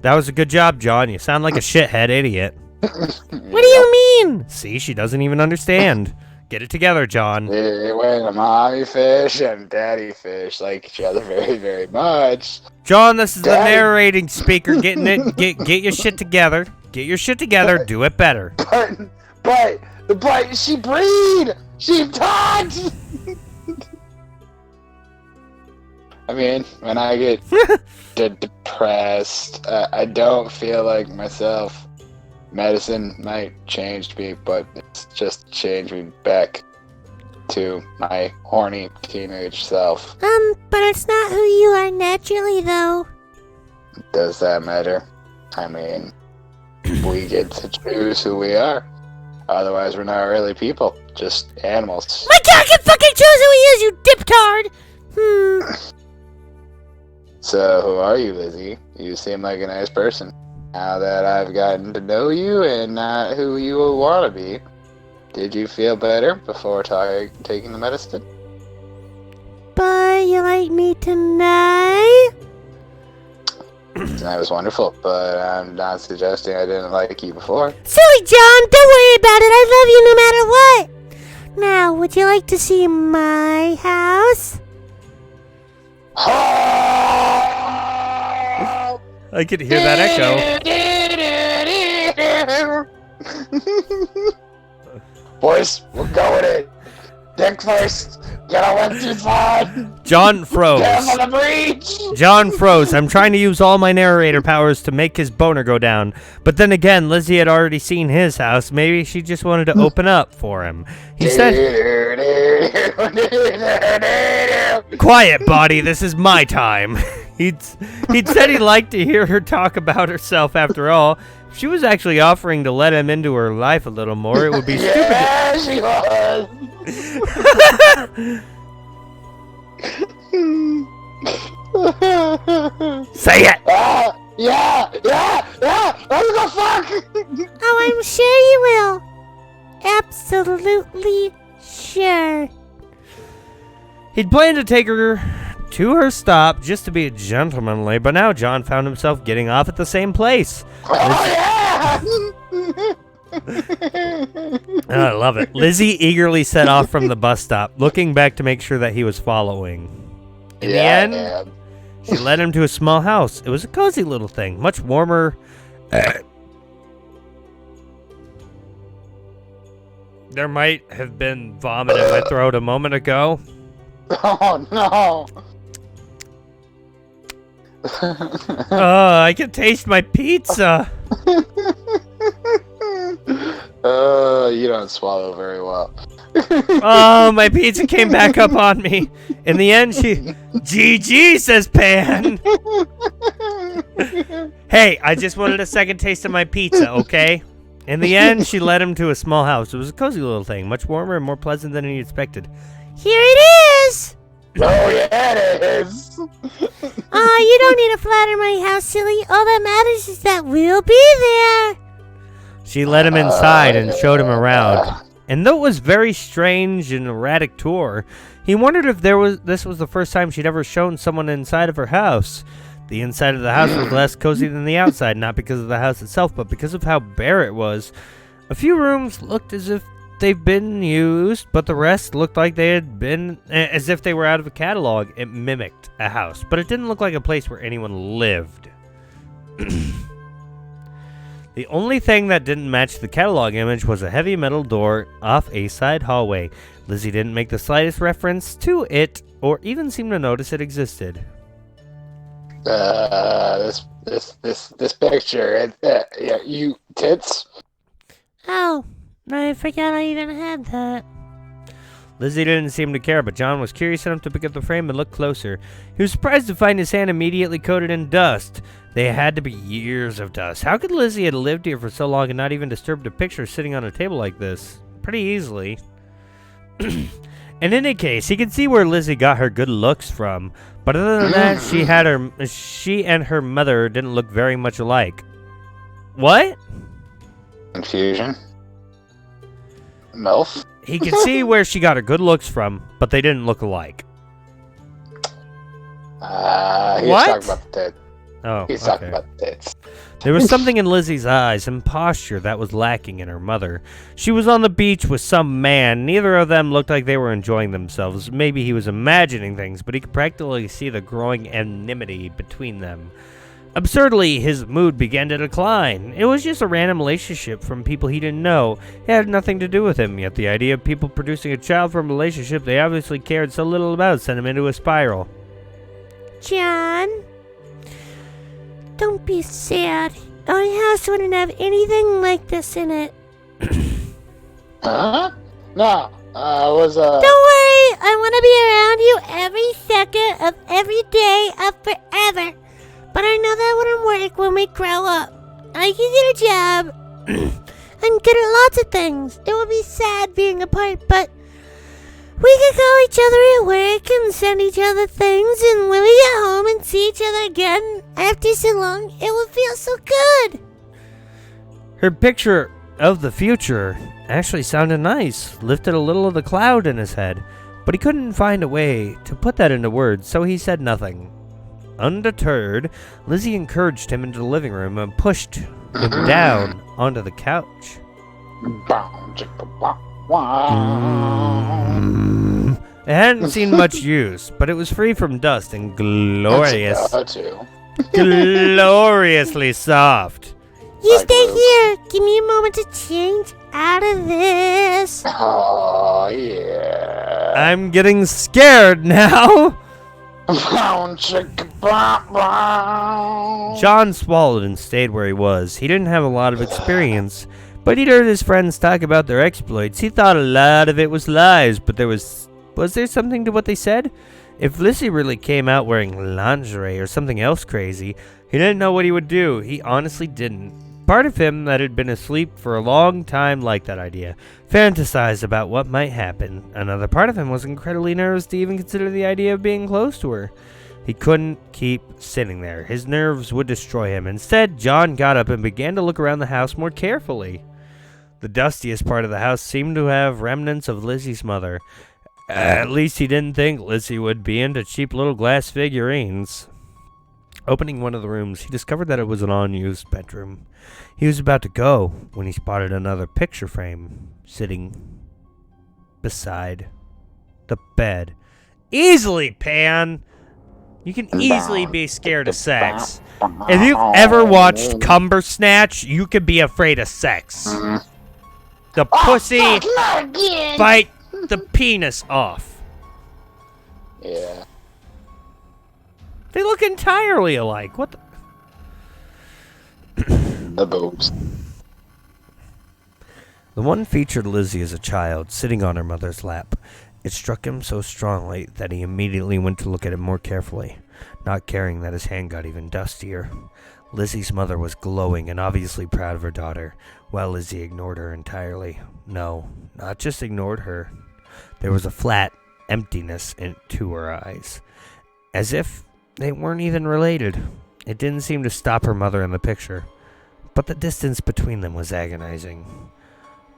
That was a good job, John. You sound like a shithead idiot. What do you mean? See, she doesn't even understand. Get it together, John. When mommy fish and daddy fish like each other very, very much. John, this is the Daddy. narrating speaker getting it. Get your shit together. Get your shit together. Do it better. But she breed. She talks. I mean, when I get depressed, I don't feel like myself. Medicine might change me, but it's just changed me back to my horny teenage self. But it's not who you are naturally, though. Does that matter? I mean, we get to choose who we are. Otherwise, we're not really people, just animals. My dog can fucking choose who he is, you diptard! So, who are you, Lizzie? You seem like a nice person. Now that I've gotten to know you and not who you want to be, did you feel better before taking the medicine? But you like me tonight? That was wonderful, but I'm not suggesting I didn't like you before. Silly John, don't worry about it. I love you no matter what. Now, would you like to see my house? I could hear that echo. Boys, we're going in. Dick first. Get a 1, 2, 5. John froze. Careful the breach. John froze. I'm trying to use all my narrator powers to make his boner go down. But then again, Lizzie had already seen his house. Maybe she just wanted to open up for him. He said, "Quiet, body. This is my time." He'd said he'd like to hear her talk about herself after all. If she was actually offering to let him into her life a little more, it would be stupid. Yeah, she was. Say it! Yeah! Let's go fuck! Oh, I'm sure you will. Absolutely sure. He'd planned to take her to her stop just to be gentlemanly, but now John found himself getting off at the same place. Oh, yeah! I love it. Lizzie eagerly set off from the bus stop, looking back to make sure that he was following. In the end, she led him to a small house. It was a cozy little thing, much warmer. There might have been vomit in my throat a moment ago. Oh, no! Oh, I can taste my pizza. You don't swallow very well. Oh, my pizza came back up on me. In the end, GG, says Pan. Hey, I just wanted a second taste of my pizza, okay? In the end, she led him to a small house. It was a cozy little thing, much warmer and more pleasant than he expected. Here it is. Oh, yeah, it is! Oh, you don't need to flatter my house, silly. All that matters is that we'll be there. She led him inside and showed him around. And though it was very strange and erratic tour, he wondered if this was the first time she'd ever shown someone inside of her house. The inside of the house was less cozy than the outside, not because of the house itself, but because of how bare it was. A few rooms looked as if they've been used, but the rest looked like they had been as if they were out of a catalog. It mimicked a house, but it didn't look like a place where anyone lived. The only thing that didn't match the catalog image was a heavy metal door off a side hallway. Lizzie didn't make the slightest reference to it or even seem to notice it existed. This picture, you tits? Oh, I forgot I even had that. Lizzie didn't seem to care, but John was curious enough to pick up the frame and look closer. He was surprised to find his hand immediately coated in dust. They had to be years of dust. How could Lizzie have lived here for so long and not even disturbed a picture sitting on a table like this? Pretty easily. In any case, he could see where Lizzie got her good looks from. But other than that, she and her mother didn't look very much alike. What? Confusion. MILF. He could see where she got her good looks from, but they didn't look alike. He was What? talking about the tits. Oh, He's okay. talking about the tits. There was something in Lizzie's eyes and posture that was lacking in her mother. She was on the beach with some man. Neither of them looked like they were enjoying themselves. Maybe he was imagining things, but he could practically see the growing enmity between them. Absurdly, his mood began to decline. It was just a random relationship from people he didn't know. It had nothing to do with him, yet the idea of people producing a child from a relationship they obviously cared so little about sent him into a spiral. John, don't be sad. Our house wouldn't have anything like this in it. Huh? No. It was Don't worry, I want to be around you every second of every day of forever. But I know that wouldn't work when we grow up. I can get a job. I'm good at lots of things. It would be sad being apart, but we could call each other at work and send each other things, and when we get home and see each other again after so long, it would feel so good. Her picture of the future actually sounded nice, lifted a little of the cloud in his head, but he couldn't find a way to put that into words, so he said nothing. Undeterred, Lizzie encouraged him into the living room and pushed him down onto the couch. It hadn't seen much use, but it was free from dust and gloriously soft. You stay here. Give me a moment to change out of this. Oh, yeah. I'm getting scared now. John swallowed and stayed where he was. He didn't have a lot of experience, but he'd heard his friends talk about their exploits. He thought a lot of it was lies, but was there something to what they said? If Lizzie really came out wearing lingerie or something else crazy, he didn't know what he would do. He honestly didn't. Part of him that had been asleep for a long time liked that idea, fantasized about what might happen. Another part of him was incredibly nervous to even consider the idea of being close to her. He couldn't keep sitting there. His nerves would destroy him. Instead, John got up and began to look around the house more carefully. The dustiest part of the house seemed to have remnants of Lizzie's mother. At least he didn't think Lizzie would be into cheap little glass figurines. Opening one of the rooms, he discovered that it was an unused bedroom. He was about to go when he spotted another picture frame sitting beside the bed. Easily, Pan! You can easily be scared of sex. If you've ever watched Cumber Snatch, you could be afraid of sex. The pussy bite the penis off. Yeah. They look entirely alike. What the... The boobs. The one featured Lizzie as a child, sitting on her mother's lap. It struck him so strongly that he immediately went to look at it more carefully, not caring that his hand got even dustier. Lizzie's mother was glowing and obviously proud of her daughter, while Lizzie ignored her entirely. No, not just ignored her. There was a flat emptiness to her eyes, as if they weren't even related. It didn't seem to stop her mother in the picture, but the distance between them was agonizing.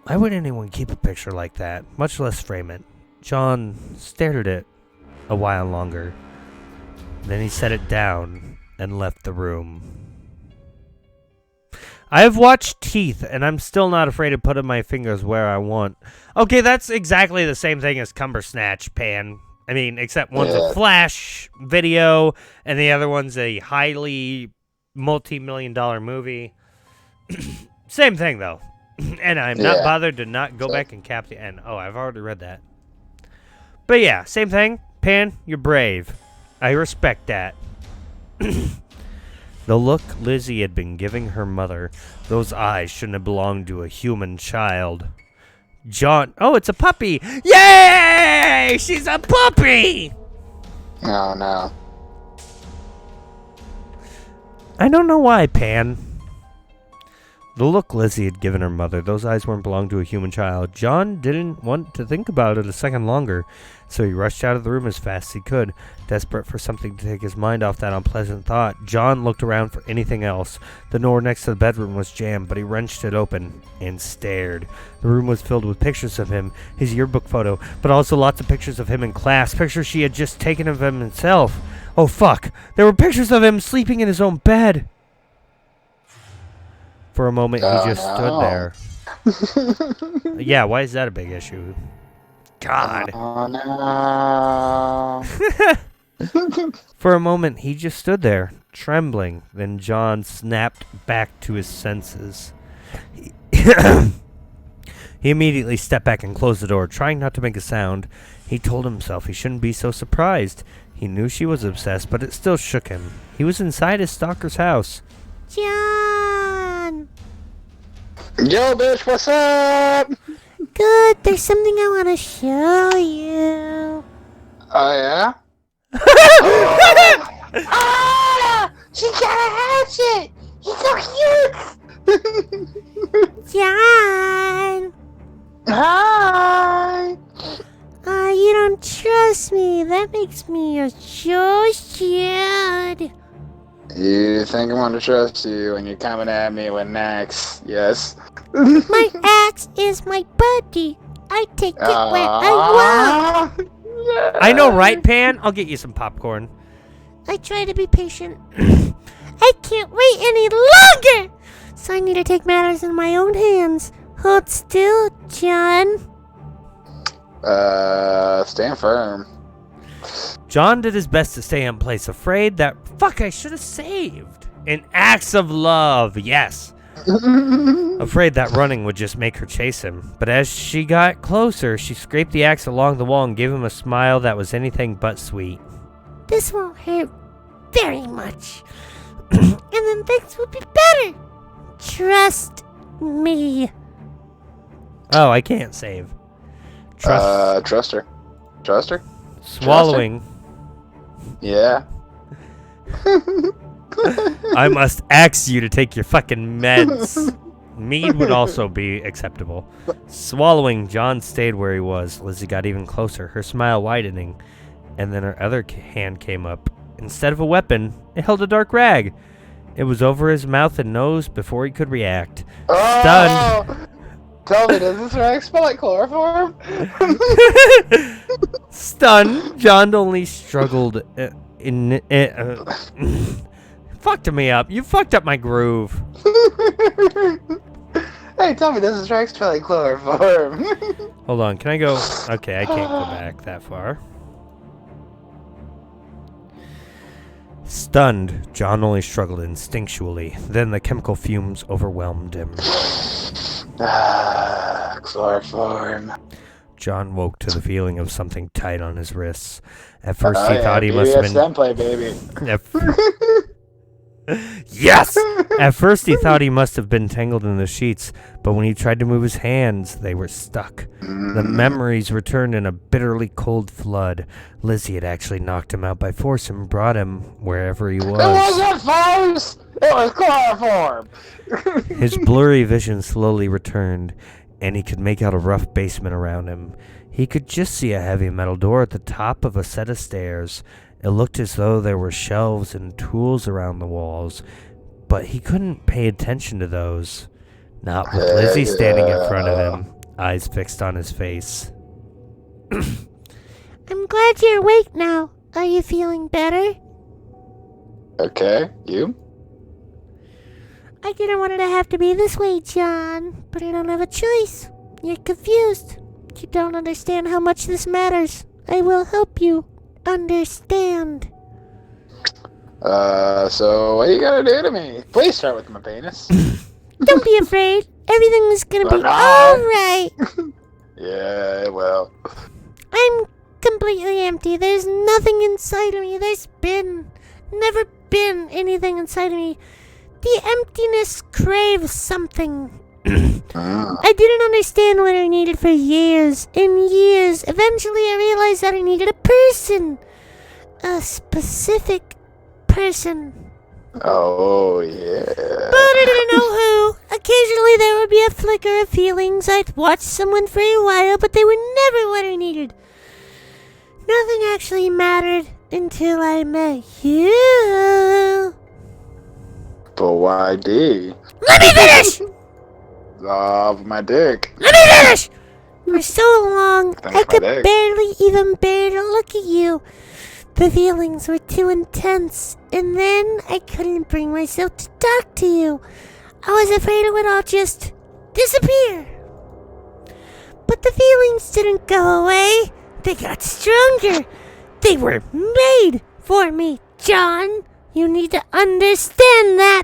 Why would anyone keep a picture like that, much less frame it? John stared at it a while longer. Then he set it down and left the room. I have watched Teeth, and I'm still not afraid of putting my fingers where I want. Okay, that's exactly the same thing as Cumber Snatch, Pan. I mean, except one's a flash video, and the other one's a highly multi-million-dollar movie. Same thing, though. And I'm not bothered to not go back and cap the end. Oh, I've already read that. But yeah, same thing. Pan, you're brave. I respect that. The look Lizzie had been giving her mother, those eyes shouldn't have belonged to a human child. John, oh, it's a puppy. Yay! She's a puppy! No, no. I don't know why, Pan. The look Lizzie had given her mother, those eyes weren't belong to a human child. John didn't want to think about it a second longer, so he rushed out of the room as fast as he could, desperate for something to take his mind off that unpleasant thought. John looked around for anything else. The door next to the bedroom was jammed, but he wrenched it open and stared. The room was filled with pictures of him, his yearbook photo, but also lots of pictures of him in class, pictures she had just taken of him himself. Oh fuck, there were pictures of him sleeping in his own bed. For a moment, he just stood there. Yeah, why is that a big issue? God. Oh no. For a moment, he just stood there, trembling. Then John snapped back to his senses. He immediately stepped back and closed the door, trying not to make a sound. He told himself he shouldn't be so surprised. He knew she was obsessed, but it still shook him. He was inside his stalker's house. John! Yo, bitch, what's up? Good, there's something I want to show you. Oh, yeah? Ah! She got a hatchet! He's so cute! John! Hi! You don't trust me. That makes me so sad. You think I'm gonna trust you when you're coming at me with an axe, yes? My axe is my buddy. I take it where I want. I know, right, Pan? I'll get you some popcorn. I try to be patient. I can't wait any longer! So I need to take matters in my own hands. Hold still, John. Stand firm. John did his best to stay in place, afraid that, fuck, I should have saved. An axe of love, yes. Afraid that running would just make her chase him. But as she got closer, she scraped the axe along the wall and gave him a smile that was anything but sweet. This won't hurt very much. And then things will be better. Trust me. Oh, I can't save. Trust her. Trust her? Swallowing. Yeah. I must ask you to take your fucking meds. Mead would also be acceptable. Swallowing, John stayed where he was. Lizzie got even closer, her smile widening. And then her other hand came up. Instead of a weapon, it held a dark rag. It was over his mouth and nose before he could react. Stunned. Oh! Tell me, does this rag smell like chloroform? Stunned, John only struggled fucked me up. You fucked up my groove. Hey, tell me, does this rag smell like chloroform? Hold on, can I go? Okay, I can't go back that far. Stunned, John only struggled instinctually. Then the chemical fumes overwhelmed him. Chloroform. John woke to the feeling of something tight on his wrists. At first, he thought he must have been. Play, baby. Yes! At first, he thought he must have been tangled in the sheets, but when he tried to move his hands, they were stuck. The memories returned in a bitterly cold flood. Lizzie had actually knocked him out by force and brought him wherever he was. It wasn't force! It was chloroform! His blurry vision slowly returned, and he could make out a rough basement around him. He could just see a heavy metal door at the top of a set of stairs. It looked as though there were shelves and tools around the walls, but he couldn't pay attention to those. Not with Lizzie standing in front of him, eyes fixed on his face. I'm glad you're awake now. Are you feeling better? Okay, you? I didn't want it to have to be this way, John, but I don't have a choice. You're confused. You don't understand how much this matters. I will help you understand. So what are you gonna do to me? Please start with my penis. Don't be afraid. Everything is gonna be No. alright. Yeah, well. I'm completely empty. There's nothing inside of me. Never been anything inside of me. The emptiness craves something. I didn't understand what I needed for years and years. Eventually I realized that I needed a person. A specific person. Oh, yeah. But I didn't know who. Occasionally there would be a flicker of feelings. I'd watch someone for a while, but they were never what I needed. Nothing actually mattered until I met you. But why D? Let me finish! Love my dick. Let me finish! For so long, Thanks, I my could dick. barely even bear to look at you. The feelings were too intense, and then I couldn't bring myself to talk to you. I was afraid it would all just disappear. But the feelings didn't go away. They got stronger. They were made for me, John. You need to understand that.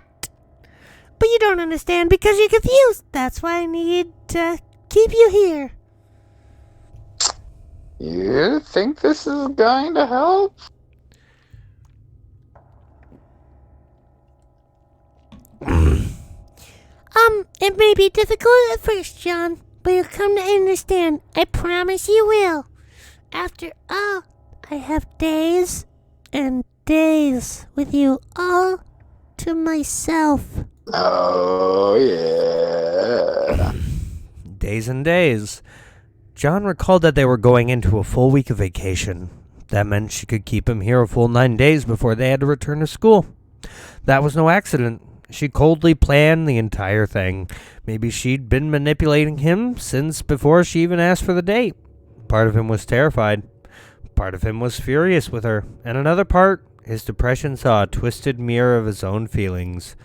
But you don't understand because you're confused. That's why I need to keep you here. You think this is going to help? It may be difficult at first, John, but you'll come to understand. I promise you will. After all, I have days and days with you all to myself. Oh, yeah. Days and days. John recalled that they were going into a full week of vacation. That meant she could keep him here a full 9 days before they had to return to school. That was no accident. She coldly planned the entire thing. Maybe she'd been manipulating him since before she even asked for the date. Part of him was terrified. Part of him was furious with her. And another part, his depression saw a twisted mirror of his own feelings.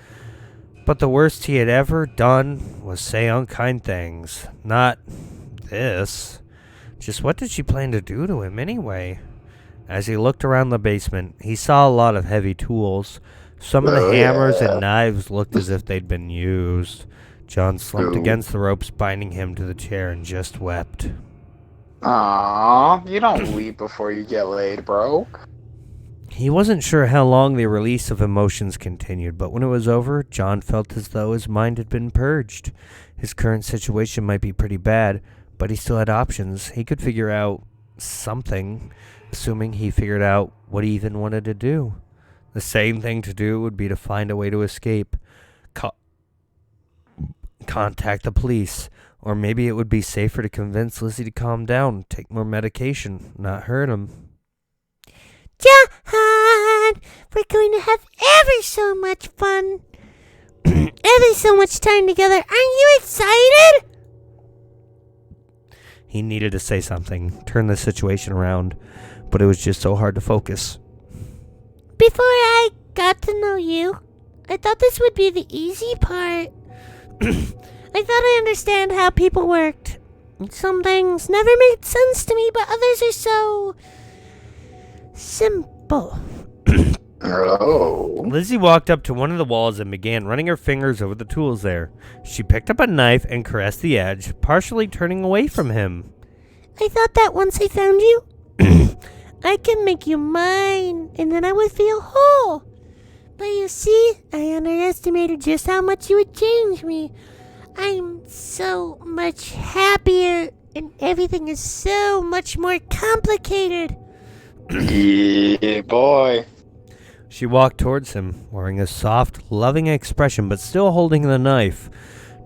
But the worst he had ever done was say unkind things. Not this. Just what did she plan to do to him anyway? As he looked around the basement, he saw a lot of heavy tools. Some of the hammers and knives looked as if they'd been used. John slumped against the ropes binding him to the chair and just wept. Aww, you don't weep before you get laid, bro. He wasn't sure how long the release of emotions continued, but when it was over, John felt as though his mind had been purged. His current situation might be pretty bad, but he still had options. He could figure out something, assuming he figured out what he even wanted to do. The same thing to do would be to find a way to escape. Contact the police. Or maybe it would be safer to convince Lizzie to calm down, take more medication, not hurt him. John, we're going to have ever so much fun. Ever so much time together. Aren't you excited? He needed to say something, turn the situation around, but it was just so hard to focus. Before I got to know you, I thought this would be the easy part. I thought I understand how people worked. Some things never made sense to me, but others are so simple. Oh. Lizzie walked up to one of the walls and began running her fingers over the tools there. She picked up a knife and caressed the edge, partially turning away from him. I thought that once I found you, I can make you mine, and then I would feel whole. But you see, I underestimated just how much you would change me. I'm so much happier, and everything is so much more complicated. Yeah, boy. She walked towards him, wearing a soft, loving expression, but still holding the knife.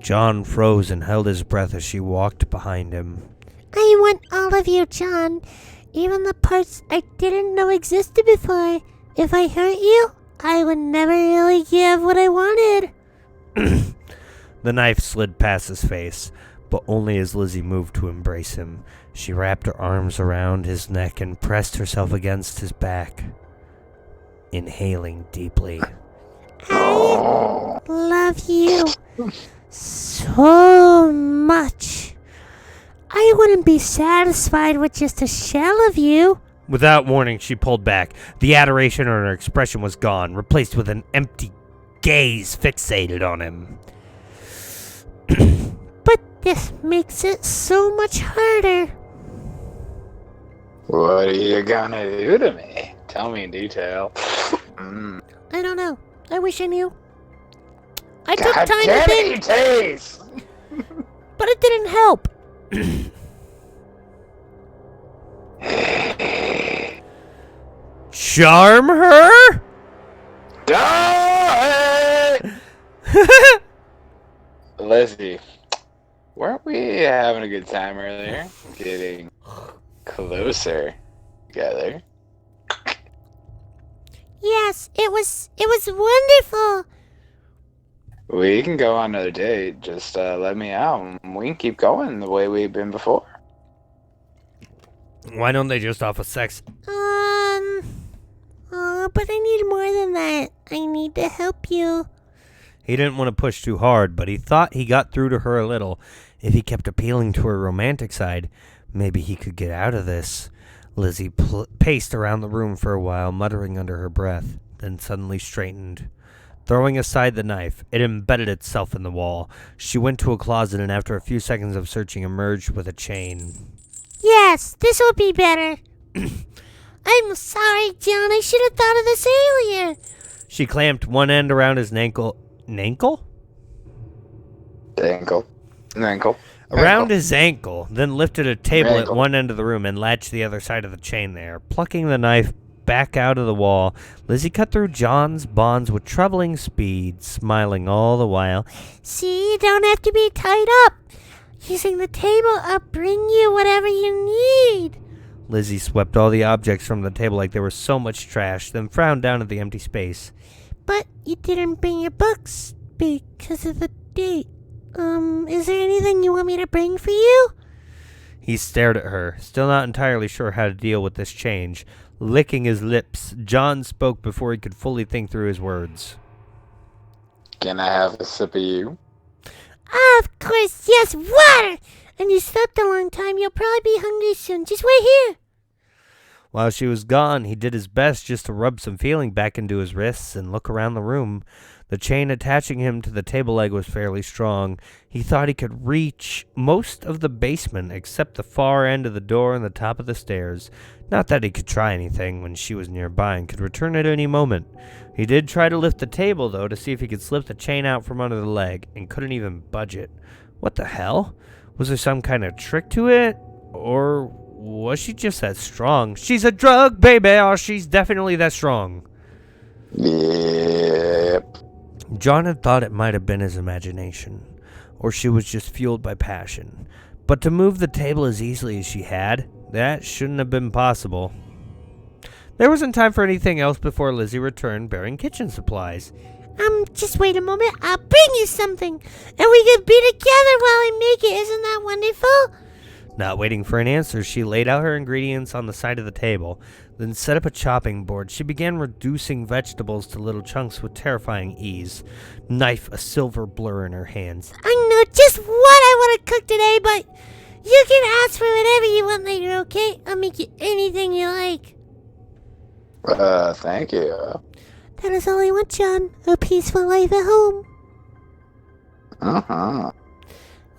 John froze and held his breath as she walked behind him. I want all of you, John. Even the parts I didn't know existed before. If I hurt you, I would never really give what I wanted. The knife slid past his face, but only as Lizzie moved to embrace him. She wrapped her arms around his neck and pressed herself against his back, inhaling deeply. I love you so much. I wouldn't be satisfied with just a shell of you. Without warning, she pulled back. The adoration in her expression was gone, replaced with an empty gaze fixated on him. But this makes it so much harder. What are you gonna do to me? Tell me in detail. I don't know. I wish I knew. I took God time to damn think, it, Taze! but it didn't help. Charm her? Ah! Lizzie, weren't we having a good time earlier? Getting closer together. Yes, it was wonderful. We can go on another date. Just let me out. And we can keep going the way we've been before. Why don't they just offer sex? But I need more than that. I need to help you. He didn't want to push too hard, but he thought he got through to her a little. If he kept appealing to her romantic side, maybe he could get out of this. Lizzie paced around the room for a while, muttering under her breath, then suddenly straightened. Throwing aside the knife, it embedded itself in the wall. She went to a closet and after a few seconds of searching emerged with a chain. Yes, this will be better. I'm sorry, John. I should have thought of this earlier. She clamped one end around his ankle. Ankle? Ankle. Around his ankle, then lifted a table at Ankle. one end of the room and latched the other side of the chain there. Plucking the knife back out of the wall, Lizzie cut through John's bonds with troubling speed, smiling all the while. See, you don't have to be tied up. Using the table, I'll bring you whatever you need. Lizzie swept all the objects from the table like there was so much trash, then frowned down at the empty space. But you didn't bring your books because of the date. Is there anything you want me to bring for you? He stared at her, still not entirely sure how to deal with this change. Licking his lips, John spoke before he could fully think through his words. Can I have a sip of you? Of course, yes, water! And you slept a long time, you'll probably be hungry soon. Just wait here. While she was gone, he did his best just to rub some feeling back into his wrists and look around the room. The chain attaching him to the table leg was fairly strong. He thought he could reach most of the basement except the far end of the door and the top of the stairs. Not that he could try anything when she was nearby and could return at any moment. He did try to lift the table, though, to see if he could slip the chain out from under the leg, and couldn't even budge it. What the hell? Was there some kind of trick to it? Or was she just that strong? She's a drug, baby! Oh, she's definitely that strong. Yep. John had thought it might have been his imagination, or she was just fueled by passion. But to move the table as easily as she had, that shouldn't have been possible. There wasn't time for anything else before Lizzie returned bearing kitchen supplies. Just wait a moment. I'll bring you something. And we can be together while I make it. Isn't that wonderful? Not waiting for an answer, she laid out her ingredients on the side of the table, then set up a chopping board. She began reducing vegetables to little chunks with terrifying ease, knife a silver blur in her hands. I know just what I want to cook today, but you can ask for whatever you want later, okay? I'll make you anything you like. Thank you. That is all I want, John. A peaceful life at home. Uh-huh.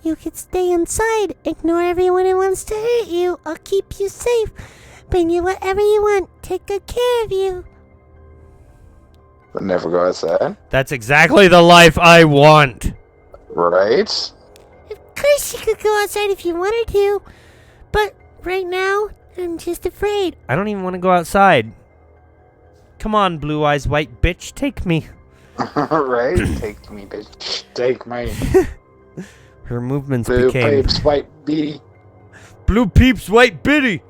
You can stay inside, ignore everyone who wants to hurt you. I'll keep you safe. Bring you whatever you want. Take good care of you. But never go outside. That's exactly the life I want. Right? Of course you could go outside if you wanted to. But right now, I'm just afraid. I don't even want to go outside. Come on, blue eyes white bitch, take me. Right? Take me, bitch. Take me. Her movements Blue became pipes, white bee. blue peeps white bitty.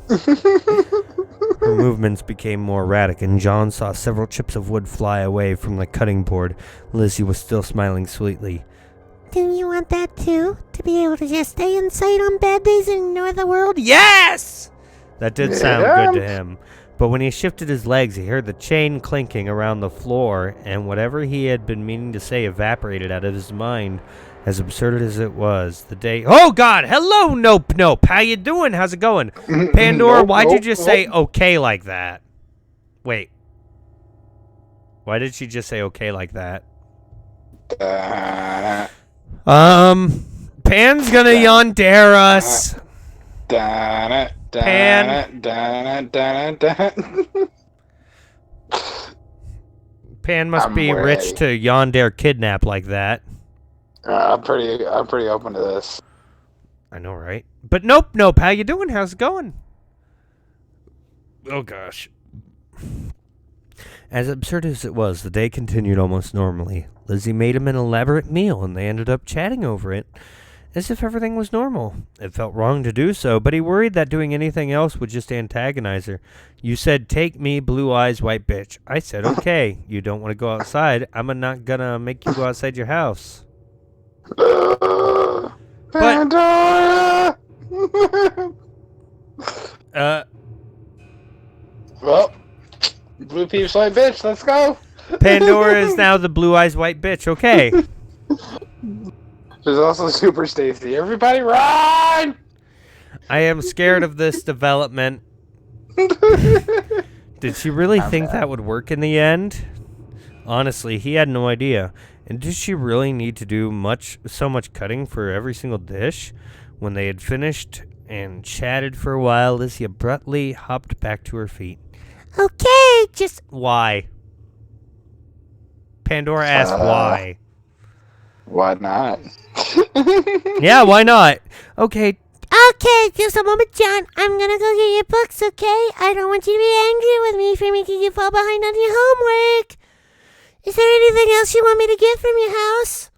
Her movements became more erratic, and John saw several chips of wood fly away from the cutting board. Lizzie was still smiling sweetly. Do you want that too? To be able to just stay inside on bad days and ignore the world? Yes! That did sound Yeah. good to him. But when he shifted his legs, he heard the chain clinking around the floor, and whatever he had been meaning to say evaporated out of his mind. As absurd as it was, the day... Oh, God! Hello, Nope Nope! How you doing? How's it going? Pandora, Nope, why'd you nope, just nope. say okay like that? Wait. Why did she just say okay like that? Pan's gonna yandere us. Pan. Pan must I'm be rich ready. to yandere kidnap like that. I'm pretty open to this. I know, right? But Nope Nope, how you doing? How's it going? Oh, gosh. As absurd as it was, the day continued almost normally. Lizzie made him an elaborate meal, and they ended up chatting over it, as if everything was normal. It felt wrong to do so, but he worried that doing anything else would just antagonize her. You said, take me, blue eyes, white bitch. I said, okay. You don't want to go outside. I'm not gonna make you go outside your house. Pandora! Well, blue peeps, white bitch, let's go. Pandora is now the blue eyes, white bitch. Okay. There's also Super Stacy. Everybody run! I am scared of this development. Did she really think that would work in the end? Honestly, he had no idea. And did she really need to do so much cutting for every single dish? When they had finished and chatted for a while, Lizzie abruptly hopped back to her feet. Okay, just... Why? Pandora asked why. Why not? Yeah, why not? Okay. Okay, just a moment, John. I'm gonna go get your books, okay? I don't want you to be angry with me for making you fall behind on your homework. Is there anything else you want me to get from your house?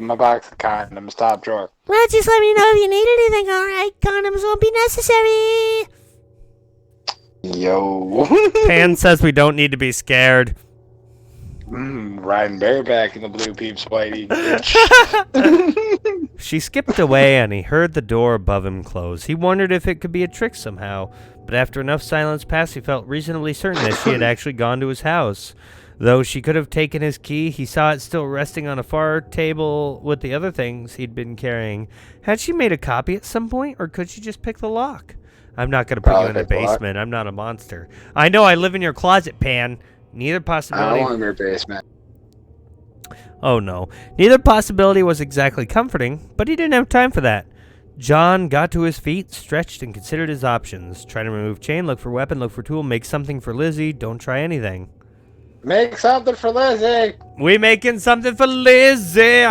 My box of condoms, top drawer. Well, just let me know if you need anything, alright? Condoms won't be necessary. Yo. Pan says we don't need to be scared. Riding bareback in the blue peeps, whitey. She skipped away and he heard the door above him close. He wondered if it could be a trick somehow, but after enough silence passed, he felt reasonably certain that she had actually gone to his house. Though she could have taken his key, he saw it still resting on a far table with the other things he'd been carrying. Had she made a copy at some point, or could she just pick the lock? I'm not going to put you in a basement. I'm not a monster. I know I live in your closet, Pan. Neither possibility... I don't want your basement. Oh no. Neither possibility was exactly comforting, but he didn't have time for that. John got to his feet, stretched, and considered his options. Try to remove chain, look for weapon, look for tool, make something for Lizzie. Don't try anything. Make something for Lizzie! We making something for Lizzie!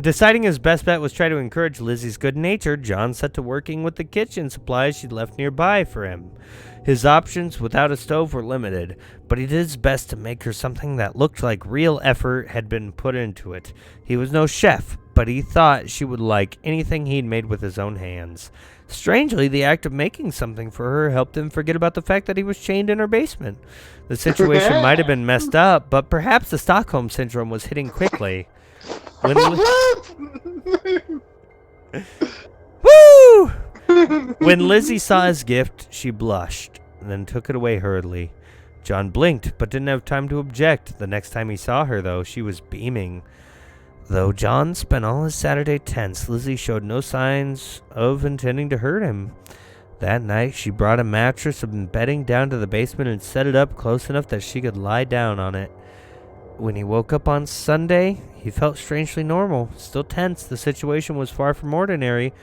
Deciding his best bet was try to encourage Lizzie's good nature, John set to working with the kitchen supplies she'd left nearby for him. His options without a stove were limited, but he did his best to make her something that looked like real effort had been put into it. He was no chef, but he thought she would like anything he'd made with his own hands. Strangely, the act of making something for her helped him forget about the fact that he was chained in her basement. The situation might have been messed up, but perhaps the Stockholm Syndrome was hitting quickly. Woo! When Lizzie saw his gift, she blushed, and then took it away hurriedly. John blinked, but didn't have time to object. The next time he saw her, though, she was beaming. Though John spent all his Saturday tense, Lizzie showed no signs of intending to hurt him. That night, she brought a mattress and bedding down to the basement and set it up close enough that she could lie down on it. When he woke up on Sunday, he felt strangely normal. Still tense, the situation was far from ordinary,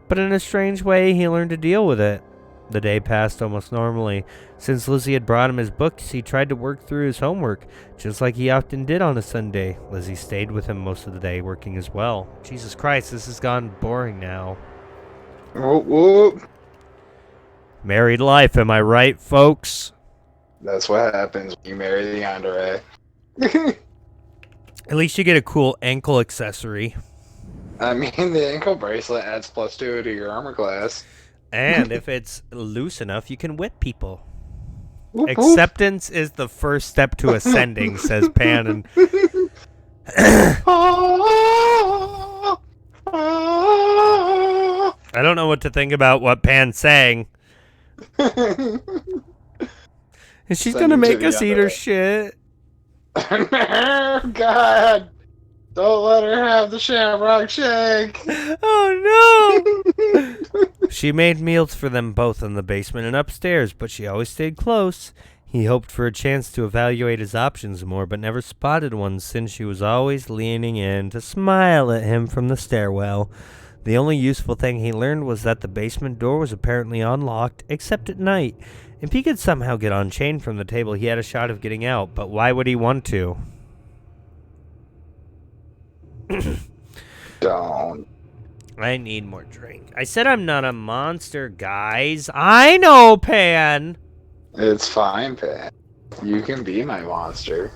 but in a strange way, he learned to deal with it. The day passed almost normally. Since Lizzie had brought him his books, he tried to work through his homework, just like he often did on a Sunday. Lizzie stayed with him most of the day, working as well. Jesus Christ, this has gone boring now. Whoop, whoop. Married life, am I right, folks? That's what happens when you marry the yandere. At least you get a cool ankle accessory. I mean, the ankle bracelet adds +2 to your armor class. And if it's loose enough, you can whip people. Whoop, whoop. Acceptance is the first step to ascending, says Pan. And I don't know what to think about what Pan's saying. And she's Send gonna it to make the us eat other her way. shit. God! Don't let her have the shamrock shake! Oh no! She made meals for them both in the basement and upstairs, but she always stayed close. He hoped for a chance to evaluate his options more, but never spotted one since she was always leaning in to smile at him from the stairwell. The only useful thing he learned was that the basement door was apparently unlocked, except at night. If he could somehow get unchained from the table, he had a shot of getting out, but why would he want to? Don't. I need more drink. I said I'm not a monster, guys. I know, Pan. It's fine, Pat. You can be my monster.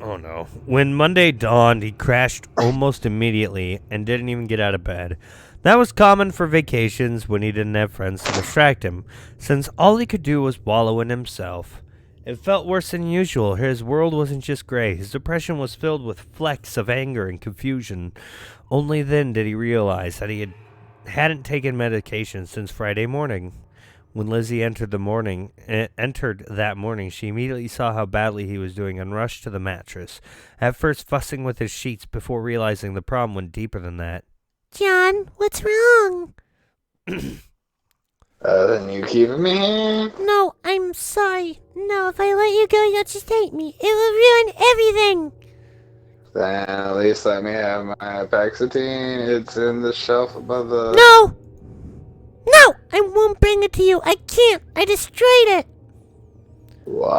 Oh no. When Monday dawned, he crashed almost immediately and didn't even get out of bed. That was common for vacations when he didn't have friends to distract him, since all he could do was wallow in himself. It felt worse than usual. His world wasn't just gray. His depression was filled with flecks of anger and confusion. Only then did he realize that he hadn't taken medication since Friday morning. When Lizzie entered that morning, she immediately saw how badly he was doing and rushed to the mattress, at first fussing with his sheets before realizing the problem went deeper than that. John, what's wrong? Then you keeping me here? No, I'm sorry. No, if I let you go, you'll just hate me. It will ruin everything. Then at least let me have my Paxatine. It's in the shelf above the... No! No! I won't bring it to you. I can't. I destroyed it. Why?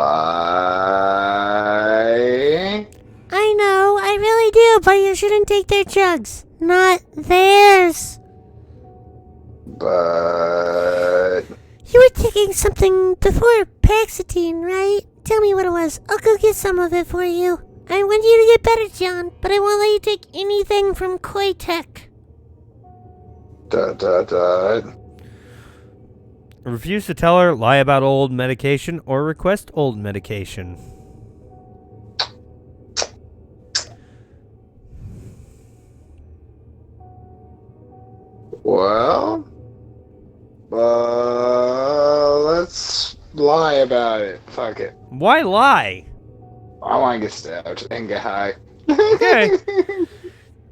I know. I really do, but you shouldn't take their drugs. Not theirs. But... You were taking something before Paxatine, right? Tell me what it was. I'll go get some of it for you. I want you to get better, John, but I won't let you take anything from Koitek. Refuse to tell her, lie about old medication, or request old medication. Well... let's lie about it. Fuck it. Why lie? I want to get stabbed and get high. Okay.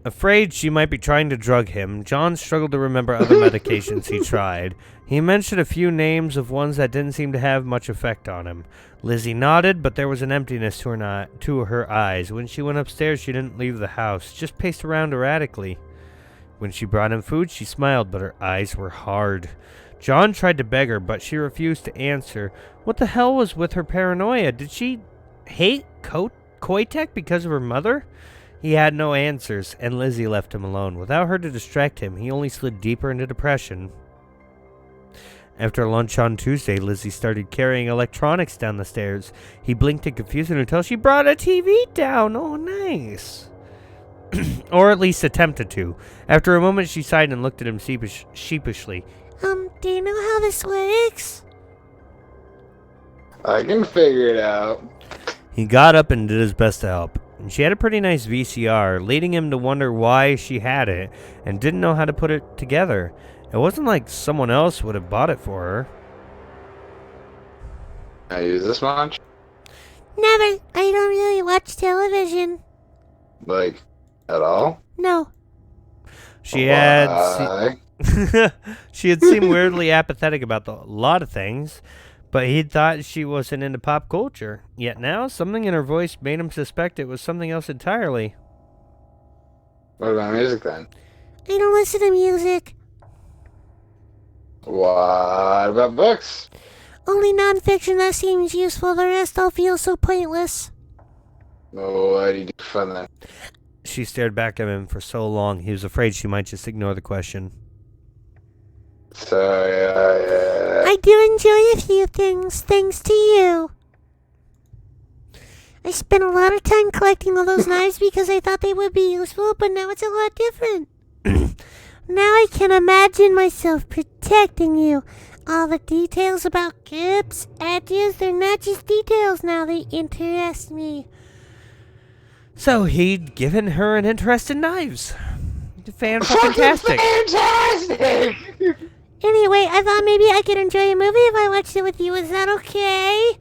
Afraid she might be trying to drug him, John struggled to remember other medications he tried. He mentioned a few names of ones that didn't seem to have much effect on him. Lizzie nodded, but there was an emptiness to her eyes. When she went upstairs, she didn't leave the house, just paced around erratically. When she brought him food, she smiled, but her eyes were hard. John tried to beg her, but she refused to answer. What the hell was with her paranoia? Did she hate Koitek because of her mother? He had no answers, and Lizzie left him alone. Without her to distract him, he only slid deeper into depression. After lunch on Tuesday, Lizzie started carrying electronics down the stairs. He blinked in confusion until she brought a TV down. Oh, nice. Or at least attempted to. After a moment, she sighed and looked at him sheepishly. Do you know how this works? I can figure it out. He got up and did his best to help. And she had a pretty nice VCR, leading him to wonder why she had it and didn't know how to put it together. It wasn't like someone else would have bought it for her. I use this much? Never. I don't really watch television. Like, at all? No. She had Why? she had seemed weirdly apathetic about a lot of things, but he'd thought she wasn't into pop culture. Yet now, something in her voice made him suspect it was something else entirely. What about music then? I don't listen to music. What about books? Only nonfiction that seems useful. The rest all feel so pointless. What do you do for fun then? She stared back at him for so long, he was afraid she might just ignore the question. So, yeah. I do enjoy a few things, thanks to you. I spent a lot of time collecting all those knives because I thought they would be useful, but now it's a lot different. Now I can imagine myself protecting you. All the details about Gibbs, ideas, they're not just details now, they interest me. So he'd given her an interest in knives. Fan-fucking-tastic. Fantastic! Anyway, I thought maybe I could enjoy a movie if I watched it with you. Is that okay?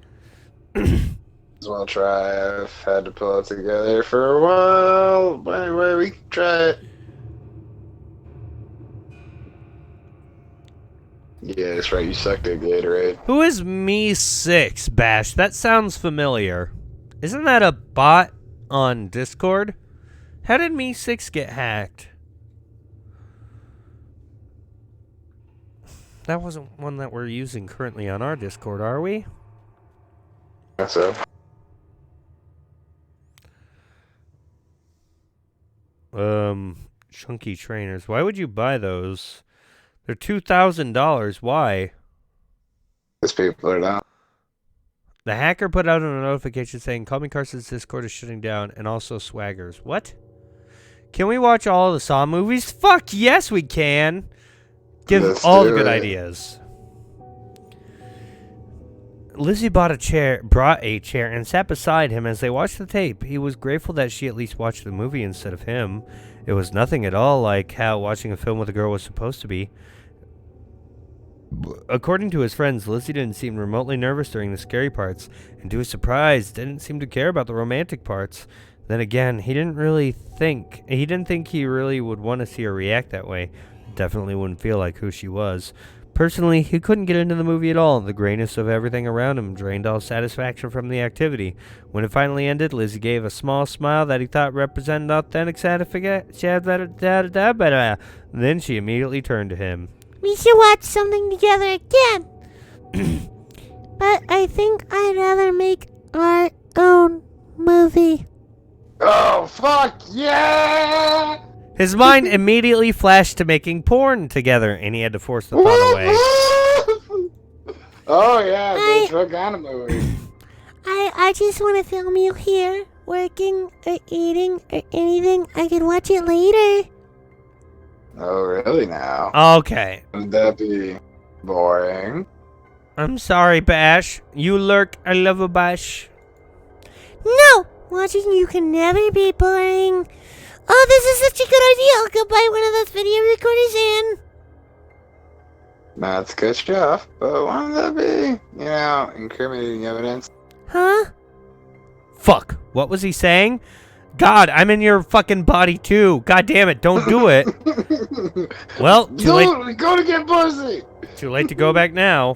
As well try. I've had to pull it together for a while. But anyway, we can try it. Yeah, that's right. You sucked at Gatorade. Who is Me6, Bash? That sounds familiar. Isn't that a bot on Discord? How did Me6 get hacked? That wasn't one that we're using currently on our Discord, are we? That's so. Chunky trainers. Why would you buy those? They're $2,000. Why? These people are dumb. The hacker put out a notification saying, "Call Me Carson's Discord is shutting down, and also Swagger's." What? Can we watch all the Saw movies? Fuck yes, we can. Give Let's all the do good it. ideas. Lizzie brought a chair, and sat beside him as they watched the tape. He was grateful that she at least watched the movie instead of him. It was nothing at all like how watching a film with a girl was supposed to be. According to his friends, Lizzie didn't seem remotely nervous during the scary parts, and to his surprise, didn't seem to care about the romantic parts. Then again, he didn't think he really would want to see her react that way. Definitely wouldn't feel like who she was. Personally, he couldn't get into the movie at all. The grayness of everything around him drained all satisfaction from the activity. When it finally ended, Lizzie gave a small smile that he thought represented authentic satisfaction. Then she immediately turned to him. We should watch something together again. But I think I'd rather make our own movie. Oh, fuck yeah! His mind immediately flashed to making porn together, and he had to force the thought away. Oh, yeah, bitch, what kind of movie? I just want to film you here, working or eating or anything. I can watch it later. Oh, really now? Okay. Would that be boring? I'm sorry, Bash. You lurk. I love a bash. No! Watching you can never be boring. Oh, this is such a good idea. I'll go buy one of those video recorders and... That's good stuff, but wouldn't that be, incriminating evidence? Huh? Fuck. What was he saying? God, I'm in your fucking body too. God damn it, don't do it. Well, too late. Dude, we go to get pussy! Too late to go back now.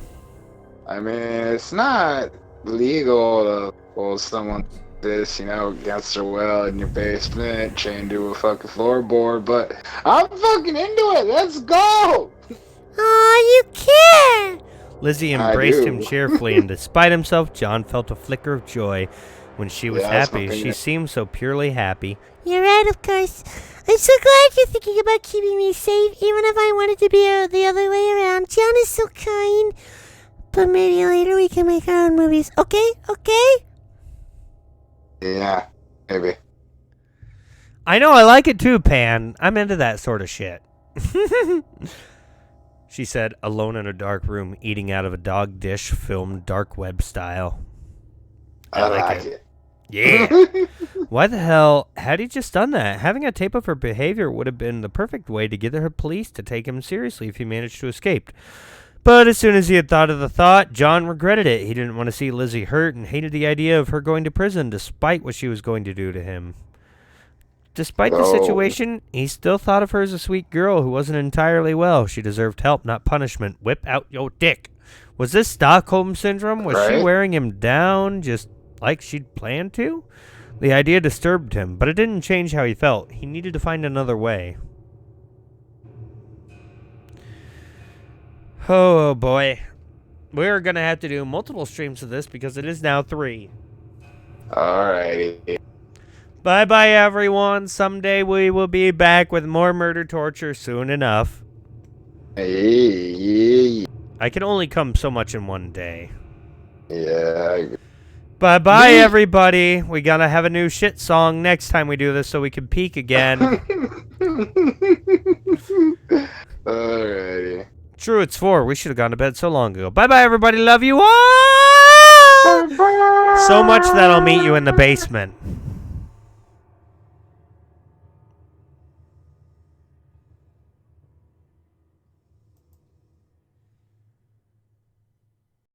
I mean, it's not legal to pull someone this, against their will in your basement, chained to a fucking floorboard, but I'm fucking into it. Let's go! Aw, you care! Lizzie I embraced do. him cheerfully, and despite himself, John felt a flicker of joy. When she was Yeah, that's happy, my she opinion. seemed so purely happy. You're right, of course. I'm so glad you're thinking about keeping me safe, even if I wanted to be the other way around. John is so kind. But maybe later we can make our own movies. Okay? Okay? Yeah, maybe. I know, I like it too, Pan. I'm into that sort of shit. She said, alone in a dark room, eating out of a dog dish, filmed dark web style. I like it. Yeah. Why the hell had he just done that? Having a tape of her behavior would have been the perfect way to get the police to take him seriously if he managed to escape. But as soon as he had thought of the thought, John regretted it. He didn't want to see Lizzie hurt and hated the idea of her going to prison despite what she was going to do to him. Despite the Oh. situation, he still thought of her as a sweet girl who wasn't entirely well. She deserved help, not punishment. Whip out your dick. Was this Stockholm Syndrome? Was she Right. wearing him down just like she'd planned to? The idea disturbed him, but it didn't change how he felt. He needed to find another way. Oh boy. We're going to have to do multiple streams of this because it is now 3. Alrighty. Bye-bye, everyone. Someday we will be back with more murder torture soon enough. Hey, I can only come so much in one day. yeah. Bye-bye, everybody. We gotta have a new shit song next time we do this so we can peak again. Alrighty. True, it's 4. We should have gone to bed so long ago. Bye-bye, everybody. Love you all! So much that I'll meet you in the basement.